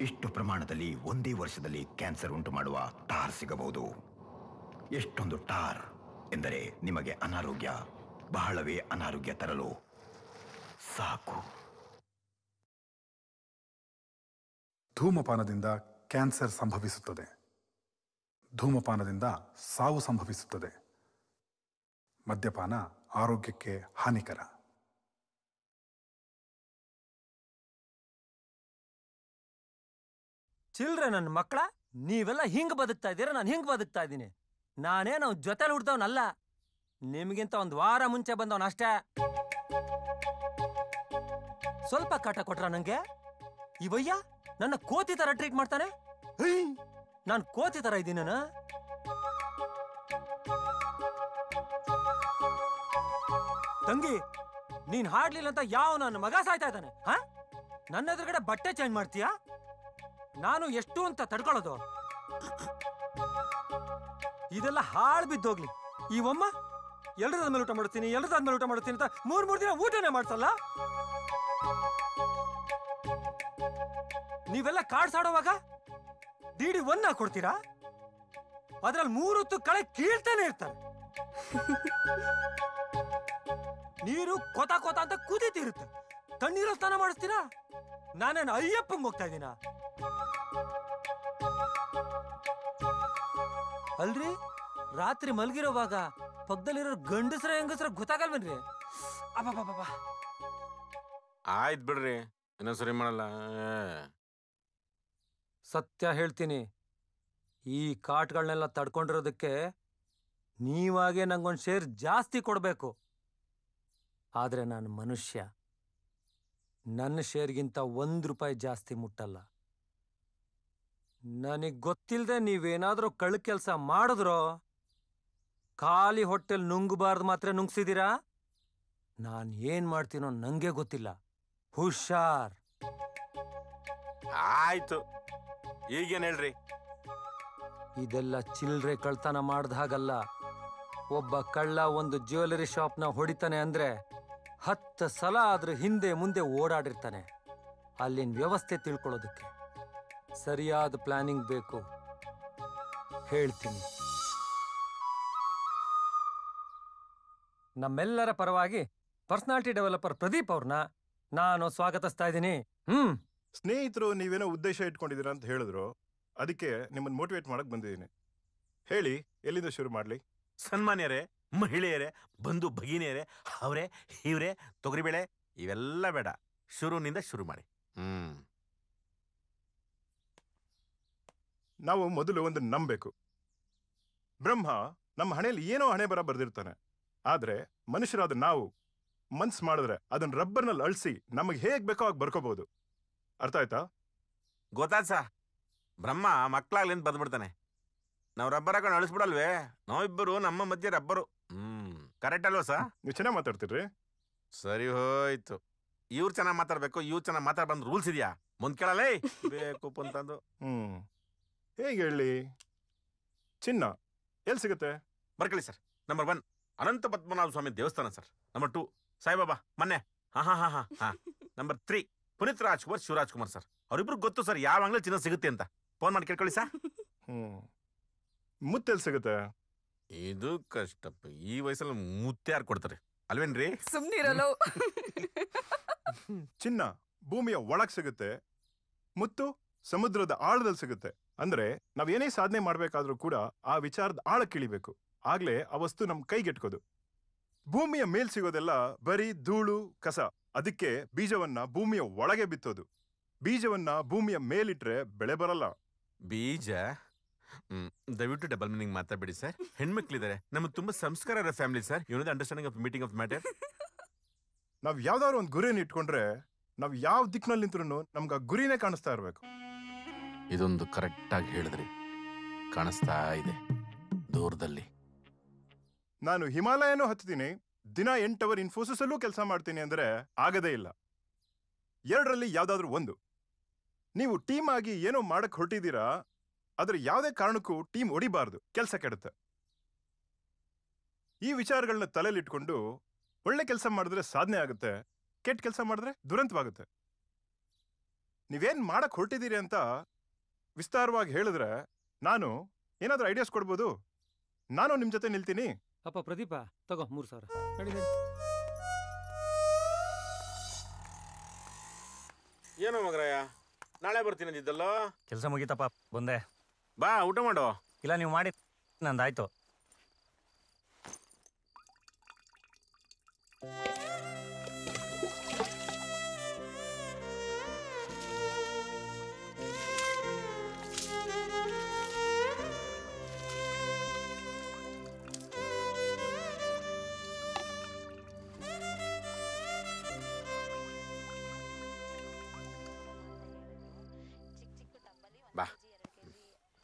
[SPEAKER 3] ಇಷ್ಟು ಪ್ರಮಾಣದಲ್ಲಿ ಒಂದೇ ವರ್ಷದಲ್ಲಿ ಕ್ಯಾನ್ಸರ್ ಉಂಟು ಮಾಡುವ ಟಾರ್ ಸಿಗಬಹುದು. ಎಷ್ಟೊಂದು ಟಾರ್ ಎಂದರೆ ನಿಮಗೆ ಅನಾರೋಗ್ಯ, ಬಹಳವೇ ಅನಾರೋಗ್ಯ ತರಲು ಸಾಕು.
[SPEAKER 4] ಧೂಮಪಾನದಿಂದ ಕ್ಯಾನ್ಸರ್ ಸಂಭವಿಸುತ್ತದೆ. ಧೂಮಪಾನದಿಂದ ಸಾವು ಸಂಭವಿಸುತ್ತದೆ. ಮದ್ಯಪಾನ ಆರೋಗ್ಯಕ್ಕೆ ಹಾನಿಕರ.
[SPEAKER 20] ಚಿಲ್ರೆ ನನ್ನ ಮಕ್ಕಳ, ನೀವೆಲ್ಲ ಹಿಂಗ್ ಬದುಕ್ತಾ ಇದ್ದೀರಾ, ನಾನು ಹಿಂಗ್ ಬದುಕ್ತಾ ಇದ್ದೀನಿ. ನಾನೇನು ಜೊತೆಲಿ ಹುಡ್ದವನಲ್ಲ, ನಿಮ್ಗಿಂತ 1 ವಾರ ಮುಂಚೆ ಬಂದವನ ಅಷ್ಟೇ. ಸ್ವಲ್ಪ ಕಾಟ ಕೊಟ್ರ ನಂಗೆ? ಇವಯ್ಯ ನನ್ನ ಕೋತಿ ತರ ಟ್ರೀಟ್ ಮಾಡ್ತಾನೆ. ನಾನು ಕೋತಿ ತರ ಇದ್ದೀನಿ. ತಂಗಿ, ನೀನ್ ಹಾಡ್ಲಿಲ್ಲ ಅಂತ ಯಾವ ನನ್ನ ಮಗ ಸಾಯ್ತಾ ಇದ್ದಾನೆ? ನನ್ನ ಎದುರುಗಡೆ ಬಟ್ಟೆ ಚೇಂಜ್ ಮಾಡ್ತೀಯಾ? ನಾನು ಎಷ್ಟು ಅಂತ ತಡ್ಕೊಳ್ಳೋದು? ಇದೆಲ್ಲ ಹಾಳು ಬಿದ್ದೋಗ್ಲಿ. ಇವಮ್ಮ ಎಲ್ರದಾದ್ಮೇಲೆ ಊಟ ಮಾಡ್ತೀನಿ, ಎಲ್ರದಾದ್ಮೇಲೆ ಊಟ ಮಾಡ್ತೀನಿ ಅಂತ 3 ದಿನ ಊಟನೇ ಮಾಡ್ಸಲ್ಲ. ನೀವೆಲ್ಲ ಕಾರ್ಡ್ಸ್ ಆಡೋವಾಗ ಡಿಡಿ 1 ಕೊಡ್ತೀರಾ? ಅದ್ರಲ್ಲಿ 3 ಹೊತ್ತು ಕಳೆ ಕೀಳ್ತಾನೆ ಇರ್ತಾರೆ. ನೀರು ಕೊತ ಕೊತ ಅಂತ ಕುದೀತಿರುತ್ತೆ. ತಣ್ಣೀರು ಸ್ನಾನ ಮಾಡಿಸ್ತೀರಾ? ನಾನೇನು ಅಯ್ಯಪ್ಪಂಗೆ ಹೋಗ್ತಾ ಇದ್ದೀನ? ಅಲ್ರಿ, ರಾತ್ರಿ ಮಲಗಿರೋವಾಗ ಪಕ್ಕದಲ್ಲಿರೋ ಗಂಡಸ್ರ ಹೆಂಗಸ್ರ ಗೊತ್ತಾಗಲ್ವೇನ್ರಿ? ಅಬ್ಬಬ್ಬಬ್ಬ.
[SPEAKER 7] ಆಯ್ತು ಬಿಡ್ರಿ, ಇನ್ನೊಂದ್ಸರಿ ಮಾಡಲ್ಲ.
[SPEAKER 20] ಸತ್ಯ ಹೇಳ್ತೀನಿ, ಈ ಕಾಟ್ಗಳನ್ನೆಲ್ಲ ತಡ್ಕೊಂಡಿರೋದಕ್ಕೆ ನೀವಾಗೆ ನಂಗೊಂದು ಶೇರ್ ಜಾಸ್ತಿ ಕೊಡಬೇಕು. ಆದರೆ ನಾನು ಮನುಷ್ಯ, ನನ್ನ ಶೇರ್ಗಿಂತ 1 ರೂಪಾಯಿ ಜಾಸ್ತಿ ಮುಟ್ಟಲ್ಲ. ನನಗೆ ಗೊತ್ತಿಲ್ಲದೆ ನೀವೇನಾದರೂ ಕಳ್ಳ ಕೆಲಸ ಮಾಡಿದ್ರೋ, ಖಾಲಿ ಹೊಟ್ಟೆಲ್ ನುಂಗಬಾರ್ದು ಮಾತ್ರ ನುಂಗ್ಸಿದ್ದೀರಾ. ನಾನು ಏನ್ ಮಾಡ್ತೀನೋ ನಂಗೆ ಗೊತ್ತಿಲ್ಲ. ಹುಷಾರ್.
[SPEAKER 7] ಆಯ್ತು, ಈಗೇನು ಹೇಳ್ರಿ?
[SPEAKER 20] ಇದೆಲ್ಲ ಚಿಲ್ಲರೆ ಕಳ್ತನ ಮಾಡ್ದ ಹಾಗಲ್ಲ. ಒಬ್ಬ ಕಳ್ಳ ಒಂದು ಜ್ಯುವೆಲರಿ ಶಾಪ್ನ ಹೊಡಿತಾನೆ ಅಂದ್ರೆ 10 ಸಲ ಅದ್ರ ಹಿಂದೆ ಮುಂದೆ ಓಡಾಡಿರ್ತಾನೆ. ಅಲ್ಲಿನ ವ್ಯವಸ್ಥೆ ತಿಳ್ಕೊಳ್ಳೋದಕ್ಕೆ ಸರಿಯಾದ ಪ್ಲಾನಿಂಗ್ ಬೇಕು. ಹೇಳ್ತೀನಿ. ನಮ್ಮೆಲ್ಲರ ಪರವಾಗಿ ಪರ್ಸನಾಲಿಟಿ ಡೆವಲಪರ್ ಪ್ರದೀಪ್ ಅವ್ರನ್ನ ನಾನು ಸ್ವಾಗತಿಸ್ತಾ ಇದ್ದೀನಿ.
[SPEAKER 21] ಸ್ನೇಹಿತರು ನೀವೇನೋ ಉದ್ದೇಶ ಇಟ್ಕೊಂಡಿದ್ದೀರಾ ಅಂತ ಹೇಳಿದ್ರು, ಅದಕ್ಕೆ ನಿಮ್ಮನ್ನು ಮೋಟಿವೇಟ್ ಮಾಡಕ್ ಬಂದಿದ್ದೀನಿ. ಹೇಳಿ, ಎಲ್ಲಿಂದ ಶುರು ಮಾಡಲಿ?
[SPEAKER 7] ಸನ್ಮಾನ್ಯರೇ, ಮಹಿಳೆಯರೇ, ಬಂಧು ಭಗಿನಿಯರೇ, ಅವರೇ ಇವರೇ, ತೊಗರಿಬೇಳೆ ಇವೆಲ್ಲ ಬೇಡ, ಶುರುನಿಂದ ಶುರು ಮಾಡಿ.
[SPEAKER 21] ನಾವು ಮೊದಲು ಒಂದು ನಂಬಬೇಕು. ಬ್ರಹ್ಮ ನಮ್ಮ ಹಣೆಯಲ್ಲಿ ಏನೋ ಹಣೆ ಬರ ಬರ್ದಿರ್ತಾನೆ. ಆದ್ರೆ ಮನುಷ್ಯರಾದ ನಾವು ಮನ್ಸು ಮಾಡಿದ್ರೆ ಅದನ್ನ ರಬ್ಬರ್ನಲ್ಲಿ ಅಳಿಸಿ ನಮಗೆ ಹೇಗ್ ಬೇಕೋ ಆಗ ಬರ್ಕೋಬಹುದು. ಅರ್ಥ ಆಯ್ತಾ?
[SPEAKER 7] ಗೊತ್ತಾಯ್ತು ಸಾ. ಬ್ರಹ್ಮ ಮಕ್ಕಳಾಗ್ಲಿಂದ ಬಂದ್ಬಿಡ್ತಾನೆ. ನಾವು ರಬ್ಬರ್ ಹಾಕೊಂಡು ಅಳಿಸ್ಬಿಡಲ್ವೇ? ನಾವಿಬ್ಬರು ನಮ್ಮ ಮಧ್ಯೆ ರಬ್ಬರು. ಕರೆಕ್ಟ್ ಅಲ್ವಾ ಸಾ?
[SPEAKER 21] ನೀವು ಚೆನ್ನಾಗಿ ಮಾತಾಡ್ತೀರಿ.
[SPEAKER 7] ಸರಿ ಹೋಯ್ತು. ಇವ್ರು ಚೆನ್ನಾಗಿ ಮಾತಾಡ್ಬೇಕು, ಇವ್ರು ಚೆನ್ನಾಗಿ ಮಾತಾಡ್ಬಂದ್ ರೂಲ್ಸ್ ಇದೆಯಾ? ಮುಂದ್ ಕೇಳಲೇ ಬೇಕು ಅಂತಂದು.
[SPEAKER 21] ಹೇಗೆ ಹೇಳಿ? ಚಿನ್ನ ಎಲ್ಲಿ ಸಿಗುತ್ತೆ?
[SPEAKER 7] ಬರ್ಕೊಳ್ಳಿ ಸರ್. ನಂಬರ್ 1 ಅನಂತ ಪದ್ಮನಾಭ ಸ್ವಾಮಿ ದೇವಸ್ಥಾನ ಸರ್. ನಂಬರ್ 2 ಸಾಯಿಬಾಬಾ ಮೊನ್ನೆ. ಹಾ. Number 3 Puneeth Rajkumar, Shivaraj Kumar sir. ಅವ್ರಿಬ್ರು ಗೊತ್ತು ಸರ್ ಯಾವ ಅಂಗ್ಲಲ್ಲಿ ಚಿನ್ನ ಸಿಗುತ್ತೆ ಅಂತ. ಫೋನ್ ಮಾಡಿ ಕೇಳ್ಕೊಳ್ಳಿ ಸರ್.
[SPEAKER 21] ಮುತ್ತೆಲ್ಲಿ ಸಿಗುತ್ತೆ?
[SPEAKER 7] ಇದು ಕಷ್ಟಪ್ಪ. ಈ ವಯಸ್ಸಲ್ಲಿ ಮುತ್ತೆ ಯಾರು ಕೊಡ್ತಾರೆ ಅಲ್ವೇನ್ರಿ?
[SPEAKER 12] ಸುಮ್ನಿರಲು.
[SPEAKER 21] ಚಿನ್ನ ಭೂಮಿಯ ಒಳಗ್ ಸಿಗುತ್ತೆ, ಮುತ್ತು ಸಮುದ್ರದ ಆಳದಲ್ಲಿ ಸಿಗುತ್ತೆ. ಅಂದ್ರೆ ನಾವ್ ಏನೇ ಸಾಧನೆ ಮಾಡ್ಬೇಕಾದ್ರೂ ಕೂಡ ಆ ವಿಚಾರದ ಆಳಕ್ಕೆ ಇಳಿಬೇಕು. ಆಗ್ಲೇ ಆ ವಸ್ತು ನಮ್ ಕೈಗೆಟ್ಕೋದು. ಭೂಮಿಯ ಮೇಲ್ ಸಿಗೋದೆಲ್ಲ ಬರೀ ಧೂಳು, ಕಸ. ಅದಕ್ಕೆ ಬೀಜವನ್ನ ಭೂಮಿಯ ಒಳಗೆ ಬಿತ್ತೋದು. ಬೀಜವನ್ನ ಭೂಮಿಯ ಮೇಲಿಟ್ರೆ ಬೆಳೆ ಬರಲ್ಲ.
[SPEAKER 7] ಬೀಜ ದಯವಿಟ್ಟು ಡಬಲ್ ಮೀನಿಂಗ್ ಮಾತಾಡ್ಬೇಡಿ ಸರ್. ಹೆಣ್ಮಕ್ಳಿದ್ದಾರೆ, ನಮ್ಗೆ ತುಂಬಾ ಸಂಸ್ಕಾರ ಇರೋ family sir. You know the understanding of meeting of matter.
[SPEAKER 21] ನಾವ್ ಯಾವ್ದಾದ್ರು ಒಂದು ಗುರಿನ ಇಟ್ಕೊಂಡ್ರೆ ನಾವ್ ಯಾವ ದಿಕ್ಕಿನಲ್ಲಿ ನಿಂತ್ರು ನಮ್ಗೆ ಆ ಗುರಿನೇ ಕಾಣಿಸ್ತಾ ಇರ್ಬೇಕು.
[SPEAKER 7] ಇದೊಂದು ಕರೆಕ್ಟ್ ಆಗಿ ಹೇಳಿದ್ರಿ. ಕಾಣಿಸ್ತಾ ಇದೆ ದೂರದಲ್ಲಿ.
[SPEAKER 21] ನಾನು ಹಿಮಾಲಯನೂ ಹತ್ತೀನಿ, ದಿನ 8 ಅವರ್ ಇನ್ಫೋಸಿಸ್ ಅಲ್ಲೂ ಕೆಲಸ ಮಾಡ್ತೀನಿ ಅಂದ್ರೆ ಆಗದೇ ಇಲ್ಲ. 2ರಲ್ಲಿ ಯಾವ್ದಾದ್ರು ಒಂದು. ನೀವು ಟೀಮ್ ಆಗಿ ಏನೋ ಮಾಡಕ್ ಹೊರಟಿದ್ದೀರಾ, ಆದ್ರೆ ಯಾವುದೇ ಕಾರಣಕ್ಕೂ ಟೀಮ್ ಹೊಡಿಬಾರ್ದು, ಕೆಲಸ ಕೆಡುತ್ತೆ. ಈ ವಿಚಾರಗಳನ್ನ ತಲೆಯಲ್ಲಿಟ್ಕೊಂಡು ಒಳ್ಳೆ ಕೆಲಸ ಮಾಡಿದ್ರೆ ಸಾಧನೆ ಆಗುತ್ತೆ, ಕೆಟ್ಟ ಕೆಲಸ ಮಾಡಿದ್ರೆ ದುರಂತವಾಗುತ್ತೆ. ನೀವೇನ್ ಮಾಡಕ್ ಹೊರಟಿದ್ದೀರಿ ಅಂತ ವಿಸ್ತಾರವಾಗಿ ಹೇಳಿದ್ರೆ ನಾನು ಏನಾದ್ರೂ ಐಡಿಯಾಸ್ ಕೊಡ್ಬೋದು. ನಾನು ನಿಮ್ ಜೊತೆ ನಿಲ್ತೀನಿ.
[SPEAKER 20] ಅಪ್ಪ ಪ್ರದೀಪ ತಗೋ 3,000 ನಡಿ.
[SPEAKER 7] ಏನೋ ಮಗರಾಯ, ನಾಳೆ ಬರ್ತೀನಿ ಅಂದಿದ್ದಲ್ಲ.
[SPEAKER 6] ಕೆಲಸ ಮುಗೀತಪ್ಪ, ಬಂದೆ.
[SPEAKER 7] ಬಾ ಊಟ ಮಾಡು.
[SPEAKER 6] ಇಲ್ಲ ನೀವು ಮಾಡಿ ನಂದಾಯ್ತು.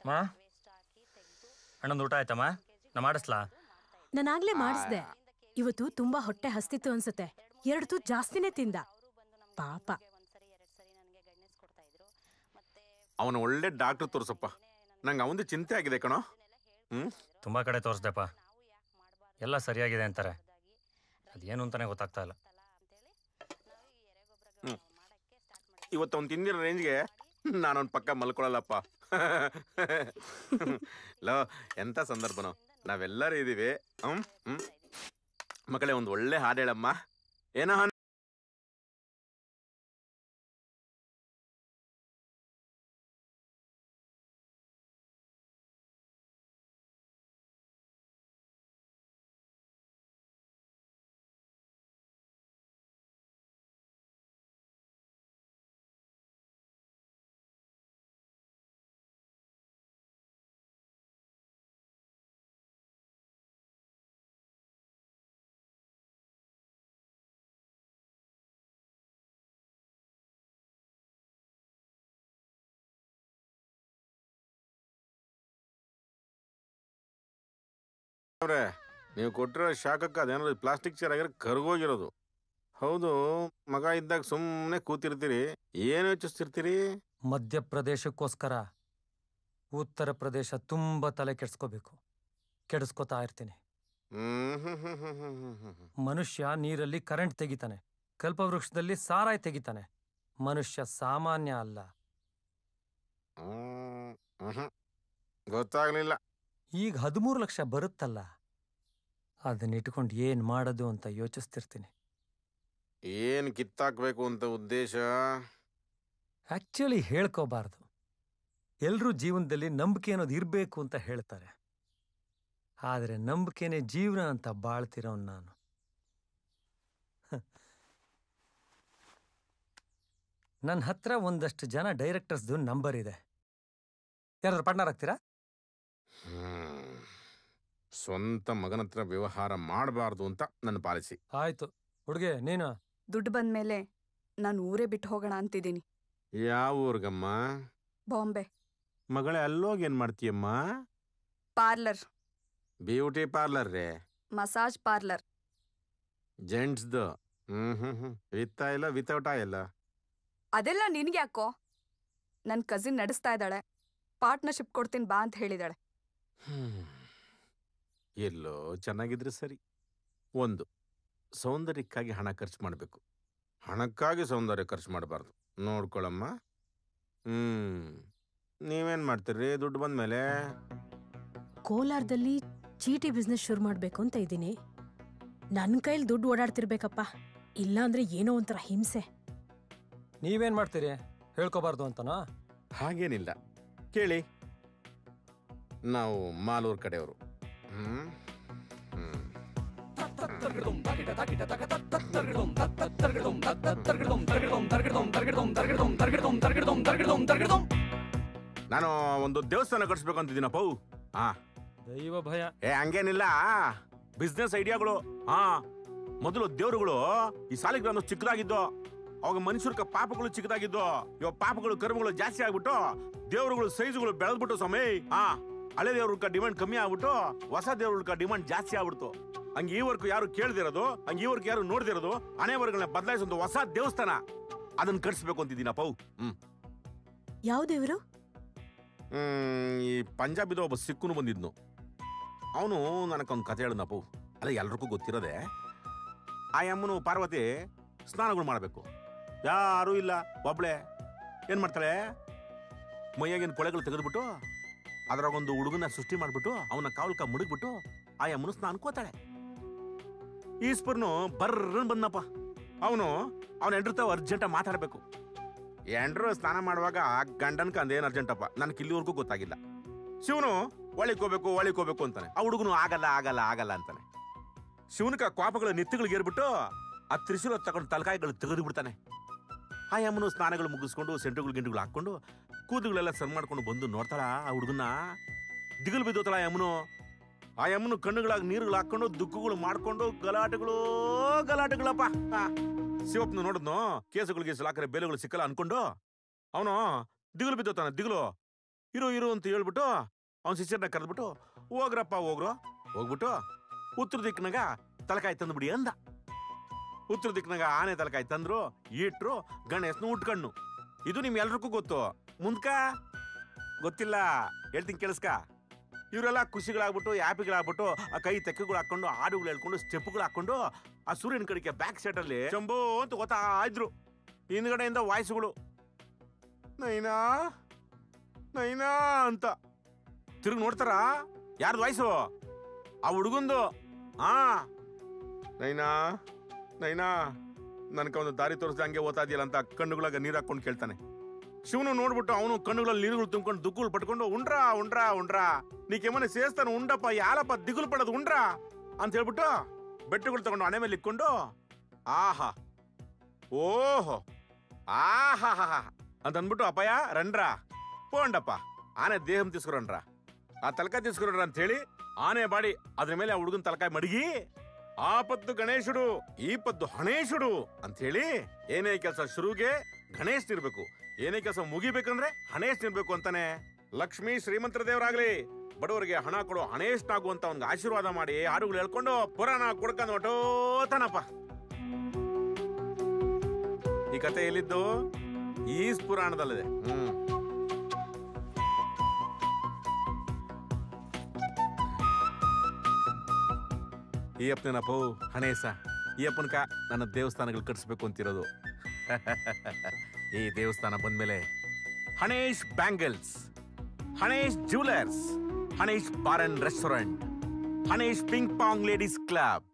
[SPEAKER 7] ಬಾ.
[SPEAKER 6] ಅಣ್ಣಂದು ಊಟ ಆಯ್ತಮ್ಮ? ನಾ ಮಾಡಿಸ್ಲಾ?
[SPEAKER 10] ನಾನಾಗ್ಲೇ ಮಾಡಿಸ್ದೆ. ಇವತ್ತು ತುಂಬಾ ಹೊಟ್ಟೆ ಹಸ್ತಿತ್ತು ಅನ್ಸುತ್ತೆ. 2 ತೂತು ಜಾಸ್ತಿನೇ ತಿಂದ ಪಾಪ.
[SPEAKER 7] ಅವನು ಒಳ್ಳೆ ಡಾಕ್ಟರ್ ತೋರ್ಸಪ್ಪ. ನಂಗೆ ಅವಂದು ಚಿಂತೆ ಆಗಿದೆ ಕಣೋ.
[SPEAKER 6] ತುಂಬಾ ಕಡೆ ತೋರಿಸ್ದೆಪ್ಪ, ಎಲ್ಲ ಸರಿಯಾಗಿದೆ ಅಂತಾರೆ. ಅದೇನು ಅಂತಾನೆ ಗೊತ್ತಾಗ್ತಾ ಇಲ್ಲ.
[SPEAKER 7] ಇವತ್ತು ಅವ್ನು ತಿಂದಿರೋ ರೇಂಜ್ಗೆ ನಾನೊಂದು ಪಕ್ಕ ಮಲ್ಕೊಳ್ಳಲ್ಲಪ್ಪ. ಲೋ, ಎಂತ ಸಂದರ್ಭನೋ, ನಾವೆಲ್ಲರೂ ಇದೀವಿ. ಮಕ್ಕಳೇ, ಒಂದು ಒಳ್ಳೆ ಹಾಡು ಹೇಳಮ್ಮ. ಏನೋ ಅವ್ರೆ, ನೀವು ಕೊಟ್ಟಿರೋ ಶಾಖಕ್ಕೆ ಅದೇನಾದ್ರು ಪ್ಲಾಸ್ಟಿಕ್ ಚೇರ್ ಆಗಿರೋ ಕರ್ಗೋಗಿರೋದು. ಹೌದು, ಮಗ ಇದ್ದಾಗ ಸುಮ್ಮನೆ ಕೂತಿರ್ತೀರಿ, ಏನು ಯೋಚಿಸ್ತಿರ್ತೀರಿ?
[SPEAKER 20] ಮಧ್ಯಪ್ರದೇಶಕ್ಕೋಸ್ಕರ ಉತ್ತರ ಪ್ರದೇಶ ತುಂಬ ತಲೆ ಕೆಡ್ಸ್ಕೋಬೇಕು. ಕೆಡಿಸ್ಕೋತಾ ಇರ್ತೀನಿ. ಮನುಷ್ಯ ನೀರಲ್ಲಿ ಕರೆಂಟ್ ತೆಗಿತಾನೆ, ಕಲ್ಪವೃಕ್ಷದಲ್ಲಿ ಸಾರಾಯಿ ತೆಗಿತಾನೆ. ಮನುಷ್ಯ ಸಾಮಾನ್ಯ ಅಲ್ಲ.
[SPEAKER 7] ಗೊತ್ತಾಗ್ಲಿಲ್ಲ.
[SPEAKER 20] ಈಗ 13 ಲಕ್ಷ ಬರುತ್ತಲ್ಲ, ಅದನ್ನಿಟ್ಕೊಂಡು ಏನ್ ಮಾಡೋದು ಅಂತ ಯೋಚಿಸ್ತಿರ್ತೀನಿ.
[SPEAKER 7] ಏನ್ ಕಿತ್ತಾಕ್ಬೇಕು ಅಂತ ಉದ್ದೇಶ?
[SPEAKER 20] ಆಕ್ಚುಲಿ ಹೇಳ್ಕೋಬಾರ್ದು. ಎಲ್ರೂ ಜೀವನದಲ್ಲಿ ನಂಬಿಕೆ ಅನ್ನೋದು ಇರಬೇಕು ಅಂತ ಹೇಳ್ತಾರೆ. ಆದರೆ ನಂಬಿಕೆನೇ ಜೀವನ ಅಂತ ಬಾಳ್ತಿರೋನು ನಾನು. ನನ್ನ ಹತ್ರ ಒಂದಷ್ಟು ಜನ ಡೈರೆಕ್ಟರ್ಸ್ದು ನಂಬರ್ ಇದೆ. ಯಾರಾದ್ರೂ ಪಾರ್ಟ್ನರ್ ಆಗ್ತೀರಾ?
[SPEAKER 7] ಸ್ವಂತ ಮಗನ ಹತ್ರ ವ್ಯವಹಾರ ಮಾಡಬಾರ್ದು ಅಂತ ನನ್ನ ಪಾಲಿಸಿ.
[SPEAKER 20] ಆಯ್ತು ಹುಡುಗೆ, ನೀನು?
[SPEAKER 12] ದುಡ್ಡು ಬಂದ್ಮೇಲೆ ನಾನು ಊರೇ ಬಿಟ್ಟು ಹೋಗೋಣ ಅಂತಿದ್ದೀನಿ.
[SPEAKER 7] ಯಾವ ಊರ್ಗಮ್ಮ?
[SPEAKER 12] ಬಾಂಬೆ.
[SPEAKER 7] ಮಗಳೇ, ಅಲ್ಲೋಗಿ ಏನ್ ಮಾಡ್ತೀಯಮ್ಮ?
[SPEAKER 12] ಪಾರ್ಲರ್.
[SPEAKER 7] ಬ್ಯೂಟಿ ಪಾರ್ಲರ್ ರೇ?
[SPEAKER 12] Massage parlour.
[SPEAKER 7] ಜೆಂಟ್ಸ್ದು? ವಿತ್ ಇಲ್ಲ ವಿತೌಟ್ ಇಲ್ಲ?
[SPEAKER 12] ಅದೆಲ್ಲ ನಿನ್ಗೆ ಯಾಕೋ? ನನ್ನ ಕಸಿನ್ ನಡೆಸ್ತಾ ಇದ್ದಾಳೆ, ಪಾರ್ಟ್ನರ್ಶಿಪ್ ಕೊಡ್ತೀನಿ ಬಾ ಅಂತ ಹೇಳಿದಾಳೆ.
[SPEAKER 7] ಎಲ್ಲೋ ಚೆನ್ನಾಗಿದ್ರೆ ಸರಿ. ಒಂದು, ಸೌಂದರ್ಯಕ್ಕಾಗಿ ಹಣ ಖರ್ಚು ಮಾಡಬೇಕು, ಹಣಕ್ಕಾಗಿ ಸೌಂದರ್ಯ ಖರ್ಚು ಮಾಡಬಾರ್ದು. ನೋಡ್ಕೊಳಮ್ಮ. ನೀವೇನ್ ಮಾಡ್ತೀರಿ ದುಡ್ಡು ಬಂದ್ಮೇಲೆ?
[SPEAKER 10] ಕೋಲಾರದಲ್ಲಿ ಚೀಟಿ ಬಿಸ್ನೆಸ್ ಶುರು ಮಾಡಬೇಕು ಅಂತ ಇದ್ದೀನಿ. ನನ್ನ ಕೈಲಿ ದುಡ್ಡು ಓಡಾಡ್ತಿರ್ಬೇಕಪ್ಪ, ಇಲ್ಲಾಂದ್ರೆ ಏನೋ ಒಂಥರ ಹಿಂಸೆ.
[SPEAKER 20] ನೀವೇನ್ ಮಾಡ್ತೀರಿ? ಹೇಳ್ಕೋಬಾರ್ದು ಅಂತನಾ?
[SPEAKER 7] ಹಾಗೇನಿಲ್ಲ, ಕೇಳಿ. ನಾವು ಮಾಲೂರ್ ಕಡೆಯವರು. ನಾನು ಒಂದು ದೇವಸ್ಥಾನ ಕಟ್ಸ್ಬೇಕು ಅಂತಿದ್ದೀನಪ್ಪ.
[SPEAKER 20] ದೈವ ಭಯ.
[SPEAKER 7] ಹಂಗೇನಿಲ್ಲ, ಬಿಸ್ನೆಸ್ ಐಡಿಯಾಗಳು. ಮೊದಲು ದೇವರುಗಳು ಈ ಸಾಲಿಗ್ರಾಮ ಚಿಕ್ಕದಾಗಿದ್ದು, ಅವಾಗ ಮನುಷ್ಯರ ಪಾಪಗಳು ಚಿಕ್ಕದಾಗಿದ್ದು. ಇವಾಗ ಪಾಪಗಳು ಕರ್ಮಗಳು ಜಾಸ್ತಿ ಆಗ್ಬಿಟ್ಟು ದೇವರುಗಳು ಸೈಜುಗಳು ಬೆಳೆದ್ಬಿಟ್ಟು ಸ್ವಾಮಿ. ಹಳೆ ದೇವ್ರ ಡಿಮಾಂಡ್ ಕಮ್ಮಿ ಆಗ್ಬಿಟ್ಟು ಹೊಸ ದೇವ್ರ ಡಿಮಾಂಡ್ ಜಾಸ್ತಿ ಆಗ್ಬಿಡ್ತು. ಹಂಗೆ ಈ ವರ್ಕ್ ಯಾರು ಕೇಳ್ದಿರೋದು, ಹಂಗೆ ಈ ವರ್ಕ್ ಯಾರು ನೋಡ್ದಿರೋದು, ಹಣೆ ವರ್ಗಳನ್ನ ಬದಲಾಯಿಸೋ ಹೊಸ ದೇವಸ್ಥಾನ ಅದನ್ನ ಕಟ್ಸ್ಬೇಕು ಅಂತಿದ್ದೀನಪ್ಪ.
[SPEAKER 10] ಯಾವ ದೇವರು?
[SPEAKER 7] ಈ ಪಂಜಾಬಿದ ಒಬ್ಬ ಸಿಕ್ಕುನು ಬಂದಿದ್ನು. ಅವನು ನನಗೊಂದು ಕತೆ ಹೇಳಿದ್ನಪ್ಪ. ಅಲ್ಲ, ಎಲ್ರಿಗೂ ಗೊತ್ತಿರೋದೆ. ಆ ಅಮ್ಮನು ಪಾರ್ವತಿ ಸ್ನಾನಗಳು ಮಾಡಬೇಕು, ಯಾರೂ ಇಲ್ಲ, ಒಬ್ಳೆ. ಏನ್ ಮಾಡ್ತಾಳೆ? ಮೈಯಾಗಿನ ಕೊಳೆಗಳು ತೆಗೆದ್ಬಿಟ್ಟು ಅದ್ರಾಗೊಂದು ಹುಡುಗನ ಸೃಷ್ಟಿ ಮಾಡ್ಬಿಟ್ಟು ಅವನ ಕಾವಲ್ಕ ಮುಡುಗ್ಬಿಟ್ಟು ಆ ಅಮ್ಮನು ಸ್ನಾನಕೋತಾಳೆ. ಈಸ್ಪರ್ನು ಬರ್ರನ್ ಬಂದಪ್ಪ. ಅವನು ಅವನ ಎಂಡ್ರತಾವ ಅರ್ಜೆಂಟ ಮಾತಾಡ್ಬೇಕು. ಎಂಡ್ರು ಸ್ನಾನ ಮಾಡುವಾಗ ಗಂಡನ್ಕ ಅಂದೇನು ಅರ್ಜೆಂಟಪ್ಪ, ನನ್ಗೆ ಇಲ್ಲಿವರೆಗೂ ಗೊತ್ತಾಗಿಲ್ಲ. ಶಿವನು ಒಳಿಕೋಬೇಕು ಅಂತಾನೆ. ಆ ಹುಡುಗನು ಆಗಲ್ಲ ಆಗಲ್ಲ ಆಗಲ್ಲ ಅಂತಾನೆ. ಶಿವನಕ ಕೋಪಗಳ ನೆತ್ತಿಗಳಿಗೆ ಏರ್ಬಿಟ್ಟು ಆ ತ್ರಿಶೂಲ ತಗೊಂಡು ತಲಕಾಯಿಗಳು ತೆಗೆದು ಬಿಡ್ತಾನೆ. ಆ ಅಮ್ಮನು ಸ್ನಾನಗಳು ಮುಗಿಸ್ಕೊಂಡು ಸೆಂಟುಗಳು ಗಿಂಡುಗಳು ಹಾಕೊಂಡು ಕೂದಲುಗಳೆಲ್ಲ ಸರ್ ಮಾಡ್ಕೊಂಡು ಬಂದು ನೋಡ್ತಾಳ ಆ ಹುಡುಗನ್ನ. ದಿಗಲು ಬಿದ್ದೋತಳ ಆ ಅಮ್ಮನು ಕಣ್ಣುಗಳಾಗ ನೀರುಗಳು ಹಾಕೊಂಡು ದುಃಖಗಳು ಮಾಡ್ಕೊಂಡು ಗಲಾಟೆಗಳಪ್ಪ. ಶಿವಪ್ಪನ ನೋಡಿದ್ನು, ಕೇಸುಗಳಿಗೆ ಹಾಕರೆ ಬೇಲೆಗಳು ಸಿಕ್ಕಲ್ಲ ಅನ್ಕೊಂಡು ಅವನು ದಿಗಲು ಬಿದ್ದೋತಾನ. ದಿಗಲು ಇರು ಅಂತ ಹೇಳ್ಬಿಟ್ಟು ಅವನ ಶಿಷ್ಯರನ್ನ ಕರೆದ್ಬಿಟ್ಟು ಹೋಗ್ಬಿಟ್ಟು ಉತ್ತರ ದಿಕ್ಕಿನಾಗ ತಲಕಾಯಿ ತಂದ್ಬಿಡಿ ಅಂದ. ಉತ್ತರ ದಿಕ್ಕಿನಾಗ ಆನೆ ತಲಕಾಯಿ ತಂದ್ರು, ಇಟ್ರು, ಗಣೇಶನ ಉಟ್ಕಣ್ಣು. ಇದು ನಿಮ್ ಎಲ್ರಿಗೂ ಗೊತ್ತು. ಮುಂದ್ಕ ಗೊತ್ತಿಲ್ಲ, ಹೇಳ್ತೀನಿ ಕೇಳಿಸ್ಕ. ಇವರೆಲ್ಲ ಖುಷಿಗಳಾಗ್ಬಿಟ್ಟು ಹ್ಯಾಪಿಗಳಾಗ್ಬಿಟ್ಟು ಆ ಕೈ ತೆಕ್ಕಗಳು ಹಾಕೊಂಡು ಹಾಡುಗಳು ಹೇಳ್ಕೊಂಡು ಸ್ಟೆಪ್ಗಳು ಹಾಕೊಂಡು ಆ ಸೂರ್ಯನ ಕಡೆಗೆ ಬ್ಯಾಕ್ ಸೈಡ್ ಅಲ್ಲಿ ಶಂಭೋ ಅಂತ ಗೊತ್ತಾ ಇದ್ರು. ಹಿಂದ್ಗಡೆಯಿಂದ ವಾಯ್ಸ್ಗಳು ನೈನಾ ನೈನಾ ಅಂತ ತಿರುಗಿ ನೋಡ್ತಾರ. ಯಾರ್ದು ವಾಯ್ಸು? ಆ ಹುಡುಗಂದು. ನೈನಾ ನೈನಾ ನನ್ಕ ಒಂದು ದಾರಿ ತೋರಿಸ್ದೆ ಹಂಗೆ ಓದ್ತಾ ಇದೆಯಲ್ಲ ಅಂತ ಕಣ್ಣುಗಳಾಗ ನೀರು ಹಾಕೊಂಡು ಕೇಳ್ತಾನೆ. ಶಿವನು ನೋಡ್ಬಿಟ್ಟು ಅವನು ಕಣ್ಣುಗಳಲ್ಲಿ ನೀರುಗಳು ತುಂಬ್ಕೊಂಡು ದುಃಖಗಳು ಪಟ್ಕೊಂಡು ಉಂಡ್ರಾ ನೀಕೆಮ್ಮನೆ ಸೇಸ್ತಾನೆ ಉಂಡಪ್ಪ ಯಾಲಪ್ಪ ದಿಗುಲು ಪಡೋದು ಉಂಡ್ರಾ ಅಂತ ಹೇಳ್ಬಿಟ್ಟು ಬೆಟ್ಟಗಳು ತಗೊಂಡು ಹಣೆ ಮೇಲೆ ಇಕ್ಕೊಂಡು ಆಹಾ ಓಹೋ ಆಹಾ ಅಂತ ಅಂದ್ಬಿಟ್ಟು ಅಪ್ಪಯ್ಯ ರಂಡ್ರಾ ಪೋಂಡಪ್ಪ ಆನೆ ದೇಹಂ తీసుకురండ్రా ಆ ತಲಕಾಯಿ తీసుకురండ్రా ಅಂತ ಹೇಳಿ ಆನೆ ಬಾಡಿ ಅದ್ರ ಮೇಲೆ ಆ ಹುಡುಗನ ತಲಕಾಯಿ ಮಡಗಿ ಆ ಪದ್ದು ಗಣೇಶುಡು ಈ ಪದ್ದು ಹಣೇಶುಡು ಅಂತ ಹೇಳಿ ಏನೇ ಕೆಲಸ ಶುರುಗೆ ಗಣೇಶ್ ಇರ್ಬೇಕು, ಏನೇ ಕೆಲಸ ಮುಗಿಬೇಕಂದ್ರೆ ಹಣೇಶ್ ಇರ್ಬೇಕು ಅಂತಾನೆ. ಲಕ್ಷ್ಮೀ ಶ್ರೀಮಂತರ ದೇವರಾಗ್ಲಿ, ಬಡವರಿಗೆ ಹಣ ಕೊಡೋ ಹಣೇಶ್ನಾಗುವಂತ ಒಂದು ಆಶೀರ್ವಾದ ಮಾಡಿ ಹಾಡುಗಳು ಹೇಳ್ಕೊಂಡು ಪುರಾಣ ಕುಡ್ಕೊಂಡು ಹೊಟ್ಟೋತಾನಪ್ಪ. ಈ ಕತೆ ಎಲ್ಲಿದ್ದು? ಈಸ್ ಪುರಾಣದಲ್ಲಿದೆ. ಈ ಅಪ್ಪನೇನಪ್ಪ ಹಣೇಶ, ಈ ಅಪ್ಪನ ನನ್ನ ದೇವಸ್ಥಾನಗಳು ಕಟ್ಸ್ಬೇಕು ಅಂತಿರೋದು. ಈ ದೇವಸ್ಥಾನ ಬಂದ್ಮೇಲೆ Hanesh bangles, Hanesh jewellers, Hanesh bar and restaurant, Hanesh ping pong ladies club.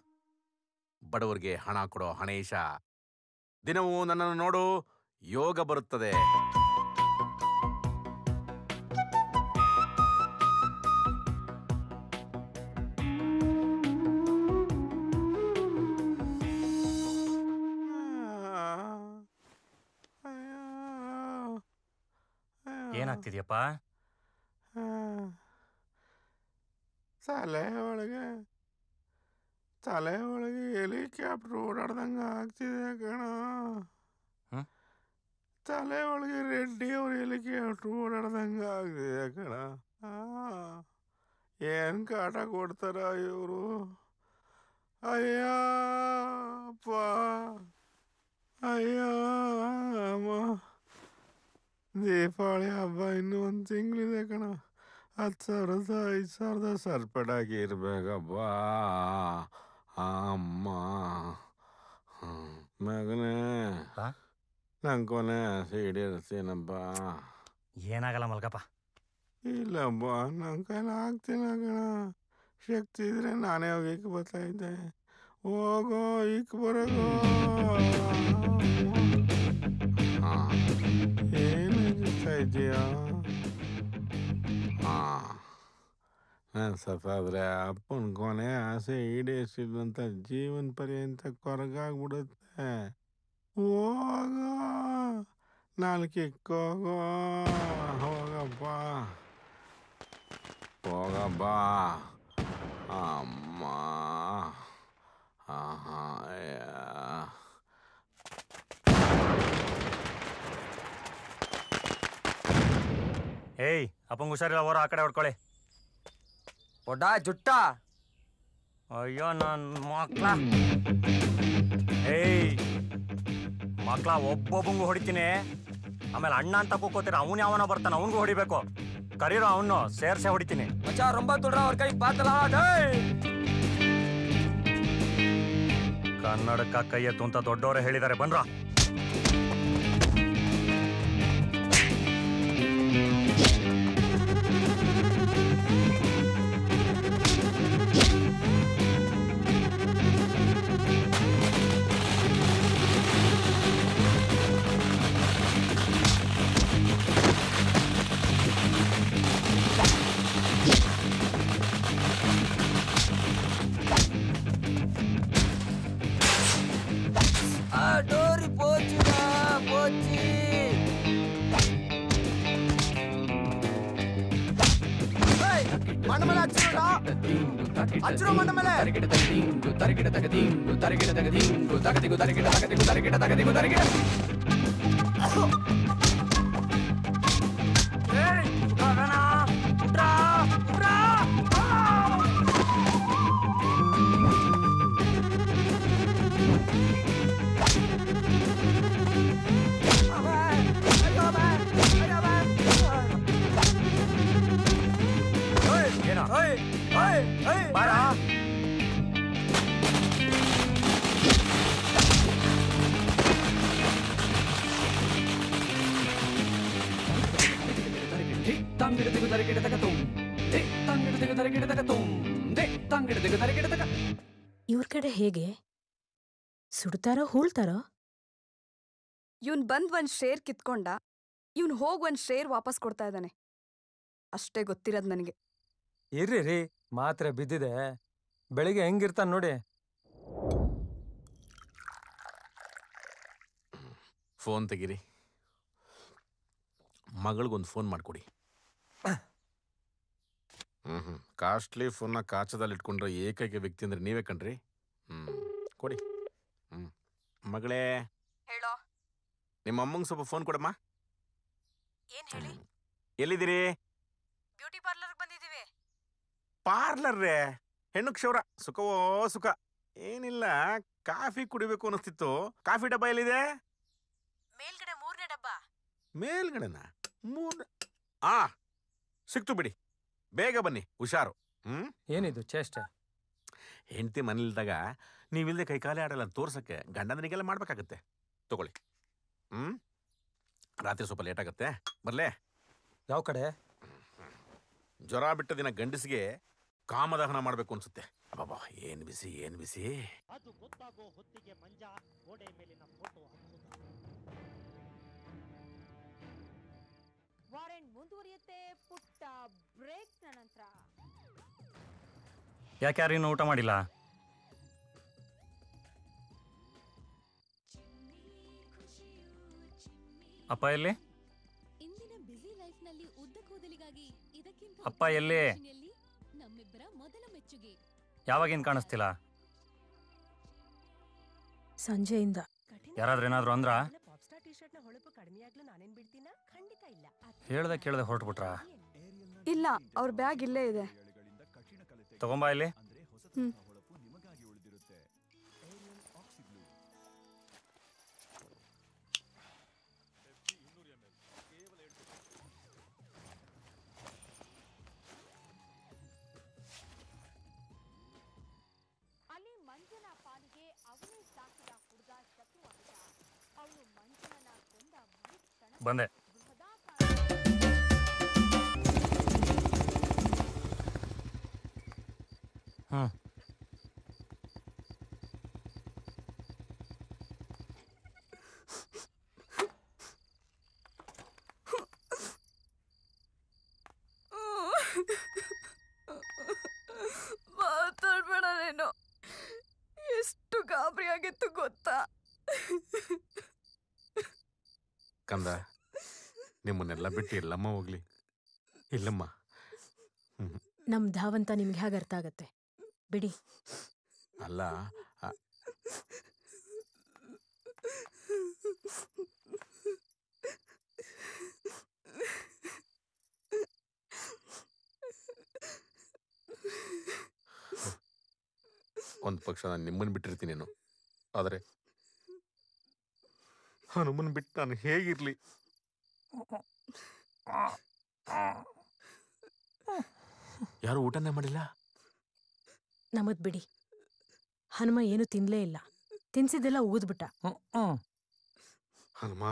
[SPEAKER 7] ಬಡವರಿಗೆ ಹಣ ಕೊಡೋ ಹಣೇಶ. ದಿನವೂ ನನ್ನನ್ನು ನೋಡು, ಯೋಗ ಬರುತ್ತದೆ.
[SPEAKER 6] ಏನಾಗ್ತಿದ್ಯಪ್ಪ?
[SPEAKER 7] ತಲೆ ಒಳಗೆ ಹೆಲಿಕಾಪ್ಟರ್ ಓಡಾಡ್ದಂಗ ಆಗ್ತಿದೆ ಕಣ. ತಲೆ ಒಳಗೆ ರೆಡ್ಡಿ ಅವ್ರ ಹೆಲಿಕಾಪ್ಟರ್ ಓಡಾಡ್ದಂಗ ಆಗ್ತಿದೆ ಕಣ. ಏನ್ ಕಾಟ ಕೊಡ್ತಾರ ಇವರು? ಅಯ್ಯಪ್ಪ, ಅಯ್ಯ ದೀಪಾವಳಿ ಹಬ್ಬ ಇನ್ನೂ 1 ತಿಂಗಳಿದೆ ಕಣ. 10,000 5,000 ಸರ್ಪಡಾಗಿ ಇರ್ಬೇಕಪ್ಪ. ಅಮ್ಮ ಮಗನೇ, ನಂಗೆ ಕೊನೆ ಈಡೇರಿಸ್ತೀನಪ್ಪ.
[SPEAKER 6] ಏನಾಗಲ್ಲ ಮಲ್ಕಪ್ಪ.
[SPEAKER 7] ಇಲ್ಲಪ್ಪ, ನನ್ನ ಕೈಲಿ ಆಗ್ತಿಲ್ಲ ಕಣ. ಶಕ್ತಿ ಇದ್ರೆ ನಾನೇ ಹೋಗಿ ಇಕ್ ಬರ್ತಾ ಇದ್ದೆ. ಹೋಗೋ ಇಕ್ ಬರೋಗೋ. ಏನು ಹೇಳ್ತಾ ಇದೆಯಾ? ನಾನು ಸತ್ತಾದ್ರೆ ಅಪ್ಪನ ಕೊನೆ ಆಸೆ ಈಡೇರಿಸಿದಂತ ಜೀವನ ಪರ್ಯಂತ ಕೊರಗಾಗ್ಬಿಡುತ್ತೆ. ಹೋಗ, ನಾಲ್ಕಿಕ್ಕೋಗೋ, ಹೋಗಪ್ಪ, ಹೋಗಪ್ಪ. ಅಮ್ಮ,
[SPEAKER 6] ಏಯ್, ಅಪ್ಪಂಗೆ ಹುಷಾರಿಲ್ಲ, ಅವರ ಆ ಕಡೆ ಹೊಡ್ಕೊಳ್ಳಿ.
[SPEAKER 18] ಒಡ್ಡ ಜುಟ್ಟ.
[SPEAKER 6] ಅಯ್ಯೋ ನನ್ನ ಮಕ್ಳ. ಏಯ್ ಮಕ್ಳ, ಒಬ್ಬೊಬ್ಬಂಗೂ ಹೊಡಿತೀನಿ. ಆಮೇಲೆ ಅಣ್ಣ ಅಂತ ಕೂಕೋತೀರ, ಅವನು ಯಾವನ ಬರ್ತಾನೆ, ಅವನಿಗೂ ಹೊಡಿಬೇಕು. ಕರೀರೋ, ಅವನು ಸೇರ್ಸೆ ಹೊಡಿತೀನಿ.
[SPEAKER 18] ಮಚ್ಚಾ ರೊಂಬ ತುಳ್ರ ಅವ್ರ ಕೈ ಪಾತಲ.
[SPEAKER 6] ಕನ್ನಡಕ್ಕ ಕೈ ಎತ್ತು ಅಂತ ದೊಡ್ಡವರೇ ಹೇಳಿದ್ದಾರೆ, ಬನ್ರ.
[SPEAKER 18] డోరి పోచురా పోచి మండమల అచ్చురా అచ్చురా మండమల తరిగిడ తగదింగు తరిగిడ తగదింగు తరిగిడ తగదింగు తగదిగు తరిగిడ తగదిగు తరిగిడ తగదిగు తరిగిడ. ఏయ్ ఉటానా ఉట్రా ఉట్రా.
[SPEAKER 6] ಬಾರಾ.
[SPEAKER 10] ಇವ್ರ ಕಡೆ ಹೇಗೆ ಸುಡ್ತಾರೋ ಹೂಳ್ತಾರೋ?
[SPEAKER 12] ಇವನ್ ಬಂದ್ 1 ಶೇರ್ ಕಿತ್ಕೊಂಡ, ಇವನ್ ಹೋಗ್ 1 ಶೇರ್ ವಾಪಸ್ ಕೊಡ್ತಾ ಇದ್ದಾನೆ. ಅಷ್ಟೇ ಗೊತ್ತಿರೋದ್ ನನಗೆ.
[SPEAKER 20] ಇರ್ರಿ ರೀ, ಮಾತ್ರೆ ಬಿದ್ದಿದೆ. ಬೆಳಿಗ್ಗೆ ಹೆಂಗಿರ್ತಾನೆ ನೋಡಿ.
[SPEAKER 7] ಫೋನ್ ತೆಗೀರಿ. ಮಗಳಿಗೊಂದು ಫೋನ್ ಮಾಡಿಕೊಡಿ. ಕಾಸ್ಟ್ಲಿ ಫೋನ್ನ ಕಾಚದಲ್ಲಿ ಇಟ್ಕೊಂಡ್ರೆ ಏಕೈಕ ವ್ಯಕ್ತಿ ಅಂದ್ರೆ ನೀವೇ ಕಣ್ರಿ. ಕೊಡಿ. ಮಗಳೇ,
[SPEAKER 12] ಹೇಳೋ.
[SPEAKER 7] ನಿಮ್ಮ ಅಮ್ಮಂಗೆ ಸ್ವಲ್ಪ ಫೋನ್ ಕೊಡಮ್ಮ.
[SPEAKER 12] ಏನ್ ಹೇಳಿ?
[SPEAKER 7] ಎಲ್ಲಿದ್ದೀರಿ?
[SPEAKER 12] ಬ್ಯೂಟಿ ಪಾರ್ಲರ್ ಬಂದಿದೀವಿ.
[SPEAKER 7] ಪಾರ್ಲರ್ರೇ? ಹೆಣ್ಣು ಕ್ಷೌರ, ಸುಖವೋ ಸುಖ. ಏನಿಲ್ಲ, ಕಾಫಿ ಕುಡಿಬೇಕು ಅನಿಸ್ತಿತ್ತು. ಕಾಫಿ ಡಬ್ಬ ಎಲ್ಲಿದೆ?
[SPEAKER 12] ಮೇಲ್ಗಡೆ 3ನೇ ಡಬ್ಬ.
[SPEAKER 7] ಮೇಲ್ಗಡೆನಾ? 3? ಸಿಕ್ತು ಬಿಡಿ. ಬೇಗ ಬನ್ನಿ, ಹುಷಾರು.
[SPEAKER 20] ಏನಿದು ಚೇಷ್ಟೆ?
[SPEAKER 7] ಹೆಂಡತಿ ಮನೇಲಿದ್ದಾಗ ನೀವಿಲ್ಲದೆ ಕೈಕಾಲೇ ಆಡಲ್ಲ ತೋರ್ಸಕ್ಕೆ ಗಂಡನಿಗೆಲ್ಲ ಮಾಡ್ಬೇಕಾಗತ್ತೆ. ತಗೊಳ್ಳಿ. ರಾತ್ರಿ ಸ್ವಲ್ಪ ಲೇಟ್ ಆಗುತ್ತೆ, ಬರ್ಲೇ?
[SPEAKER 20] ಯಾವ ಕಡೆ?
[SPEAKER 7] ಜ್ವರ ಬಿಟ್ಟ ದಿನ ಗಂಡಸಿಗೆ ಕಾಮದಹನ ಮಾಡಬೇಕು ಅನ್ಸುತ್ತೆ. ಅಬ್ಬಾ ಏನ್ ಬಿಸಿ ಏನ್ ಬಿಸಿ.
[SPEAKER 8] ಅದು ಗೊತ್ತಾಗೋ ಹೊತ್ತಿಗೆ ಮಂಜ ಗೋಡೆ ಮೇಲಿನ ಫೋಟೋ
[SPEAKER 22] ವಾರೆಂಟ್ ಮುಂದುವರಿಯುತ್ತೆ ಪುಟ್ಟ ಬ್ರೇಕ್ ನಂತರ.
[SPEAKER 6] ಯಾಕೆ ಯಾರು ಇನ್ನೂ ಊಟ ಮಾಡಿಲ್ಲ? ಅಪ್ಪ ಎಲ್ಲಿ?
[SPEAKER 23] ಇಂದಿನ ಬ್ಯುಸಿ ಲೈಫ್ ನಲ್ಲಿ ಉದ್ದ ಕೂದಲಿಗಾಗಿ ಇದಕ್ಕಿಂತ
[SPEAKER 6] ಅಪ್ಪ ಎಲ್ಲಿ?
[SPEAKER 23] ನಮ್ಮಿಬ್ಬರ ಮೊದಲ ಮೆಚ್ಚುಗೆ.
[SPEAKER 6] ಯಾವಾಗಿನ್ ಕಾಣಿಸ್ತಿಲ್ಲ?
[SPEAKER 10] ಸಂಜೆಯಿಂದ.
[SPEAKER 6] ಯಾರಾದ್ರೂ ಏನಾದ್ರು ಅಂದ್ರ? ಹೇಳ್ದೆ ಕೇಳ್ದೆ ಹೊರಟ್ಬಿಟ್ರಾ?
[SPEAKER 12] ಇಲ್ಲ, ಅವ್ರ ಬ್ಯಾಗ್ ಇಲ್ಲೇ ಇದೆ.
[SPEAKER 6] ತಗೊಂಬಾ ಇಲ್ಲಿ.
[SPEAKER 22] ಅಲ್ಲಿ ಮಂಜನ ಪಾಲಿಗೆ ಅವನೇ ಸಾಕಿದ ಹುಡುಗ ಶತ್ರುವಾಗಿದ್ದ. ಅವನು ಮಂಜನನ್ನ ಕೊಂದ ಮರುಕ್ಷಣ
[SPEAKER 6] ಬಂದೆ.
[SPEAKER 12] ಮಾತಾಡ್ಬೇಡ ನೀನು. ಎಷ್ಟು ಗಾಬರಿ ಆಗಿತ್ತು ಗೊತ್ತಾ?
[SPEAKER 7] ಕಂದ, ನಿಮ್ಮನ್ನೆಲ್ಲ ಬಿಟ್ಟು ಎಲ್ಲಮ್ಮ ಹೋಗ್ಲಿ? ಇಲ್ಲಮ್ಮ.
[SPEAKER 10] ನಮ್ ಧಾವಂತ ನಿಮ್ಗೆ ಹೇಗೆ ಅರ್ಥ ಆಗತ್ತೆ ಬಿಡಿ.
[SPEAKER 7] ಅಲ್ಲ, ಒಂದು ಪಕ್ಷ ನಾನು ನಿಮ್ಮನ್ನು ಬಿಟ್ಟಿರ್ತೀನೇನು, ಆದರೆ ಹನುಮನ್ ಬಿಟ್ಟು ನಾನು ಹೇಗಿರ್ಲಿ? ಯಾರು ಊಟನೇ ಮಾಡಿಲ್ಲ?
[SPEAKER 10] ನಮದ್ ಬಿಡಿ. ಹನುಮ ಏನು ತಿನ್ಲೇ ಇಲ್ಲ. ತಿನ್ಸಿದ್ದೆಲ್ಲ ಊದ್ಬಿಟ್ಟ.
[SPEAKER 7] ಹನುಮ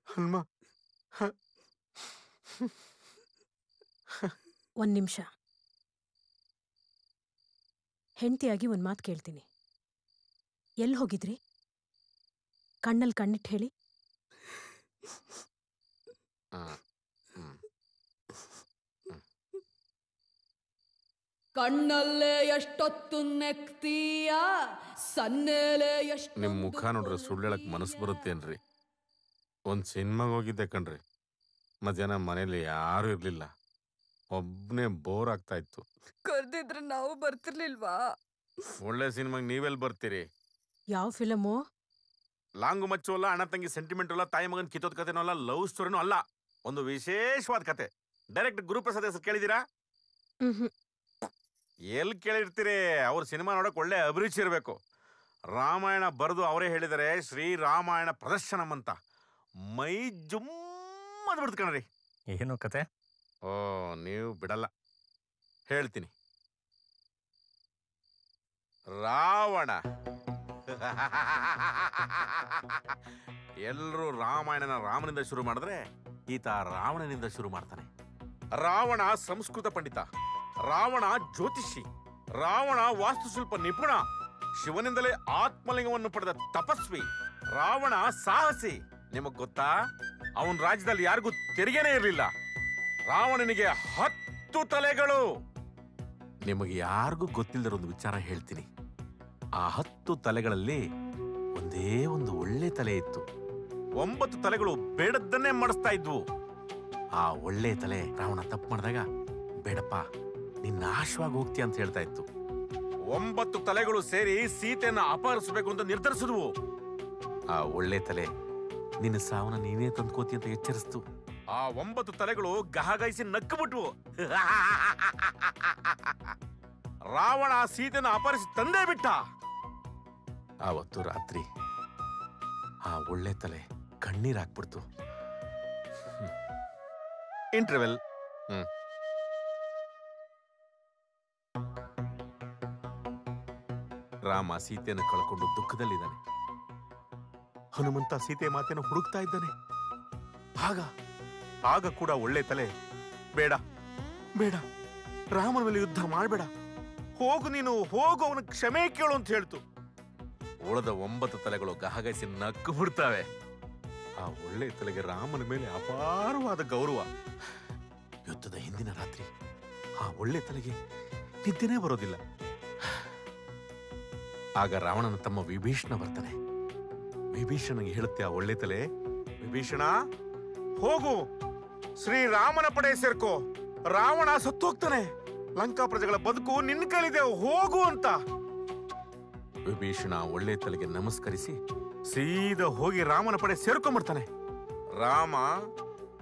[SPEAKER 7] ಹನುಮ
[SPEAKER 10] ಒಂದ್ ನಿಮಿಷ. ಹೆಂಡತಿಯಾಗಿ ಒಂದ್ ಮಾತು ಕೇಳ್ತೀನಿ. ಎಲ್ಲಿ ಹೋಗಿದ್ರಿ? ಕಣ್ಣಲ್ಲಿ ಕಣ್ಣಿಟ್ಟು ಹೇಳಿ.
[SPEAKER 17] ಕಣ್ಣಲ್ಲೇ ಎಷ್ಟೊತ್ತು ನೆಕ್ತೀಯ, ಸನ್ನೇಲೆ ಎಷ್ಟು.
[SPEAKER 7] ನಿಮ್ ಮುಖ ನೋಡ್ರೆ ಸುಳ್ಳು ಹೇಳಕ್ ಮನಸ್ಸು ಬರುತ್ತೇನ್ರಿ? ಒಂದ್ ಸಿನಿಮಾಗೆ ಹೋಗಿದ್ದೆ ಕಣ್ರಿ. ಮಧ್ಯಾಹ್ನ ಮನೇಲಿ ಯಾರು ಇರ್ಲಿಲ್ಲ, ಒಬ್ನೇ ಬೋರ್ ಆಗ್ತಾ ಇತ್ತು.
[SPEAKER 12] ಕರ್ದಿದ್ರೆ ನಾವು ಬರ್ತಿರ್ಲಿಲ್ವಾ?
[SPEAKER 7] ಒಳ್ಳೆ ಸಿನಿಮಾಗೆ ನೀವೆಲ್ಲಿ ಬರ್ತೀರಿ?
[SPEAKER 10] ಯಾವ ಫಿಲಮು?
[SPEAKER 7] ಲಾಂಗು ಮಚ್ಚು ಅಲ್ಲ, ಅಣ್ಣ ತಂಗಿ ಸೆಂಟಿಮೆಂಟ್ ಅಲ್ಲ, ತಾಯಿ ಮಗನ್ ಕಿತ್ತೋದ್ ಕಥೆನೂ ಅಲ್ಲ, ಲವ್ ಸ್ಟೋರಿನೂ ಅಲ್ಲ. ಒಂದು ವಿಶೇಷವಾದ ಕತೆ. ಡೈರೆಕ್ಟ್ ಗುರುಪ್ರಸಾದ್ ಹೆಸರು ಕೇಳಿದೀರಾ? ಎಲ್ಲಿ ಕೇಳಿರ್ತೀರಿ? ಅವ್ರ ಸಿನಿಮಾ ನೋಡಕ್ ಒಳ್ಳೆ ಅಭಿರುಚಿ ಇರಬೇಕು. ರಾಮಾಯಣ ಬರೆದು ಅವರೇ ಹೇಳಿದರೆ ಶ್ರೀರಾಮಾಯಣ ಪ್ರದರ್ಶನಂ ಅಂತ. ಮೈ ಜುಮ್ಮ ಅಂದ್ಬಿಡ್ತು ಕಣ್ರಿ.
[SPEAKER 6] ಏನು ಕತೆ?
[SPEAKER 7] ಓ, ನೀವು ಬಿಡಲ್ಲ, ಹೇಳ್ತೀನಿ. ರಾವಣ. ಎಲ್ಲರೂ ರಾಮಾಯಣನ ರಾಮನಿಂದ ಶುರು ಮಾಡಿದ್ರೆ ಈತ ರಾವಣನಿಂದ ಶುರು ಮಾಡ್ತಾನೆ. ರಾವಣ ಸಂಸ್ಕೃತ ಪಂಡಿತ, ರಾವಣ ಜ್ಯೋತಿಷಿ, ರಾವಣ ವಾಸ್ತುಶಿಲ್ಪ ನಿಪುಣ, ಶಿವನಿಂದಲೇ ಆತ್ಮಲಿಂಗವನ್ನು ಪಡೆದ ತಪಸ್ವಿ, ರಾವಣ ಸಾಹಸಿ. ನಿಮಗ್ ಗೊತ್ತಾ, ಅವನ ರಾಜ್ಯದಲ್ಲಿ ಯಾರಿಗೂ ತೆರಿಗೆನೇ ಇರಲಿಲ್ಲ. ರಾವಣನಿಗೆ 10 ತಲೆಗಳು. ನಿಮಗೆ ಯಾರಿಗೂ ಗೊತ್ತಿಲ್ಲದ ಒಂದು ವಿಚಾರ ಹೇಳ್ತೀನಿ. ಆ 10 ತಲೆಗಳಲ್ಲಿ ಒಂದೇ ಒಂದು ಒಳ್ಳೆ ತಲೆ ಇತ್ತು. 9 ತಲೆಗಳು ಬೇಡದ್ದನ್ನೇ ಮಾಡಿಸ್ತಾ ಇದ್ವು. ಆ ಒಳ್ಳೆ ತಲೆ ರಾವಣ ತಪ್ಪು ಮಾಡಿದಾಗ, ಬೇಡಪ್ಪ ನೀನ್ ನಾಶವಾಗಿ ಹೋಗ್ತೀಯ ಅಂತ ಹೇಳ್ತಾ ಇತ್ತು. 9 ತಲೆಗಳು ಸೇರಿ ಸೀತೆಯನ್ನ ಅಪಹರಿಸಬೇಕು ಅಂತ ನಿರ್ಧರಿಸಿದ್ವು. ಆ ಒಳ್ಳೆ ತಲೆ ನಿನ್ನ ಸಾವನ್ನ ನೀನೇ ತಂದ್ಕೋತಿ ಅಂತ ಎಚ್ಚರಿಸ್ತು. ಆ 9 ತಲೆಗಳು ಗಹಗೈಸಿ ನಕ್ಕು ಬಿಟ್ವು. ರಾವಣ ಸೀತೆಯನ್ನ ಅಪಹರಿಸಿ ತಂದೇ ಬಿಟ್ಟ. ಆವತ್ತು ರಾತ್ರಿ ಆ ಒಳ್ಳೆ ತಲೆ ಕಣ್ಣೀರ್ ಹಾಕ್ಬಿಡ್ತು. ಇಂಟರ್ವೆಲ್. ರಾಮ ಸೀತೆಯನ್ನು ಕಳ್ಕೊಂಡು ದುಃಖದಲ್ಲಿದ್ದಾನೆ. ಹನುಮಂತ ಸೀತೆ ಮಾತೆಯನ್ನು ಹುಡುಕ್ತಾ ಇದ್ದಾನೆ. ಆಗ ಕೂಡ ಒಳ್ಳೆ ತಲೆ, ಬೇಡ ಬೇಡ, ರಾಮನ ಮೇಲೆ ಯುದ್ಧ ಮಾಡಬೇಡ, ಹೋಗು, ನೀನು ಹೋಗು, ಅವನ ಕ್ಷಮೆ ಕೇಳು ಅಂತ ಹೇಳ್ತು. ಉಳಿದ 9 ತಲೆಗಳು ಗಹಗಸಿ ನಕ್ಕು ಬಿಡ್ತಾವೆ. ಆ ಒಳ್ಳೆ ತಲೆಗೆ ರಾಮನ ಮೇಲೆ ಅಪಾರವಾದ ಗೌರವ. ಯುದ್ಧದ ಹಿಂದಿನ ರಾತ್ರಿ ಆ ಒಳ್ಳೆ ತಲೆಗೆ ನಿದ್ದೆನೇ ಬರೋದಿಲ್ಲ. ಆಗ ರಾವಣನ ತಮ್ಮ ವಿಭೀಷಣ ಬರ್ತಾನೆ. ವಿಭೀಷಣನಿಗೆ ಹೇಳುತ್ತೆ ಆ ಒಳ್ಳೆ ತಲೆ, ವಿಭೀಷಣ ಹೋಗು, ಶ್ರೀರಾಮನ ಪಡೆ ಸೇರ್ಕೋ, ರಾವಣ ಸತ್ತೋಗ್ತಾನೆ, ಲಂಕಾ ಪ್ರಜೆಗಳ ಬದುಕು ನಿನ್ನ ಕೈಲಿದೆ, ಹೋಗು ಅಂತ. ವಿಭೀಷಣ ಒಳ್ಳೆ ತಲೆಗೆ ನಮಸ್ಕರಿಸಿ ಸೀದಾ ಹೋಗಿ ರಾಮನ ಪಡೆ ಸೇರ್ಕೊಂಡ್ಬಿಡ್ತಾನೆ. ರಾಮ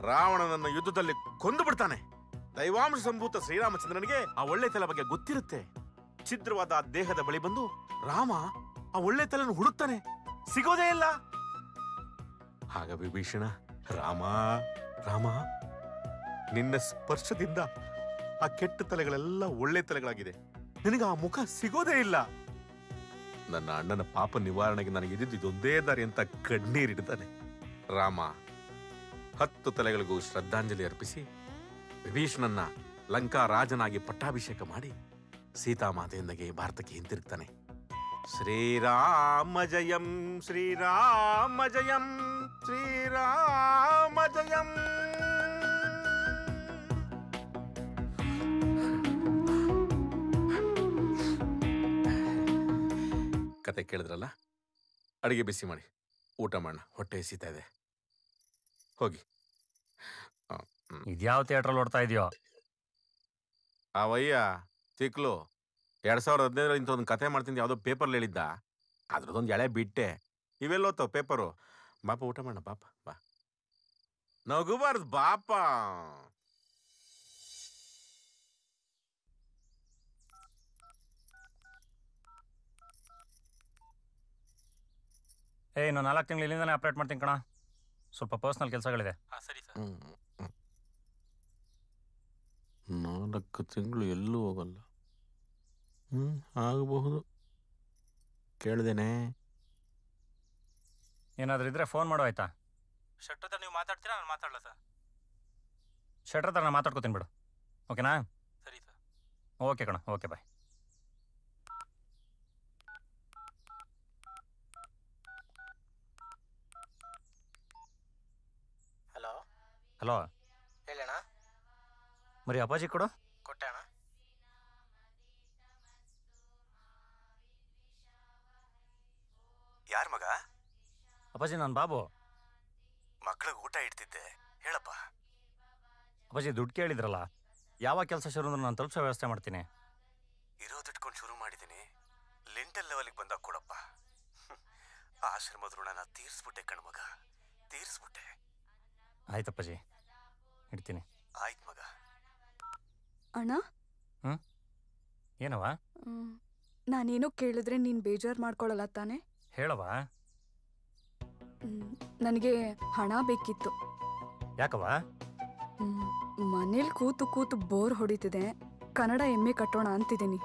[SPEAKER 7] ರಾವಣನನ್ನು ಯುದ್ಧದಲ್ಲಿ ಕೊಂದು ಬಿಡ್ತಾನೆ. ದೈವಾಂಶ ಸಂಭೂತ ಶ್ರೀರಾಮಚಂದ್ರನಿಗೆ ಆ ಒಳ್ಳೆ ತಲೆ ಬಗ್ಗೆ ಗೊತ್ತಿರುತ್ತೆ. ಛಿದ್ರವಾದ ಆ ದೇಹದ ಬಳಿ ಬಂದು ರಾಮ ಆ ಒಳ್ಳೆ ತಲೆಯನ್ನು ಹುಡುಕ್ತಾನೆ, ಸಿಗೋದೇ ಇಲ್ಲ. ಆಗ ವಿಭೀಷಣ, ರಾಮ ರಾಮ, ನಿನ್ನ ಸ್ಪರ್ಶದಿಂದ ಆ ಕೆಟ್ಟ ತಲೆಗಳೆಲ್ಲ ಒಳ್ಳೆ ತಲೆಗಳಾಗಿದೆ, ನಿನಗೆ ಆ ಮುಖ ಸಿಗೋದೇ ಇಲ್ಲ. ನನ್ನ ಅಣ್ಣನ ಪಾಪ ನಿವಾರಣೆಗೆ ನನಗೆ ಇದೊಂದೇ ದಾರಿ ಅಂತ ಕಣ್ಣೀರಿಡ್ತಾನೆ. ರಾಮ 10 ತಲೆಗಳಿಗೂ ಶ್ರದ್ಧಾಂಜಲಿ ಅರ್ಪಿಸಿ ವಿಭೀಷಣನ್ನ ಲಂಕಾ ರಾಜನಾಗಿ ಪಟ್ಟಾಭಿಷೇಕ ಮಾಡಿ ಸೀತಾಮಾತೆಯೊಂದಿಗೆ ಭಾರತಕ್ಕೆ ಹಿಂತಿರುಗ್ತಾನೆ. ಶ್ರೀರಾಮ ಜಯಂ ಶ್ರೀರಾಮ ಜಯಂ ಶ್ರೀರಾಮ ಜಯಂ. ಕತೆ ಕೇಳಿದ್ರಲ್ಲ, ಅಡಿಗೆ ಬಿಸಿ ಮಾಡಿ ಊಟ ಮಾಡೋಣ, ಹೊಟ್ಟೆ ಹಸಿತಾ ಇದೆ. ಹೋಗಿ.
[SPEAKER 6] ಇದ್ಯಾವ ಥಿಯೇಟ್ರಲ್ಲಿ ಓಡ್ತಾ ಇದೆಯೋ?
[SPEAKER 7] ಅವಯ್ಯ ತಿಕ್ಲು 2015 ಇಂಥ ಒಂದು ಕತೆ ಮಾಡ್ತೀನಿ, ಯಾವುದೋ ಪೇಪರ್ಲಿ ಹೇಳಿದ್ದ, ಅದ್ರದ್ದೊಂದು ಎಳೆ ಬಿಟ್ಟೆ. ಇವೆಲ್ಲೋತಾವ ಪೇಪರು. ಬಾಪ ಊಟ ಮಾಡೋಣ, ಬಾಪ ಬಾ. ನಗುಬಾರ್ದು ಬಾಪ.
[SPEAKER 6] ಇನ್ನು 4 ತಿಂಗಳು ಇಲ್ಲಿಂದಾನೆ ಆಪ್ರೇಟ್ ಮಾಡ್ತೀನಿ ಕಣ. ಸ್ವಲ್ಪ ಪರ್ಸ್ನಲ್ ಕೆಲಸಗಳಿದೆ.
[SPEAKER 20] ಸರಿ ಸರ್.
[SPEAKER 7] 4 ತಿಂಗಳು ಎಲ್ಲೂ ಹೋಗಲ್ಲ. ಆಗಬಹುದು. ಕೇಳ್ದೇನೆ.
[SPEAKER 6] ಏನಾದರೂ ಇದ್ರೆ ಫೋನ್ ಮಾಡು, ಆಯ್ತಾ?
[SPEAKER 20] ಶೆಟ್ರ್ ಹತ್ರ ನೀವು ಮಾತಾಡ್ತೀರಾ, ನಾನು ಮಾತಾಡಲ್ಲ ಸರ್?
[SPEAKER 6] ಶೆಟ್ರ್ ಹತ್ರ ನಾನು ಮಾತಾಡ್ಕೋತೀನಿ ಬಿಡು, ಓಕೆನಾ?
[SPEAKER 20] ಸರಿ ಸರ್.
[SPEAKER 6] ಓಕೆ ಕಣ, ಓಕೆ ಬಾಯ್.
[SPEAKER 16] ಹಲೋ
[SPEAKER 6] ಹಲೋ,
[SPEAKER 16] ಹೇಳಣ್ಣ.
[SPEAKER 6] ಮರಿ ಅಪ್ಪಾಜಿ ಕೊಡು.
[SPEAKER 16] ಕೊಟ್ಟೆ ಅಣ್ಣ.
[SPEAKER 19] ಯಾರ್ ಮಗ?
[SPEAKER 6] ಅಪ್ಪಾಜಿ, ನಾನು ಬಾಬು.
[SPEAKER 19] ಮಕ್ಳಿಗೆ ಊಟ ಇಡ್ತಿದ್ದೆ, ಹೇಳಪ್ಪ.
[SPEAKER 6] ಅಪ್ಪಾಜಿ, ದುಡ್ಡು ಕೇಳಿದ್ರಲ್ಲ, ಯಾವ ಕೆಲಸ ಶುರು ಅಂದ್ರೆ ನಾನು ತಲುಪಿಸೋ ವ್ಯವಸ್ಥೆ ಮಾಡ್ತೀನಿ.
[SPEAKER 19] ಇರೋದಿಟ್ಕೊಂಡು ಶುರು ಮಾಡಿದ್ದೀನಿ, ಲಿಂಟಲ್ ಲೆವೆಲ್ಗೆ ಬಂದಾಗ ಕೊಡಪ್ಪ. ಆಶ್ರಮದ ಋಣನ ತೀರಿಸ್ಬಿಟ್ಟೆ ಕಣ್ಮಗ, ತೀರಿಸ್ಬಿಟ್ಟೆ.
[SPEAKER 6] ಆಯ್ತಪ್ಪಾಜಿ, ಇಡ್ತೀನಿ.
[SPEAKER 19] ಆಯ್ತು ಮಗ.
[SPEAKER 12] ಅಣ್ಣ,
[SPEAKER 6] ಏನವ?
[SPEAKER 12] ನಾನೇನೋ ಕೇಳಿದ್ರೆ ನೀನು ಬೇಜಾರು ಮಾಡ್ಕೊಳ್ಳಲ್ಲ ತಾನೆ?
[SPEAKER 6] ಹೇಳವ.
[SPEAKER 12] ನನಗೆ ಹಣ ಬೇಕಿತ್ತು.
[SPEAKER 6] ಯಾಕವ?
[SPEAKER 12] ಮನೇಲಿ ಕೂತು ಕೂತು ಬೋರ್ ಹೊಡಿತಿದೆ, ಕನ್ನಡ MA ಕಟ್ಟೋಣ ಅಂತಿದ್ದೀನಿ.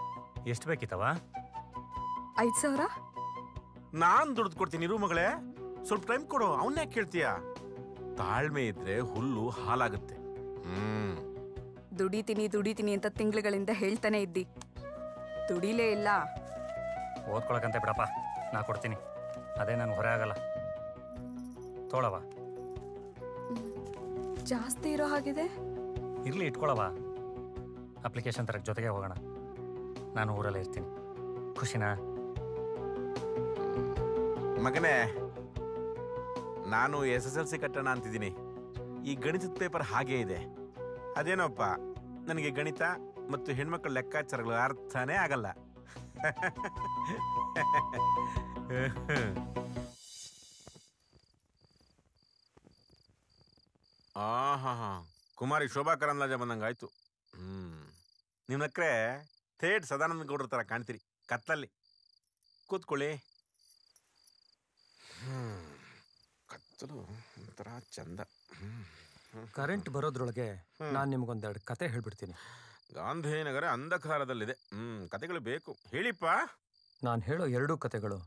[SPEAKER 6] ಎಷ್ಟು ಬೇಕಿತ್ತವ?
[SPEAKER 12] 5,000.
[SPEAKER 7] ನಾನ್ ದುಡ್ಡು ಕೊಡ್ತೀನಿ ಇರು ಮಗಳೇ, ಸ್ವಲ್ಪ ಟೈಮ್ ಕೊಡು. ಅವನ್ನೇ ಕೇಳ್ತೀಯ? ತಾಳ್ಮೆ ಇದ್ರೆ ಹುಲ್ಲು ಹಾಲಾಗುತ್ತೆ.
[SPEAKER 12] ದುಡಿತೀನಿ ಅಂತ ತಿಂಗಳುಗಳಿಂದ ಹೇಳ್ತಾನೆ ಇದ್ದಿ, ದುಡಿಲೇ ಇಲ್ಲ.
[SPEAKER 6] ಓದ್ಕೊಳಕಂತೆ ಬಿಡಪ್ಪ, ನಾ ಕೊಡ್ತೀನಿ, ಅದೇ ನನಗೆ ಹೊರೆ ಆಗಲ್ಲ. ತೋಳವ.
[SPEAKER 12] ಜಾಸ್ತಿ ಇರೋ ಹಾಗಿದೆ.
[SPEAKER 6] ಇರ್ಲಿ, ಇಟ್ಕೊಳವ. ಅಪ್ಲಿಕೇಶನ್ ತರಕ್ಕೆ ಜೊತೆಗೆ ಹೋಗೋಣ. ನಾನು ಊರಲ್ಲೇ ಇರ್ತೀನಿ. ಖುಷಿನಾ?
[SPEAKER 7] ಮಗನೇ, ನಾನು SSLC ಕಟ್ಟೋಣ ಅಂತಿದ್ದೀನಿ. ಈ ಗಣಿತದ ಪೇಪರ್ ಹಾಗೇ ಇದೆ. ಅದೇನೋಪ್ಪ, ನನಗೆ ಗಣಿತ ಮತ್ತು ಹೆಣ್ಮಕ್ಳ ಲೆಕ್ಕಾಚಾರಗಳು ಅರ್ಥನೇ ಆಗಲ್ಲ. ಕುಮಾರಿ ಶೋಭಾ ಕರಂದ್ಲಾಜೆ ಬಂದಂಗಾಯ್ತು. ನಿಮ್ಮ ನಕ್ರೆ ಥೇಟ್ ಸದಾನಂದ ಗೌಡ್ರ ಥರ ಕಾಣ್ತೀರಿ ಕತ್ತಲಲ್ಲಿ. ಕೂತ್ಕೊಳ್ಳಿ. ಕತ್ತಲು ಒಂಥರ ಚಂದ.
[SPEAKER 20] ಕರೆಂಟ್ ಬರೋದ್ರೊಳಗೆ ನಾನು ನಿಮ್ಗೊಂದೆರಡು ಕತೆ ಹೇಳ್ಬಿಡ್ತೀನಿ.
[SPEAKER 7] ಗಾಂಧಿನಗರ ಅಂಧಕಾರದಲ್ಲಿದೆ. ಕತೆಗಳು ಬೇಕು, ಹೇಳಿಪ್ಪ.
[SPEAKER 20] ನಾನು ಹೇಳೋ ಎರಡೂ ಕತೆಗಳು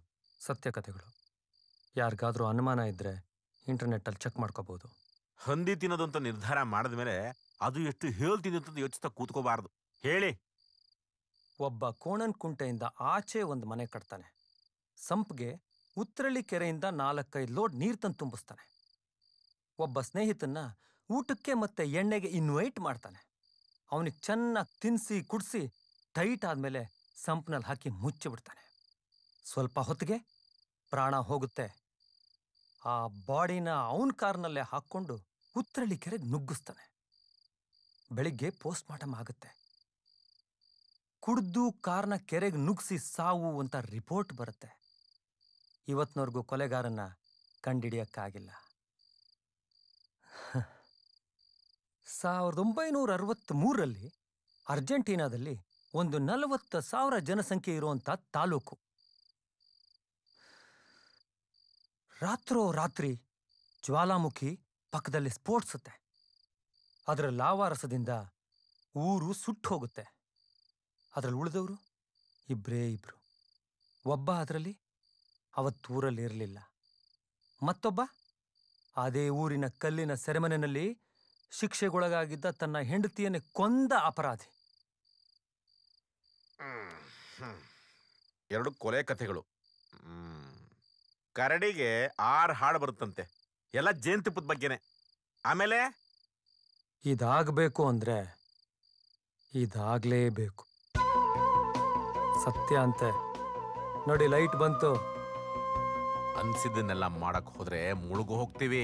[SPEAKER 20] ಸತ್ಯ ಕತೆಗಳು. ಯಾರಿಗಾದ್ರೂ ಅನುಮಾನ ಇದ್ದರೆ ಇಂಟರ್ನೆಟ್ಟಲ್ಲಿ ಚೆಕ್ ಮಾಡ್ಕೋಬೋದು.
[SPEAKER 7] ಹಂದಿ ತಿನ್ನೋದು ಅಂತ ನಿರ್ಧಾರ ಮಾಡಿದ ಮೇಲೆ ಅದು ಎಷ್ಟು ಹೇಳ್ತಿದೆ ಅಂತ ಯೋಚಿಸ್ತಾ ಕೂತ್ಕೋಬಾರ್ದು. ಹೇಳಿ.
[SPEAKER 20] ಒಬ್ಬ ಕೋಣನ್ ಕುಂಟೆಯಿಂದ ಆಚೆ ಒಂದು ಮನೆ ಕಟ್ತಾನೆ. ಸಂಪ್ಗೆ ಉತ್ರಳ್ಳಿ ಕೆರೆಯಿಂದ 4-5 ಲೋಡ್ ನೀರು ತಂದು ತುಂಬಿಸ್ತಾನೆ. ಒಬ್ಬ ಸ್ನೇಹಿತನ್ನ ಊಟಕ್ಕೆ ಮತ್ತೆ ಎಣ್ಣೆಗೆ ಇನ್ವೈಟ್ ಮಾಡ್ತಾನೆ. ಅವನಿಗೆ ಚೆನ್ನಾಗಿ ತಿನ್ನಿಸಿ ಕುಡಿಸಿ ಟೈಟ್ ಆದಮೇಲೆ ಸಂಪ್ನಲ್ಲಿ ಹಾಕಿ ಮುಚ್ಚಿಬಿಡ್ತಾನೆ. ಸ್ವಲ್ಪ ಹೊತ್ತಿಗೆ ಪ್ರಾಣ ಹೋಗುತ್ತೆ. ಆ ಬಾಡಿನ ಅವನ ಕಾರ್ನಲ್ಲೇ ಹಾಕ್ಕೊಂಡು ಉತ್ರಳ್ಳಿ ಕೆರೆಗೆ ನುಗ್ಗಿಸ್ತಾನೆ. ಬೆಳಿಗ್ಗೆ ಪೋಸ್ಟ್ ಮಾರ್ಟಮ್ ಆಗುತ್ತೆ. ಕುಡ್ದು ಕಾರ್ನ ಕೆರೆಗೆ ನುಗ್ಗಿಸಿ ಸಾವು ಅಂತ ರಿಪೋರ್ಟ್ ಬರುತ್ತೆ. ಇವತ್ತಿನವರೆಗೂ ಕೊಲೆಗಾರನ್ನ ಕಂಡಿಡಿಯಕ್ಕಾಗಿಲ್ಲ. 1963ರಲ್ಲಿ ಅರ್ಜೆಂಟೀನಾದಲ್ಲಿ ಒಂದು 40,000 ಜನಸಂಖ್ಯೆ ಇರುವಂಥ ತಾಲೂಕು. ರಾತ್ರಿ ಜ್ವಾಲಾಮುಖಿ ಪಕ್ಕದಲ್ಲಿ ಸ್ಫೋಟಿಸುತ್ತೆ. ಅದರ ಲಾವಾರಸದಿಂದ ಊರು ಸುಟ್ಟು ಹೋಗುತ್ತೆ. ಅದರಲ್ಲಿ ಉಳಿದವರು ಇಬ್ಬರೇ ಇಬ್ರು. ಒಬ್ಬ ಅದರಲ್ಲಿ ಅವತ್ತೂರಲ್ಲಿ ಇರಲಿಲ್ಲ. ಮತ್ತೊಬ್ಬ ಅದೇ ಊರಿನ ಕಲ್ಲಿನ ಸೆರೆಮನೆಯಲ್ಲಿ ಶಿಕ್ಷೆಗೊಳಗಾಗಿದ್ದ ತನ್ನ ಹೆಂಡತಿಯನ್ನೇ ಕೊಂದ ಅಪರಾಧಿ.
[SPEAKER 7] 2 ಕೊಲೆ ಕಥೆಗಳು. ಕರಡಿಗೆ 6 ಹಾಡು ಬರುತ್ತಂತೆ. ಎಲ್ಲ ಜೇನುತುಪ್ಪದ ಬಗ್ಗೆನೆ. ಆಮೇಲೆ
[SPEAKER 20] ಇದಾಗಬೇಕು ಅಂದ್ರೆ ಇದಾಗಲೇಬೇಕು. ಸತ್ಯ ಅಂತೆ. ನೋಡಿ, ಲೈಟ್ ಬಂತು.
[SPEAKER 7] ಅನ್ಸಿದ್ದನ್ನೆಲ್ಲ ಮಾಡಕ್ ಹೋದ್ರೆ ಮುಳುಗು ಹೋಗ್ತೀವಿ.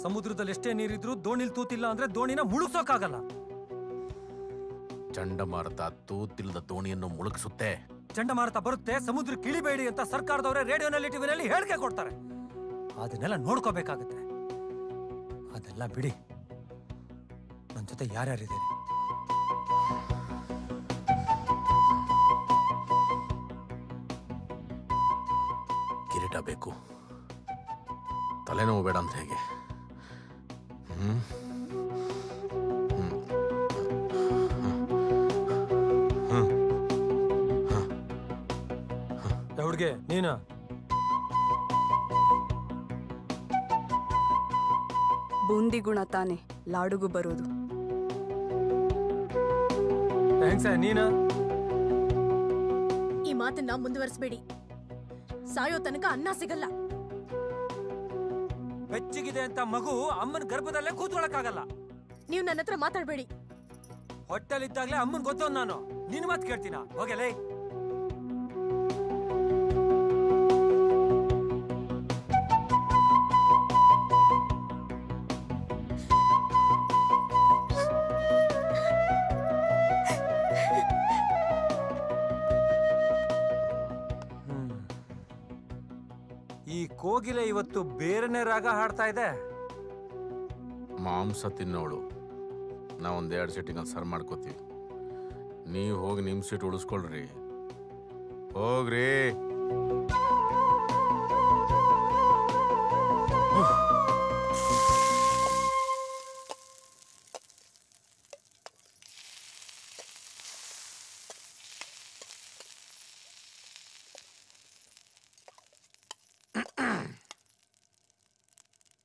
[SPEAKER 20] ಸಮುದ್ರದಲ್ಲಿ ಎಷ್ಟೇ ನೀರಿದ್ರು ದೋಣಿಲ್ ತೂತಿಲ್ಲ ಅಂದ್ರೆ ದೋಣಿನ ಮುಳುಗ್ಸೋಕ್ಕಾಗಲ್ಲ.
[SPEAKER 7] ಚಂಡಮಾರುತ ತೂತಿಲ್ಲದ ದೋಣಿಯನ್ನು ಮುಳುಗಿಸುತ್ತೆ.
[SPEAKER 20] ಚಂಡಮಾರುತ ಬರುತ್ತೆ, ಸಮುದ್ರ ಕಿಳಿಬೇಡಿ ಅಂತ ಸರ್ಕಾರದವರೇ ರೇಡಿಯೋನಲ್ಲಿ ಟಿವಿನಲ್ಲಿ ಹೇಳಿಕೆ ಕೊಡ್ತಾರೆ. ಅದನ್ನೆಲ್ಲ ನೋಡ್ಕೋಬೇಕಾಗತ್ತೆ. ಅದೆಲ್ಲ ಬಿಡಿ, ನನ್ನ ಜೊತೆ ಯಾರ್ಯಾರಿದ್ದೀರಿ?
[SPEAKER 7] ಕಿರೀಟ ಬೇಕು, ತಲೆನೋವು ಬೇಡ ಅಂತ ಹೇಗೆ?
[SPEAKER 20] ಹುಡ್ಗೆ ನೀನ
[SPEAKER 12] ಬೂಂದಿ ಗುಣ ತಾನೆ ಲಾಡುಗೂ ಬರೋದು.
[SPEAKER 20] ನೀನ
[SPEAKER 10] ಈ ಮಾತನ್ನ ಮುಂದುವರಿಸಬೇಡಿ. ಸಾಯೋ ತನಕ ಅನ್ನ ಸಿಗಲ್ಲ.
[SPEAKER 20] ಬೆಚ್ಚಗಿದೆ ಅಂತ ಮಗು ಅಮ್ಮನ ಗರ್ಭದಲ್ಲೇ ಕೂತ್ಕೊಳಕ್ಕಾಗಲ್ಲ.
[SPEAKER 10] ನೀವು ನನ್ನ ಹತ್ರ ಮಾತಾಡ್ಬೇಡಿ.
[SPEAKER 20] ಹೊಟ್ಟೆಲಿದ್ದಾಗ್ಲೇ ಅಮ್ಮನ್ ಗೊತ್ತವ್ ನಾನು. ನಿನ್ ಮಾತು ಕೇಳ್ತೀನ? ಹೋಗಲೇ. ಈ ಕೋಗಿಲೆ ಇವತ್ತು ಬೇರೆನೇ ರಾಗ ಹಾಡ್ತಾ ಇದೆ.
[SPEAKER 7] ಮಾಂಸ ತಿನ್ನೋಳು. ನಾವೊಂದು 2 ಸೀಟಿಂಗಲ್ಲಿ ಸರ್ವ್ ಮಾಡ್ಕೋತೀವಿ. ನೀವು ಹೋಗಿ ನಿಮ್ಮ ಸೀಟ್ ಉಳಿಸ್ಕೊಳ್ರಿ. ಹೋಗ್ರಿ.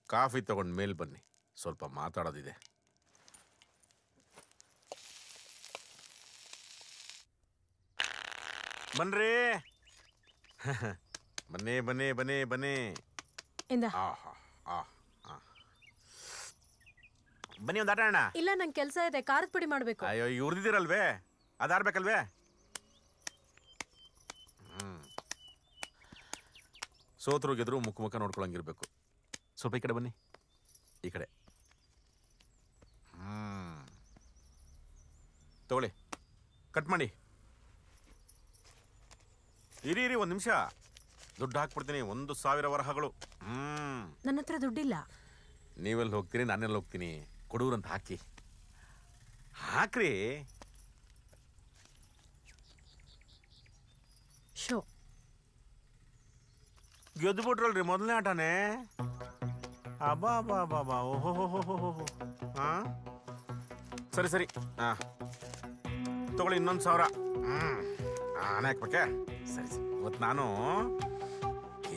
[SPEAKER 7] ಕಾಫಿ ತಗೊಂಡು ಮೇಲ್ ಬನ್ನಿ, ಸ್ವಲ್ಪ ಮಾತಾಡೋದಿದೆ. ಬನ್ರಿ. ಬನ್ನಿ ಬನ್ನಿ ಬನ್ನಿ ಬನ್ನಿ. ಬನ್ನಿ, ಒಂದು ಆಟ ಆಡೋಣ.
[SPEAKER 10] ಇಲ್ಲ, ನಂಗೆ ಕೆಲಸ ಇದೆ. ಖಾರದ ಪುಡಿ ಮಾಡ್ಬೇಕು.
[SPEAKER 7] ಅಯ್ಯೋ, ಇವ್ರದಿರಲ್ವೇ, ಅದಾಡ್ಬೇಕಲ್ವೇ? ಸೋತರು ಗೆದ್ರು ಮುಖ ಮುಖ ನೋಡ್ಕೊಳಂಗಿರ್ಬೇಕು. ಸ್ವಲ್ಪ ಈ ಕಡೆ ಬನ್ನಿ, ಈ ಕಡೆ. ತಗೊಳ್ಳಿ, ಕಟ್ ಮಾಡಿ. ಇರಿ 1 ನಿಮಿಷ, ದುಡ್ಡು ಹಾಕ್ಬಿಡ್ತೀನಿ. 1,000 ವರಹಗಳು.
[SPEAKER 10] ನನ್ನ ಹತ್ರ ದುಡ್ಡಿಲ್ಲ.
[SPEAKER 7] ನೀವೆಲ್ಲಿ ಹೋಗ್ತೀರಿ, ನಾನೆಲ್ಲಿ ಹೋಗ್ತೀನಿ? ಕೊಡೂರಂತ ಹಾಕಿ. ಹಾಕ್ರಿ.
[SPEAKER 10] ಶೋ
[SPEAKER 7] ಗೆದ್ದು ಬಿಟ್ರಲ್ರಿ ಮೊದಲನೇ ಆಟನೇ. ಅಬಾ ಬಾ ಬಾ ಬಾ. ಓಹೋ. ಸರಿ ಸರಿ. ತಗೊಳ್ಳಿ, ಇನ್ನೊಂದು 1,000. ಆನೆ ಹಾಕ್ಬೇಕೆ? ಸರಿ ಸರಿ. ಇವತ್ತು ನಾನು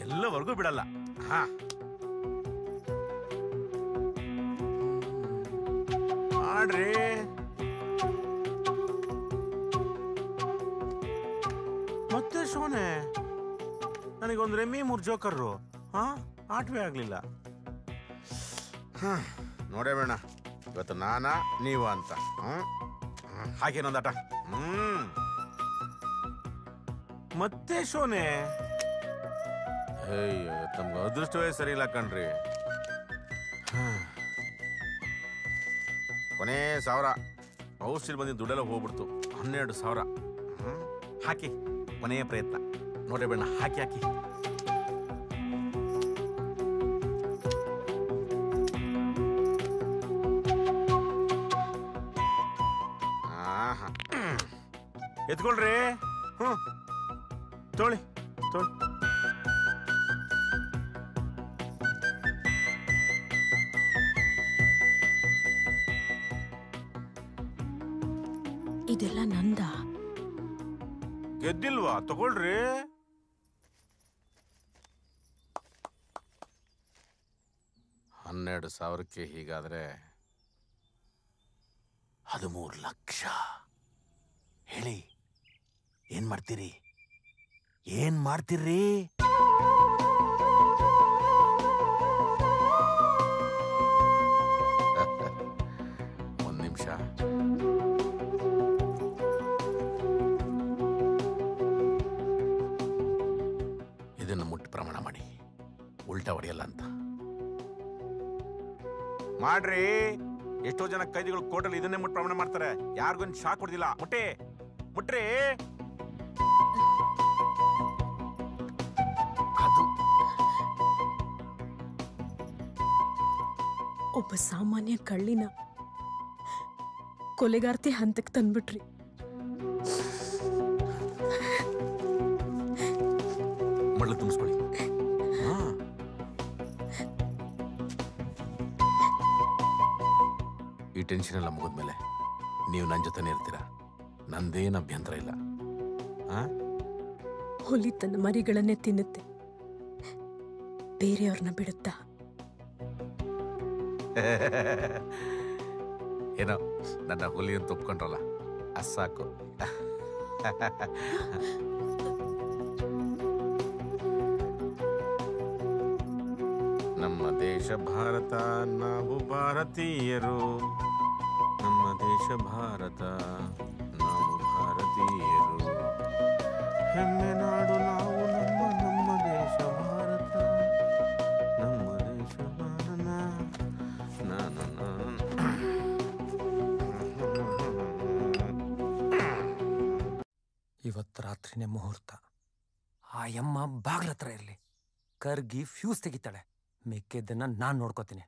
[SPEAKER 7] ಎಲ್ಲವರೆಗೂ ಬಿಡಲ್ಲ. ಹಾ ಆಡ್ರಿ. ಮತ್ತೆ ಶೋನೆ ನನಗೊಂದು ರೆಮ್ಮಿ 3 ಜೋಕರ್ರು. ಹಾ ಆಟವೇ ಆಗ್ಲಿಲ್ಲ. ನೋಡೇ ಬೇಡ ಇವತ್ತು ನಾನಾ ನೀವ ಅಂತ. ಹಾಗೇನೊಂದಾಟ. ಮತ್ತೆ ಶೋನೆ ತಮ್ಗೆ ಅದೃಷ್ಟವೇ ಸರಿ ಇಲ್ಲ ಕಣ್ರಿ. ಕೊನೆ 1000 ಔಷಧಿ ಬಂದಿದ್ದು ದುಡ್ಡೆಲ್ಲ ಹೋಗ್ಬಿಡ್ತು. 12,000 ಹಾಕಿ ಕೊನೆಯ ಪ್ರಯತ್ನ. ನೋಡೇ ಬೇಡ ಹಾಕಿ ಹಾಕಿ. ಎತ್ಕೊಳ್ರಿ. ತೊಳಿ ತೊಳಿ.
[SPEAKER 10] ಇದೆಲ್ಲ ನಂದ.
[SPEAKER 7] ಗೆದ್ದಿಲ್ವಾ? ತಗೊಳ್ರಿ. $12,000ಕ್ಕೆ ಹೀಗಾದ್ರೆ 13 ಲಕ್ಷ. ಹೇಳಿ ಏನ್ ಮಾಡ್ತೀರಿ? ಏನ್ ಮಾಡ್ತೀರಿ? ಒಂದ್ ನಿಮಿಷ. ಇದನ್ನು ಮುಟ್ಟು ಪ್ರಮಾಣ ಮಾಡಿ, ಉಲ್ಟಾ ಹೊಡೆಯಲ್ಲ ಅಂತ ಮಾಡ್ರಿ. ಎಷ್ಟೋ ಜನ ಕೈದಿಗಳು ಕೋರ್ಟಲ್ಲಿ ಇದನ್ನೇ ಮುಟ್ಟು ಪ್ರಮಾಣ ಮಾಡ್ತಾರೆ. ಯಾರಿಗೊಂದು ಶಾಕ್ ಹೊಡೆದಿಲ್ಲ. ಮುಟ್ರಿ. ಅದು
[SPEAKER 10] ಒಬ್ಬ ಸಾಮಾನ್ಯ ಕಳ್ಳಿನ ಕೊಲೆಗಾರ್ತಿ ಹಂತಕ್ಕೆ ತಂದ್ಬಿಟ್ರಿ.
[SPEAKER 7] ಮಳ್ಳು ತುಂಬಿಸ್ಕೊಳ್ಳಿ. ಈ ಟೆನ್ಷನ್ ಎಲ್ಲ ಮುಗಿದ್ಮೇಲೆ ನೀವು ನನ್ನ ಜೊತೆನೇ ಇರ್ತೀರಾ. ನಂದೇನು ಅಭ್ಯಂತರ ಇಲ್ಲ.
[SPEAKER 10] ಹುಲಿ ತನ್ನ ಮರಿಗಳನ್ನೇ ತಿನ್ನುತ್ತೆ, ಬೇರೆಯವ್ರನ್ನ ಬಿಡುತ್ತಾ?
[SPEAKER 7] ಏನೋ ನನ್ನ ಹುಲಿ ಅಂತ ಒಪ್ಕೊಂಡ್ರಲ್ಲ, ಅಸಾಕು. ನಮ್ಮ ದೇಶ ಭಾರತ, ನಾವು ಭಾರತೀಯರು. ನಮ್ಮ ದೇಶ ಭಾರತ, ನಾವು ಭಾರತೀಯರು. ಹೆಮ್ಮೆ ನಾಡು ನಾವು, ನಮ್ಮ ದೇಶ ಭಾರತ, ನಮ್ಮ ದೇಶ
[SPEAKER 20] ಇವತ್ತು ರಾತ್ರಿನೇ ಮುಹೂರ್ತ. ಆ ಯಮ್ಮ ಬಾಗ್ಲತ್ರ ಇರಲಿ, ಕರ್ಗಿ ಫ್ಯೂಸ್ ತೆಗಿತಾಳೆ. ಮಿಕ್ಕಿದ್ದನ್ನ ನಾನು ನೋಡ್ಕೋತೀನಿ.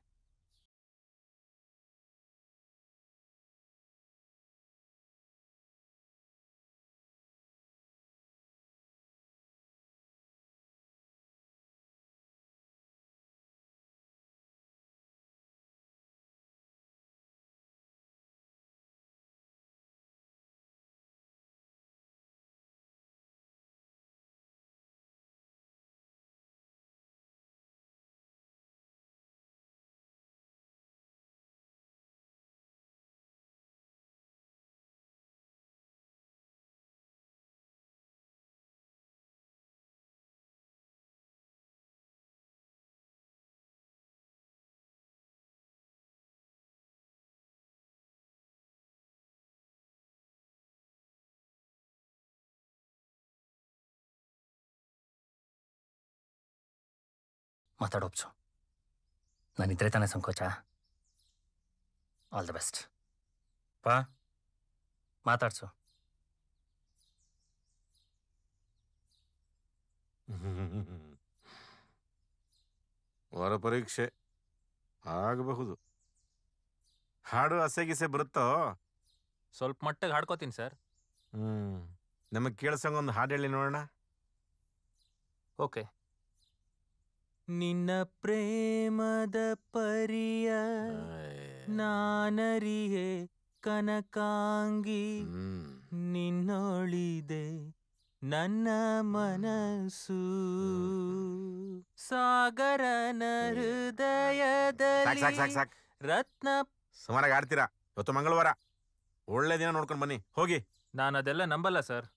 [SPEAKER 6] ಮಾತಾಡೋಪ್ಸು. ನಾನಿದ್ರೆ ತಾನೇ ಸಂಕೋಚ. All the best. ಮಾತಾಡ್ಸು.
[SPEAKER 7] ಹೊರ ಪರೀಕ್ಷೆ ಆಗಬಹುದು. ಹಾಡು ಹಸೆಗಿಸೆ ಬರುತ್ತೋ?
[SPEAKER 9] ಸ್ವಲ್ಪ ಮಟ್ಟಿಗೆ ಹಾಡ್ಕೋತೀನಿ ಸರ್.
[SPEAKER 7] ನಮಗೆ ಕೇಳಿಸಂಗೊಂದು ಹಾಡು ಹೇಳಿ ನೋಡೋಣ.
[SPEAKER 9] ಓಕೆ. ನಿನ್ನ ಪ್ರೇಮದ ಪರಿಯ ನಾನರಿಯೇ ಕನಕಾಂಗಿ, ನಿನ್ನೊಳಿದೆ ನನ್ನ ಮನಸ್ಸು ಸಾಗರನ ಹೃದಯದಲ್ಲಿ ರತ್ನ.
[SPEAKER 7] ಸುಮಾರಾಗಿ ಆಡ್ತೀರಾ. ಇವತ್ತು ಮಂಗಳವಾರ, ಒಳ್ಳೆ ದಿನ ನೋಡ್ಕೊಂಡು ಬನ್ನಿ. ಹೋಗಿ.
[SPEAKER 9] ನಾನು ಅದೆಲ್ಲ ನಂಬಲ್ಲ ಸರ್.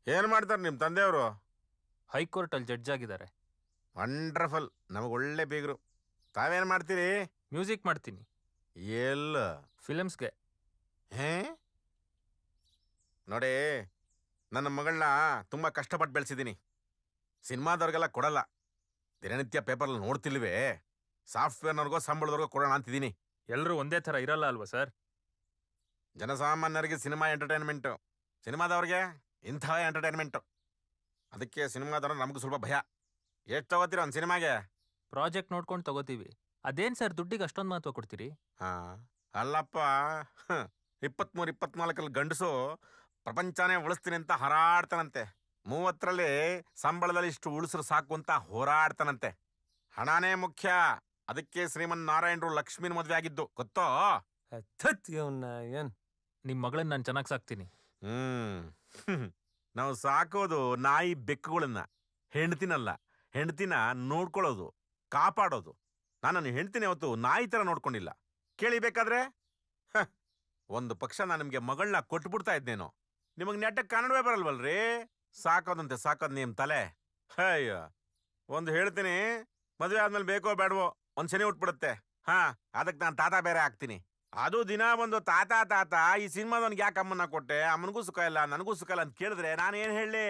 [SPEAKER 7] ಏನು ಮಾಡ್ತಾರೆ ನಿಮ್ಮ ತಂದೆಯವರು?
[SPEAKER 9] ಹೈಕೋರ್ಟಲ್ಲಿ ಜಡ್ಜ್ ಆಗಿದ್ದಾರೆ.
[SPEAKER 7] ವಂಡರ್ಫುಲ್. ನಮಗೆ ಒಳ್ಳೆ ಬೀಗರು. ತಾವೇನು ಮಾಡ್ತೀರಿ?
[SPEAKER 9] ಮ್ಯೂಸಿಕ್ ಮಾಡ್ತೀನಿ.
[SPEAKER 7] ಎಲ್ಲ
[SPEAKER 9] ಫಿಲಮ್ಸ್ಗೆ.
[SPEAKER 7] ನೋಡಿ, ನನ್ನ ಮಗಳನ್ನ ತುಂಬ ಕಷ್ಟಪಟ್ಟು ಬೆಳೆಸಿದ್ದೀನಿ. ಸಿನಿಮಾದವ್ರಿಗೆಲ್ಲ ಕೊಡಲ್ಲ. ದಿನನಿತ್ಯ ಪೇಪರಲ್ಲಿ ನೋಡ್ತಿಲ್ವೇ, ಸಾಫ್ಟ್ವೇರ್ನವ್ರಿಗೋ ಸಂಬಳದವ್ರಿಗೋ ಕೊಡೋಣ ಅಂತಿದ್ದೀನಿ.
[SPEAKER 9] ಎಲ್ಲರೂ ಒಂದೇ ಥರ ಇರಲ್ಲ ಅಲ್ವಾ ಸರ್?
[SPEAKER 7] ಜನಸಾಮಾನ್ಯರಿಗೆ ಸಿನಿಮಾ ಎಂಟರ್ಟೈನ್ಮೆಂಟು, ಸಿನಿಮಾದವ್ರಿಗೆ ಇಂಥ ಎಂಟರ್ಟೈನ್ಮೆಂಟು. ಅದಕ್ಕೆ ಸಿನಿಮಾದವ್ರು ನಮಗೂ ಸ್ವಲ್ಪ ಭಯ. ಎಷ್ಟು ತಗೋತೀರ ಒಂದು ಸಿನಿಮಾಗೆ?
[SPEAKER 9] ಪ್ರಾಜೆಕ್ಟ್ ನೋಡ್ಕೊಂಡು ತಗೋತೀವಿ. ಅದೇನು ಸರ್ ದುಡ್ಡಿಗೆ ಅಷ್ಟೊಂದು ಮಹತ್ವ ಕೊಡ್ತೀರಿ?
[SPEAKER 7] ಅಲ್ಲಪ್ಪ, 23-24 ಗಂಡಸು ಪ್ರಪಂಚನೇ ಉಳಿಸ್ತೀನಿ ಅಂತ ಹಾರಾಡ್ತಾನಂತೆ. 30ರಲ್ಲಿ ಸಂಬಳದಲ್ಲಿ ಇಷ್ಟು ಉಳಿಸ್ರು ಸಾಕು ಅಂತ ಹೋರಾಡ್ತಾನಂತೆ. ಹಣನೇ ಮುಖ್ಯ. ಅದಕ್ಕೆ ಶ್ರೀಮನ್ನಾರಾಯಣರು ಲಕ್ಷ್ಮೀನ ಮದುವೆ ಆಗಿದ್ದು, ಗೊತ್ತೋ?
[SPEAKER 9] ನಿಮ್ಮ ಮಗಳನ್ನ ನಾನು ಚೆನ್ನಾಗಿ ಸಾಕ್ತೀನಿ.
[SPEAKER 7] ನಾವು ಸಾಕೋದು ನಾಯಿ ಬೆಕ್ಕುಗಳನ್ನ, ಹೆಂಡ್ತಿನಲ್ಲ. ಹೆಂಡ್ತಿನ ನೋಡ್ಕೊಳ್ಳೋದು, ಕಾಪಾಡೋದು. ನಾನು ಹೆಂಡ್ತಿನ ಯಾವತ್ತು ನಾಯಿ ಥರ ನೋಡ್ಕೊಂಡಿಲ್ಲ. ಕೇಳಿಬೇಕಾದ್ರೆ ಒಂದು ಪಕ್ಷ ನಾನು ನಿಮಗೆ ಮಗಳನ್ನ ಕೊಟ್ಬಿಡ್ತಾ ಇದ್ದೇನೋ. ನಿಮಗೆ ನೆಟ್ಟಕ್ಕೆ ಕನ್ನಡವೇ ಬರಲ್ವಲ್ರಿ? ಸಾಕೋದಂತೆ ಸಾಕೋದು ನಿಮ್ಮ ತಲೆ. ಅಯ್ಯೋ, ಒಂದು ಹೇಳ್ತೀನಿ, ಮದುವೆ ಆದ್ಮೇಲೆ ಬೇಕೋ ಬೇಡವೋ ಒಂದು ಶನಿ ಉಟ್ಬಿಡುತ್ತೆ. ಅದಕ್ಕೆ ನಾನು ತಾತ ಬೇರೆ ಆಗ್ತೀನಿ. ಅದು ದಿನ ಒಂದು ತಾತ ತಾತ ಈ ಸಿನಿಮಾದವನಿಗೆ ಯಾಕೆ ಅಮ್ಮನ್ನ ಕೊಟ್ಟೆ, ಅಮ್ಮನಿಗೂ ಸುಖ ಇಲ್ಲ ನನಗೂ ಸುಖ ಇಲ್ಲ ಅಂತ ಕೇಳಿದ್ರೆ ನಾನು ಏನು ಹೇಳಿ?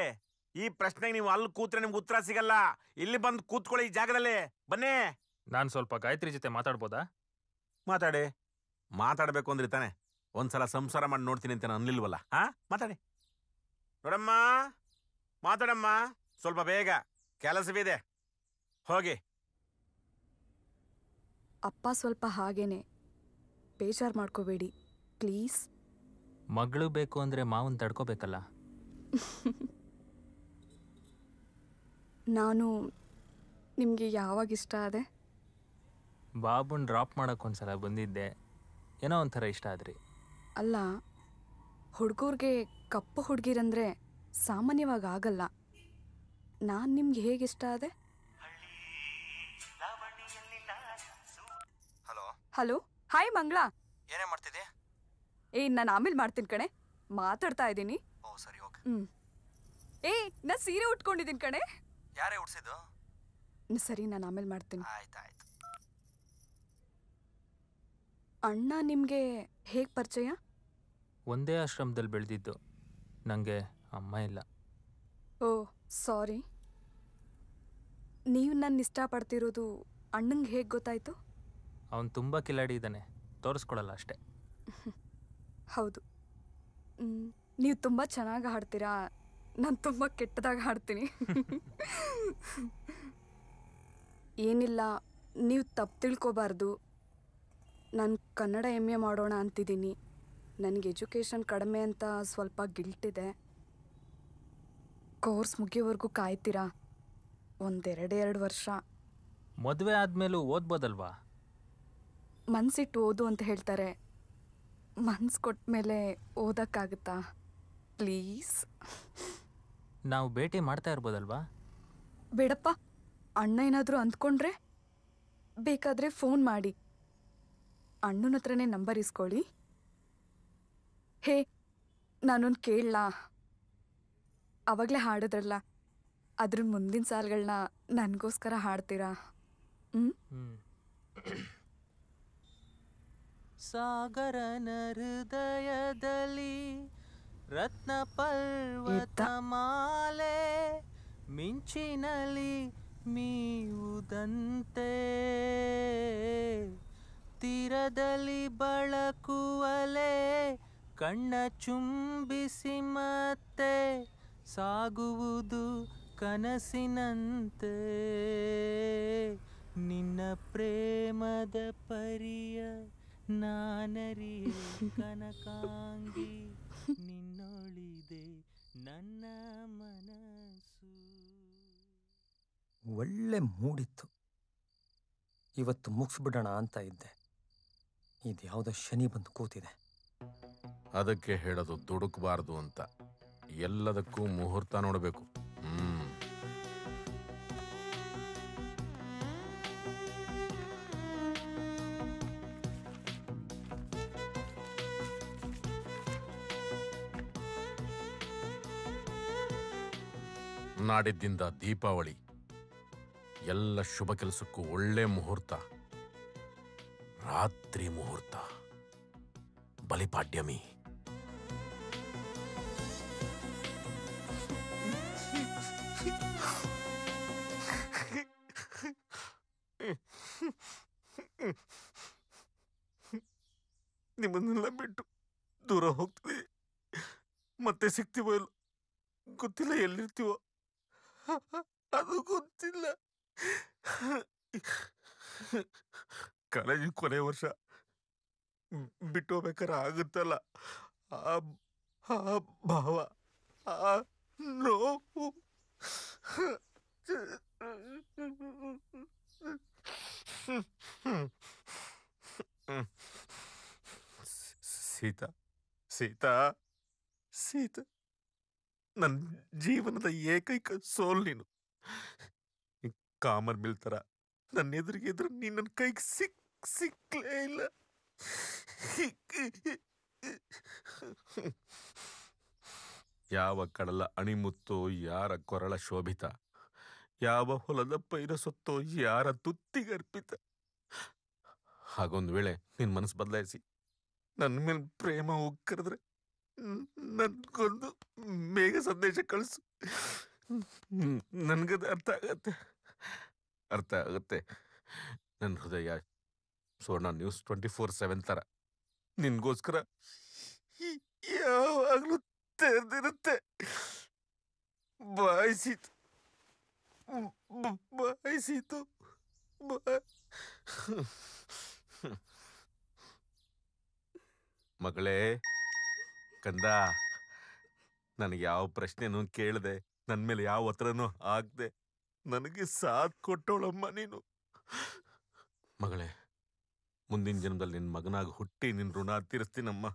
[SPEAKER 7] ಈ ಪ್ರಶ್ನೆಗೆ ನೀವು ಅಲ್ಲಿ ಕೂತ್ರೆ ನಿಮ್ಗೆ ಉತ್ತರ ಸಿಗಲ್ಲ. ಇಲ್ಲಿ ಬಂದು ಕೂತ್ಕೊಳ್ಳಿ, ಈ ಜಾಗದಲ್ಲಿ ಬನ್ನಿ.
[SPEAKER 9] ನಾನು ಸ್ವಲ್ಪ ಗಾಯತ್ರಿ ಜೊತೆ ಮಾತಾಡ್ಬೋದಾ?
[SPEAKER 7] ಮಾತಾಡಿ. ಮಾತಾಡಬೇಕು ಅಂದ್ರೆ ತಾನೆ ಒಂದ್ಸಲ ಸಂಸಾರ ಮಾಡಿ ನೋಡ್ತೀನಿ ಅಂತ ನಾನು ಅನ್ಲಿಲ್ವಲ್ಲ. ಮಾತಾಡಿ. ನೋಡಮ್ಮ, ಮಾತಾಡಮ್ಮ, ಸ್ವಲ್ಪ ಬೇಗ, ಕೆಲಸವಿದೆ. ಹೋಗಿ.
[SPEAKER 12] ಅಪ್ಪ ಸ್ವಲ್ಪ ಹಾಗೇನೆ, ಬೇಜಾರು ಮಾಡ್ಕೋಬೇಡಿ ಪ್ಲೀಸ್.
[SPEAKER 9] ಮಗಳು ಬೇಕು ಅಂದ್ರೆ ಮಾವನ್ ತಡ್ಕೋಬೇಕಲ್ಲ.
[SPEAKER 12] ನಾನು ನಿಮಗೆ ಯಾವಾಗ ಇಷ್ಟ ಆದೆ?
[SPEAKER 9] ಬಾಬುನ್ ಡ್ರಾಪ್ ಮಾಡೋಕ್ಕೊಂದ್ಸಲ ಬಂದಿದ್ದೆ, ಏನೋ ಒಂಥರ ಇಷ್ಟ ಆದ್ರಿ.
[SPEAKER 12] ಅಲ್ಲ, ಹುಡುಗರಿಗೆ ಕಪ್ಪು ಹುಡುಗಿರಂದ್ರೆ ಸಾಮಾನ್ಯವಾಗಿ ಆಗಲ್ಲ. ನಾನು ನಿಮ್ಗೆ ಹೇಗೆ ಇಷ್ಟ ಆದೆ? ಹಲೋ, ಹಾಯ್ ಮಂಗಳ.
[SPEAKER 19] ಏನೇ ಮಾಡ್ತಿದ್ದೆ?
[SPEAKER 12] ನಾನು ಆಮೇಲೆ ಮಾಡ್ತೀನಿ ಕಣೆ, ಮಾತಾಡ್ತಾ ಇದ್ದೀನಿ.
[SPEAKER 19] ಸರಿ, ಓಕೆ.
[SPEAKER 12] ನಾ ಸೀರೆ ಉಟ್ಕೊಂಡಿದ್ದೀನಿ ಕಣೆ.
[SPEAKER 19] ಯಾರೇ ಉಡ್ಸಿದ್ದು?
[SPEAKER 12] ಸರಿ, ನಾನು ಆಮೇಲೆ ಮಾಡ್ತೀನಿ.
[SPEAKER 19] ಆಯ್ತಾಯ್ತು.
[SPEAKER 12] ಅಣ್ಣ ನಿಮಗೆ ಹೇಗೆ ಪರಿಚಯ?
[SPEAKER 9] ಒಂದೇ ಆಶ್ರಮದಲ್ಲಿ ಬೆಳೆದಿದ್ದು. ನನಗೆ ಅಮ್ಮ ಇಲ್ಲ.
[SPEAKER 12] ಓ ಸಾರಿ. ನೀವು ನನ್ನ ಇಷ್ಟಪಡ್ತಿರೋದು ಅಣ್ಣಂಗೆ ಹೇಗೆ ಗೊತ್ತಾಯ್ತು?
[SPEAKER 9] ಅವನು ತುಂಬ ಕಿಲಾಡಿ ಇದ್ದಾನೆ, ತೋರಿಸ್ಕೊಡಲ್ಲ ಅಷ್ಟೇ.
[SPEAKER 12] ಹೌದು, ನೀವು ತುಂಬ ಚೆನ್ನಾಗಿ ಹಾಡ್ತೀರಾ, ನಾನು ತುಂಬ ಕೆಟ್ಟದಾಗಿ ಹಾಡ್ತೀನಿ. ಏನಿಲ್ಲ, ನೀವು ತಪ್ಪು ತಿಳ್ಕೊಬಾರ್ದು. ನಾನು ಕನ್ನಡ MA ಮಾಡೋಣ ಅಂತಿದ್ದೀನಿ. ನನಗೆ ಎಜುಕೇಷನ್ ಕಡಿಮೆ ಅಂತ ಸ್ವಲ್ಪ ಗಿಲ್ಟಿದೆ. ಕೋರ್ಸ್ ಮುಗಿಯೋವರೆಗೂ ಕಾಯ್ತೀರಾ? 1-2 ವರ್ಷ.
[SPEAKER 9] ಮದುವೆ ಆದಮೇಲೂ ಓದ್ಬೋದಲ್ವಾ?
[SPEAKER 12] ಮನ್ಸಿಟ್ಟು ಓದು ಅಂತ ಹೇಳ್ತಾರೆ, ಮನ್ಸು ಕೊಟ್ಟ ಮೇಲೆ ಓದಕ್ಕಾಗುತ್ತಾ? ಪ್ಲೀಸ್.
[SPEAKER 9] ನಾವು ಭೇಟಿ ಮಾಡ್ತಾ ಇರ್ಬೋದಲ್ವಾ?
[SPEAKER 12] ಬೇಡಪ್ಪ, ಅಣ್ಣ ಏನಾದರೂ ಅಂದ್ಕೊಂಡ್ರೆ ಬೇಕಾದರೆ ಫೋನ್ ಮಾಡಿ. ಅಣ್ಣನ ಹತ್ರನೇ ನಂಬರ್ ಇಸ್ಕೊಳ್ಳಿ. ನಾನೊಂದು ಕೇಳಲಾ? ಅವಾಗಲೇ ಹಾಡಿದ್ರಲ್ಲ, ಅದ್ರ ಮುಂದಿನ ಸಾಲುಗಳನ್ನ ನನಗೋಸ್ಕರ ಹಾಡ್ತೀರಾ?
[SPEAKER 9] ಸಾಗರನ ಹೃದಯದಲ್ಲಿ ರತ್ನ ಪರ್ವತ ಮಾಲೆ, ಮಿಂಚಿನಲ್ಲಿ ಮೀವುದಂತೆ, ತೀರದಲ್ಲಿ ಬಳಕುವಲೆ, ಕಣ್ಣ ಚುಂಬಿಸಿ ಮತ್ತೆ ಸಾಗುವುದು ಕನಸಿನಂತೆ. ನಿನ್ನ ಪ್ರೇಮದ ಪರಿಯ ನಾನರಿಯೇ ಕನಕಾಂಗಿ, ನಿನ್ನೊಳಿದೆ ನನ್ನ ಮನಸ್ಸು.
[SPEAKER 20] ಒಳ್ಳೆ ಮೂಡಿತ್ತು. ಇವತ್ತು ಮುಗಿಸ್ಬಿಡೋಣ ಅಂತ ಇದ್ದೆ. ಇದು ಯಾವುದೋ ಶನಿ ಬಂದು ಕೂತಿದೆ.
[SPEAKER 7] ಅದಕ್ಕೆ ಹೇಳೋದು ದುಡುಕಬಾರ್ದು ಅಂತ. ಎಲ್ಲದಕ್ಕೂ ಮುಹೂರ್ತ ನೋಡಬೇಕು. ನಾಡಿದ್ದಿಂದ ದೀಪಾವಳಿ, ಎಲ್ಲ ಶುಭ ಕೆಲಸಕ್ಕೂ ಒಳ್ಳೆ ಮುಹೂರ್ತ. ರಾತ್ರಿ ಮುಹೂರ್ತ, ಬಲಿಪಾಡ್ಯಮಿ.
[SPEAKER 5] ನಿಮ್ಮನ್ನೆಲ್ಲ ಬಿಟ್ಟು ದೂರ ಹೋಗ್ತೀವಿ, ಮತ್ತೆ ಸಿಗ್ತೀವೋ ಇಲ್ಲ ಗೊತ್ತಿಲ್ಲ, ಎಲ್ಲಿರ್ತೀವೋ ಅದು ಗೊತ್ತಿಲ್ಲ. ಕಾಲೇಜಿನ ಕೊನೆ ವರ್ಷ ಬಿಟ್ಟು ಹೋಗ್ಬೇಕಾರೆ ಆಗುತ್ತಲ್ಲ ಆ ಭಾವ, ಆ ನೋವು. ಸೀತಾ ಸೀತಾ ಸೀತಾ, ನನ್ನ ಜೀವನದ ಏಕೈಕ ಸೋಲ್ ನೀನು. ಕಾಮನ್ ಮಿಲ್ತರ ನನ್ನ ಎದುರಿಗೆ ಇದ್ರೆ ನೀನು ನನ್ನ ಕೈಗೆ ಸಿಕ್ಲೇ ಇಲ್ಲ.
[SPEAKER 7] ಯಾವ ಕಡಲ ಅಣಿಮುತ್ತೋ ಯಾರ ಕೊರಳ ಶೋಭಿತ, ಯಾವ ಹೊಲದ ಪೈರ ಸೊತ್ತೋ ಯಾರ ತುತ್ತಿಗರ್ಪಿತ. ಹಾಗೊಂದು ವೇಳೆ ನಿನ್ನ ಮನಸ್ಸು ಬದಲಾಯಿಸಿ ನನ್ನ ಮೇಲೆ ಪ್ರೇಮ ಉಕ್ಕರಿದ್ರೆ ನನ್ಗೊಂದು ಬೇಗ ಸಂದೇಶ ಕಳಿಸು. ನನ್ಗದು ಅರ್ಥ ಆಗತ್ತೆ. ನನ್ನ ಹೃದಯ ಸುವರ್ಣ ನ್ಯೂಸ್ 24/7 ಥರ ನಿನ್ಗೋಸ್ಕರ
[SPEAKER 5] ಯಾವಾಗಲೂ ತೆರೆದಿರುತ್ತೆ. ಬಾಯಿಸಿತು ಬಾಯಿಸಿತು
[SPEAKER 7] ಮಗಳೇ, ಕಂದ, ನನಗೆ ಯಾವ ಪ್ರಶ್ನೆನೂ ಕೇಳದೆ, ನನ್ನ ಮೇಲೆ ಯಾವ ಒತ್ತಡನೂ ಆಗದೆ ನನಗೆ ಸಾಥ್ ಕೊಟ್ಟವಳಮ್ಮ ನೀನು. ಮಗಳೇ, ಮುಂದಿನ ಜನ್ಮದಲ್ಲಿ ನಿನ್ನ ಮಗನಾಗಿ ಹುಟ್ಟಿ ನಿನ್ನ ಋಣ ತೀರಿಸ್ತೀನಮ್ಮ.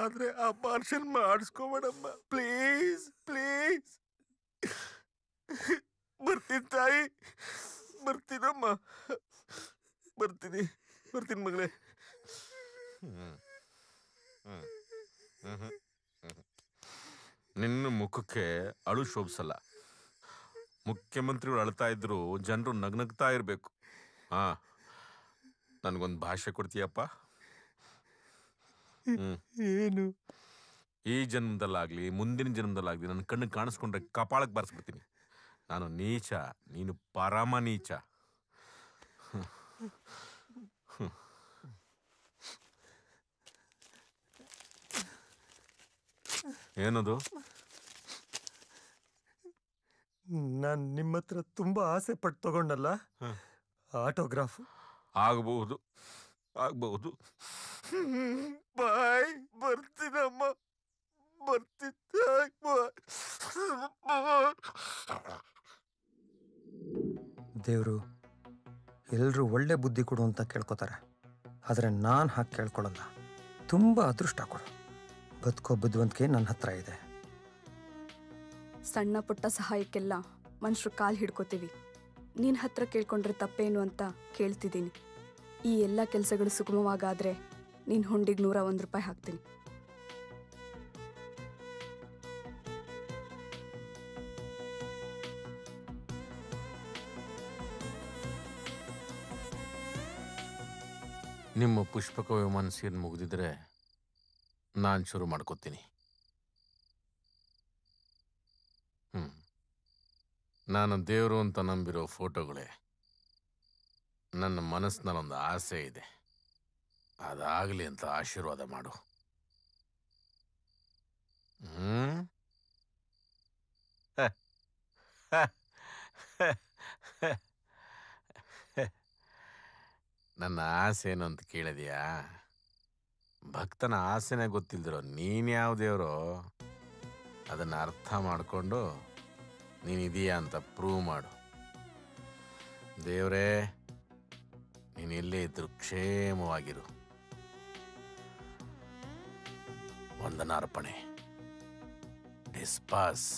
[SPEAKER 5] ಆದ್ರೆ ಆ ಪಾರ್ಷಲ್ ಮಾಡಿಸ್ಕೋಬೇಡಮ್ಮ, ಪ್ಲೀಸ್ ಪ್ಲೀಸ್. ಬರ್ತೀನಿ ತಾಯಿ, ಬರ್ತೀನಮ್ಮ, ಬರ್ತೀನಿ ಮಗಳೇ.
[SPEAKER 7] ನಿನ್ನ ಮುಖಕ್ಕೆ ಅಳು ಶೋಭಿಸಲ್ಲ. ಮುಖ್ಯಮಂತ್ರಿಗಳು ಅಳ್ತಾ ಇದ್ರು ಜನರು ನಗ್ನಗ್ತಾ ಇರಬೇಕು. ನನಗೊಂದು ಭಾಷೆ ಕೊಡ್ತೀಯಪ್ಪ?
[SPEAKER 5] ಏನು?
[SPEAKER 7] ಈ ಜನ್ಮದಲ್ಲಾಗ್ಲಿ ಮುಂದಿನ ಜನ್ಮದಲ್ಲಾಗ್ಲಿ ನನ್ನ ಕಣ್ಣಿಗೆ ಕಾಣಿಸ್ಕೊಂಡ್ರೆ ಕಪಾಳಕ್ಕೆ ಬಾರಿಸ್ಬಿಡ್ತೀನಿ. ನಾನು ನೀಚ, ನೀನು ಪರಮ ನೀಚ. ಏನದು?
[SPEAKER 20] ನಾನು ನಿಮ್ಮ ಹತ್ರ ತುಂಬಾ ಆಸೆ ಪಟ್ಟು ತಗೊಂಡಲ್ಲ, ಆಟೋಗ್ರಾಫ್.
[SPEAKER 7] ಆಗಬಹುದು.
[SPEAKER 5] ಬಾಯ್, ಬರ್ತೀನಮ್ಮ, ಬರ್ತಿದ್ದ.
[SPEAKER 20] ದೇವರು ಎಲ್ಲರೂ ಒಳ್ಳೆ ಬುದ್ಧಿ ಕೊಡು ಅಂತ ಕೇಳ್ಕೊತಾರೆ, ಆದರೆ ನಾನು ಹಾಗೆ ಕೇಳ್ಕೊಳ್ಳಲ್ಲ. ತುಂಬ ಅದೃಷ್ಟ ಕೊಡು. ಬದುಕೋ ಬುದ್ಧಿವಂತಿಕೆ ನನ್ನ ಹತ್ರ ಇದೆ.
[SPEAKER 12] ಸಣ್ಣ ಪುಟ್ಟ ಸಹಾಯಕ್ಕೆಲ್ಲ ಮನುಷ್ಯರು ಕಾಲು ಹಿಡ್ಕೋತೀವಿ. ನಿನ್ನ ಹತ್ರ ಕೇಳ್ಕೊಂಡ್ರೆ ತಪ್ಪೇನು ಅಂತ ಕೇಳ್ತಿದ್ದೀನಿ. ಈ ಎಲ್ಲ ಕೆಲಸಗಳು ಸುಗಮವಾಗಾದರೆ ನಿನ್ನ ಹುಂಡಿಗೆ 101 ರೂಪಾಯಿ ಹಾಕ್ತೀನಿ.
[SPEAKER 7] ನಿಮ್ಮ ಪುಷ್ಪಕ ವಿಮಾನ ಸೀನ್ ಮುಗಿದಿದ್ರೆ ನಾನು ಶುರು ಮಾಡ್ಕೋತೀನಿ. ನಾನು ದೇವರು ಅಂತ ನಂಬಿರೋ ಫೋಟೋಗಳೇ. ನನ್ನ ಮನಸ್ಸಿನಲ್ಲೊಂದು ಆಸೆ ಇದೆ, ಅದಾಗಲಿ ಅಂತ ಆಶೀರ್ವಾದ ಮಾಡು. ನನ್ನ ಆಸೆ ಏನು ಅಂತ ಕೇಳಿದ್ಯಾ? ಭಕ್ತನ ಆಸೆನೇ ಗೊತ್ತಿಲ್ದಿರೋ ನೀನು ಯಾವ ದೇವರೋ ಅದನ್ನು ಅರ್ಥ ಮಾಡಿಕೊಂಡು ನೀನಿದೀಯಾ ಅಂತ ಪ್ರೂವ್ ಮಾಡು. ದೇವರೇ, ನೀನು ಎಲ್ಲೇ ಇದ್ರೂ ಕ್ಷೇಮವಾಗಿರು. ವಂದನಾರ್ಪಣೆ. ಡಿಸ್ಪಾಸ್.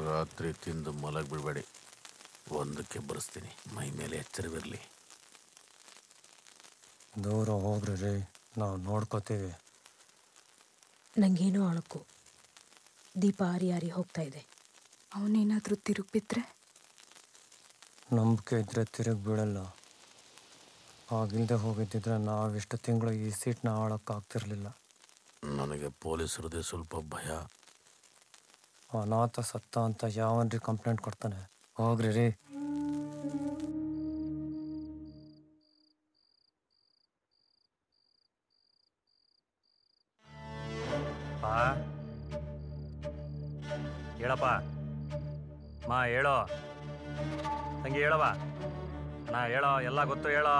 [SPEAKER 7] ರಾತ್ರಿ ತಿಂದು ಮಲಗ್ ಬಿಡಬೇಡಿ, ಒಂದಕ್ಕೆ ಬರೆಸ್ತೀನಿ. ಮೈ ಮೇಲೆ ಎಚ್ಚರವಿರಲಿ.
[SPEAKER 20] ದೂರ ಹೋಗ್ರಿ ರೀ, ನಾವು ನೋಡ್ಕೋತೀವಿ.
[SPEAKER 10] ನಂಗೇನೋ ಅಳಕು. ದೀಪ ಆರಿ ಆರಿ ಹೋಗ್ತಾ ಇದೆ.
[SPEAKER 12] ಅವನೇನಾದ್ರೂ ತಿರುಗಿಬಿಟ್ರೆ?
[SPEAKER 20] ನಂಬಿಕೆ ಇದ್ರೆ ತಿರುಗಿ ಬೀಳಲ್ಲ. ಆಗಿಲ್ದೆ ಹೋಗಿದ್ದಿದ್ರೆ ನಾವಿಷ್ಟು ತಿಂಗಳು ಈ ಸೀಟ್ನ ಆಳಕ್ಕಾಗ್ತಿರ್ಲಿಲ್ಲ.
[SPEAKER 7] ನನಗೆ ಪೊಲೀಸರದೇ ಸ್ವಲ್ಪ ಭಯ.
[SPEAKER 20] ಅನಾಥ ಸತ್ತ ಅಂತ ಯಾವನ್ರಿ ಕಂಪ್ಲೇಂಟ್ ಕೊಡ್ತಾನೆ? ಹೋಗ್ರಿ ರೀ.
[SPEAKER 6] ಹೇಳಪ್ಪ ಮಾ, ಹೇಳೋ ತಂಗಿ, ಹೇಳವ ನಾ, ಹೇಳೋ ಎಲ್ಲ ಗೊತ್ತು, ಹೇಳೋ.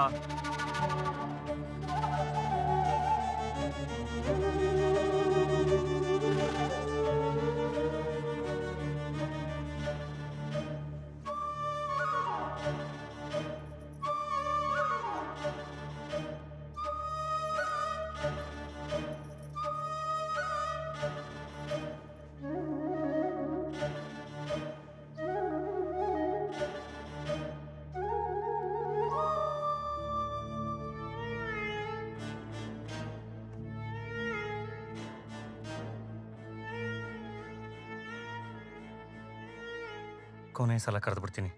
[SPEAKER 6] ಕೊನೆ ಸಲ ಕರೆದು ಬಿಡ್ತೀನಿ.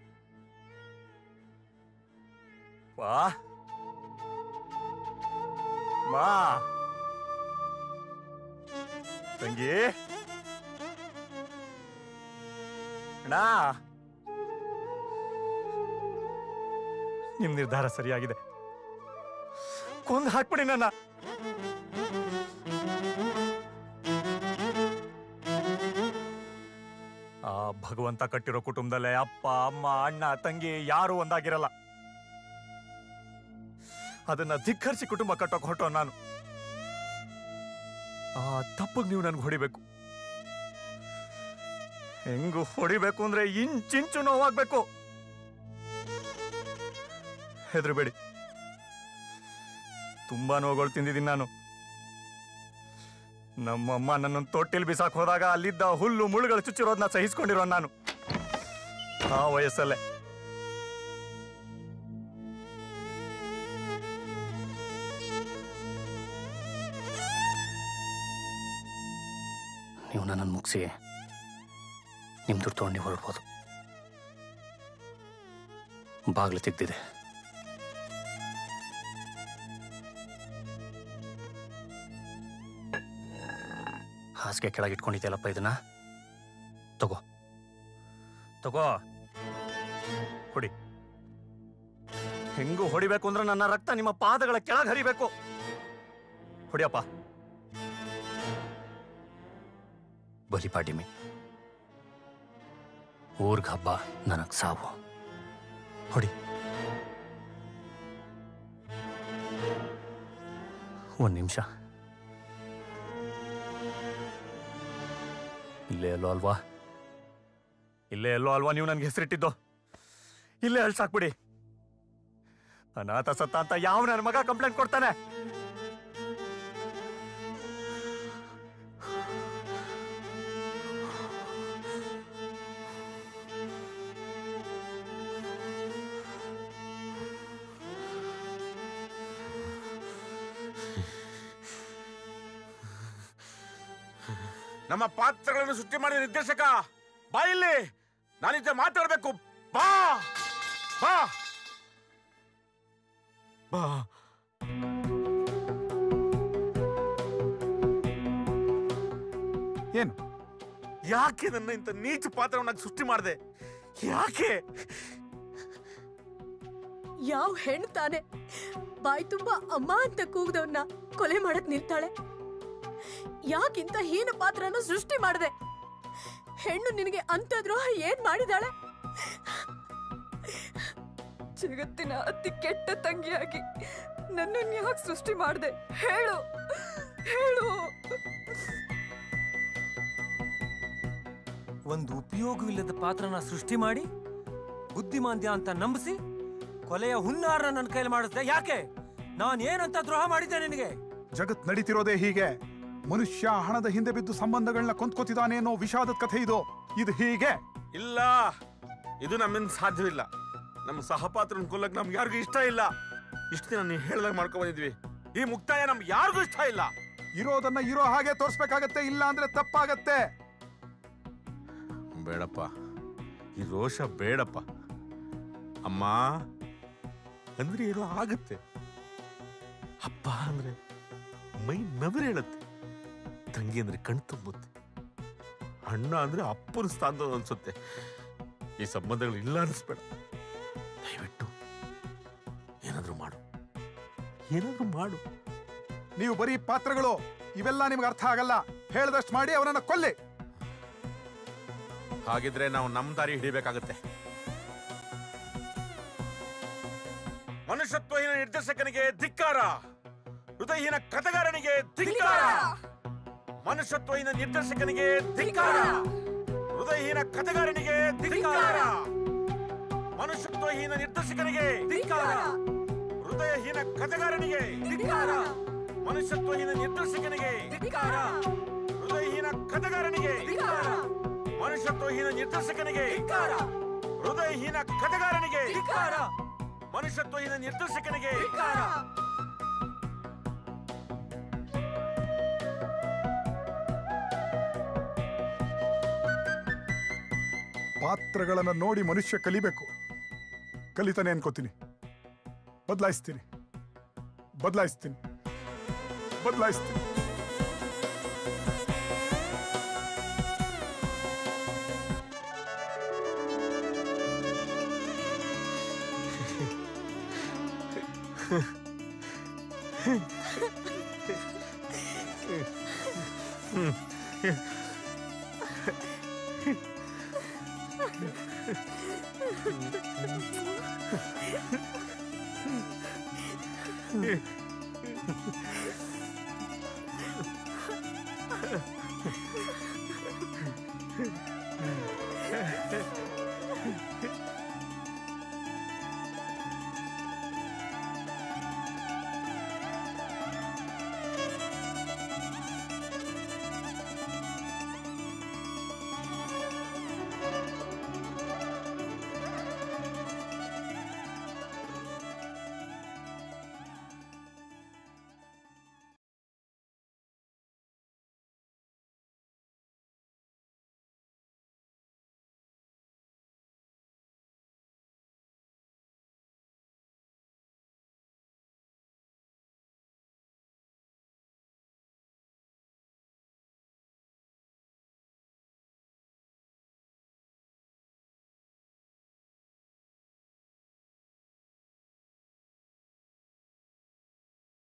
[SPEAKER 6] ವಾ ಮಾ, ತಂಗಿ, ಅಣ್ಣ, ನಿಮ್ ನಿರ್ಧಾರ ಸರಿಯಾಗಿದೆ. ಕೊಂದು ಹಾಕ್ಬಿಡಿ ನನ್ನ. ಆ ಭಗವಂತ ಕಟ್ಟಿರೋ ಕುಟುಂಬದಲ್ಲೇ ಅಪ್ಪ, ಅಮ್ಮ, ಅಣ್ಣ, ತಂಗಿ ಯಾರು ಒಂದಾಗಿರಲ್ಲ. ಅದನ್ನ ಧಿಕ್ಕರಿಸಿ ಕುಟುಂಬ ಕಟ್ಟೋಕೆ ಹೊರಟೋ ನಾನು. ಆ ತಪ್ಪಿಗೆ ನೀವು ನನ್ಗೆ ಹೊಡಿಬೇಕು. ಹೆಂಗು ಹೊಡಿಬೇಕು ಅಂದ್ರೆ ಇಂಚಿಂಚು ನೋವಾಗ್ಬೇಕು. ಹೆದರಬೇಡಿ, ತುಂಬಾ ನೋವುಗಳು ತಿಂದಿದ್ದೀನಿ ನಾನು. ನಮ್ಮಮ್ಮ ನನ್ನನ್ನು ತೊಟ್ಟಿಲ್ ಬಿಸಾಕ್ ಹೋದಾಗ ಅಲ್ಲಿದ್ದ ಹುಲ್ಲು ಮುಳ್ಳುಗಳು ಚುಚ್ಚಿರೋದನ್ನ ಸಹಿಸ್ಕೊಂಡಿರೋ ನಾನು ಆ ವಯಸ್ಸಲ್ಲೇ.
[SPEAKER 11] ನೀವು ನನ್ನನ್ನು ಮುಗಿಸಿ ನಿಮ್ಮ ದುಡ್ಡು ತೊಗೊಂಡು ಹೊರಡ್ಬೋದು. ಬಾಗಿಲು ತೆಗ್ದಿದೆ. ಹಾಸಿಗೆ ಕೆಳಗಿಟ್ಕೊಂಡಿದ್ಯಲ್ಲಪ್ಪ, ಇದನ್ನ ತಗೋ
[SPEAKER 6] ತಗೋ, ಹೊಡಿ. ಹೆಂಗು ಹೊಡಿಬೇಕು ಅಂದ್ರೆ ನನ್ನ ರಕ್ತ ನಿಮ್ಮ ಪಾದಗಳ ಕೆಳಗೆ ಹರಿಬೇಕು. ಹೊಡಿಯಪ್ಪ.
[SPEAKER 11] ಬಲಿಪಾಡ್ಯಮಿ, ಊರ್ಗ ಹಬ್ಬ, ನನಗ್ ಸಾವು. ಹೊಡಿ. ಒಂದ್ ನಿಮಿಷ. ಇಲ್ಲೇ ಎಲ್ಲೋ ಅಲ್ವಾ?
[SPEAKER 6] ಇಲ್ಲೇ ಎಲ್ಲೋ ಅಲ್ವಾ ನೀವು ನನ್ಗೆ ಹೆಸರಿಟ್ಟಿದ್ದು? ಇಲ್ಲೇ ಅಳ್ಸಾಕ್ಬಿಡಿ. ಅನಾಥ ಸತ್ತ ಅಂತ ಯಾವ ನನ್ನ ಮಗ ಕಂಪ್ಲೇಂಟ್ ಕೊಡ್ತಾನೆ?
[SPEAKER 7] ನಮ್ಮ ಪಾತ್ರಗಳನ್ನು ಸೃಷ್ಟಿ ಮಾಡಿದ ನಿರ್ದೇಶಕ ಬಾ ಇಲ್ಲಿ, ನಾನಿದ್ದೆ ಮಾತಾಡಬೇಕು. ಬಾ ಬಾ ಬಾ.
[SPEAKER 4] ಏನು?
[SPEAKER 7] ಯಾಕೆ ನನ್ನ ಇಂಥ ನೀಚ ಪಾತ್ರವನ್ನಾಗಿ ಸೃಷ್ಟಿ ಮಾಡಿದೆ? ಯಾಕೆ?
[SPEAKER 10] ಯಾವ ಹೆಣ್ಣು ತಾನೆ ಬಾಯಿ ತುಂಬಾ ಅಮ್ಮ ಅಂತ ಕೂಗ್ದವ್ನ ಕೊಲೆ ಮಾಡಕ್ ನಿಲ್ತಾಳೆ? ಯಾಕಿಂತ ಹೀನ ಪಾತ್ರನ ಸೃಷ್ಟಿ ಮಾಡಿದೆ? ಹೆಣ್ಣು ನಿನಗೆ ಅಂತ ದ್ರೋಹ ಏನ್ ಮಾಡಿದಾಳೆ?
[SPEAKER 12] ಜಗತ್ತಿನ ಅತಿ ಕೆಟ್ಟ ತಂಗಿಯಾಗಿ ನನ್ನನ್ನು ಯಾಕೆ ಸೃಷ್ಟಿ ಮಾಡಿದೆ? ಹೇಳು ಹೇಳು.
[SPEAKER 20] ಒಂದು ಉಪಯೋಗವಿಲ್ಲದ ಪಾತ್ರನ ಸೃಷ್ಟಿ ಮಾಡಿ ಬುದ್ಧಿಮಾಂದ್ಯ ಅಂತ ನಂಬಿಸಿ ಕೊಲೆಯ ಹುನ್ನಾರ ನನ್ನ ಕೈಲಿ ಮಾಡಿಸ್ದೆ. ಯಾಕೆ? ನಾನು ಏನಂತ ದ್ರೋಹ ಮಾಡಿದ್ದೆ ನಿನಗೆ?
[SPEAKER 4] ಜಗತ್ ನಡೀತಿರೋದೇ ಹೀಗೆ. ಮನುಷ್ಯ ಹಣದ ಹಿಂದೆ ಬಿದ್ದು ಸಂಬಂಧಗಳನ್ನ ಕೊಂದ್ಕೋತಿದ್ದಾನೆ ಅನ್ನೋ ವಿಷಾದದ ಕಥೆ ಇದು ಹೀಗೆ
[SPEAKER 7] ಇಲ್ಲ. ಇದು ನಮ್ಮಿಂದ ಸಾಧ್ಯವಿಲ್ಲ. ನಮ್ಮ ಸಹಪಾತ್ರನ ಕೊಲ್ಲಕ್ ನಮ್ಗೆ ಯಾರಿಗೂ ಇಷ್ಟ ಇಲ್ಲ. ಇಷ್ಟು ದಿನ ನೀವು ಹೇಳ್ದಾಗ ಮಾಡ್ಕೊಂಡ್ ಬಂದಿದ್ವಿ. ಈ ಮುಕ್ತಾಯ ನಮ್ಗೆ ಯಾರಿಗೂ ಇಷ್ಟ ಇಲ್ಲ.
[SPEAKER 4] ಇರೋದನ್ನ ಇರೋ ಹಾಗೆ ತೋರ್ಸ್ಬೇಕಾಗತ್ತೆ, ಇಲ್ಲ ಅಂದ್ರೆ ತಪ್ಪಾಗತ್ತೆ.
[SPEAKER 7] ಬೇಡಪ್ಪ, ಈ ರೋಷ ಬೇಡಪ್ಪ. ಅಮ್ಮ ಅಂದ್ರೆ ಏನೋ ಆಗುತ್ತೆ, ಅಪ್ಪ ಅಂದ್ರೆ ಮೈ ನವಿರು ಹೇಳುತ್ತೆ, ತಂಗಿ ಅಂದ್ರೆ ಕಣ್ ತುಂಬುತ್ತೆ, ಅಣ್ಣ ಅಂದ್ರೆ ಅಪ್ಪನ ಸ್ಥಾನದ ಅನ್ಸುತ್ತೆ. ಈ ಸಂಬಂಧಗಳು ಇಲ್ಲ ಅನಿಸ್ಬೇಡ. ದಯವಿಟ್ಟು ಏನಾದ್ರೂ ಮಾಡು, ಏನಾದ್ರೂ ಮಾಡು.
[SPEAKER 4] ನೀವು ಬರೀ ಪಾತ್ರಗಳು, ಇವೆಲ್ಲ ನಿಮ್ಗೆ ಅರ್ಥ ಆಗಲ್ಲ. ಹೇಳ್ದಷ್ಟು ಮಾಡಿ ಅವನನ್ನ ಕೊಲ್ಲಿ.
[SPEAKER 7] ಹಾಗಿದ್ರೆ ನಾವು ನಮ್ಮ ದಾರಿ ಹಿಡಿಬೇಕಾಗತ್ತೆ. ಮನುಷ್ಯತ್ವಹೀನ ನಿರ್ದೇಶಕನಿಗೆ ಧಿಕ್ಕಾರ, ಹೃದಯಹೀನ ಕಥೆಗಾರನಿಗೆ ಧಿಕ್ಕಾರ. ಮನುಷ್ಯತ್ವಹೀನ ನಿರ್ದೇಶಕನಿಗೆ ಧಿಕ್ಕಾರ, ಹೃದಯಹೀನ ಕಥೆಗಾರನಿಗೆ ಧಿಕ್ಕಾರ. ಮನುಷ್ಯತ್ವಹೀನ ನಿರ್ದೇಶಕನಿಗೆ ಧಿಕ್ಕಾರ, ಹೃದಯಹೀನ ಕಥೆಗಾರನಿಗೆ ಧಿಕ್ಕಾರ. ಮನುಷ್ಯತ್ವಹೀನ ನಿರ್ದೇಶಕನಿಗೆ ಧಿಕ್ಕಾರ, ಹೃದಯಹೀನ ಕಥೆಗಾರನಿಗೆ ಧಿಕ್ಕಾರ. ಮನುಷ್ಯತ್ವಹೀನ ನಿರ್ದೇಶಕನಿಗೆ ಧಿಕ್ಕಾರ, ಹೃದಯಹೀನ ಕಥೆಗಾರನಿಗೆ ಧಿಕ್ಕಾರ. ಮನುಷ್ಯತ್ವಹೀನ ನಿರ್ದೇಶಕನಿಗೆ ಧಿಕ್ಕಾರ.
[SPEAKER 4] ಪಾತ್ರಗಳನ್ನ ನೋಡಿ ಮನುಷ್ಯ ಕಲಿಬೇಕು. ಕಲಿತಾನೆ ಅನ್ಕೋತೀನಿ. ಬದಲಾಯಿಸ್ತೀನಿ.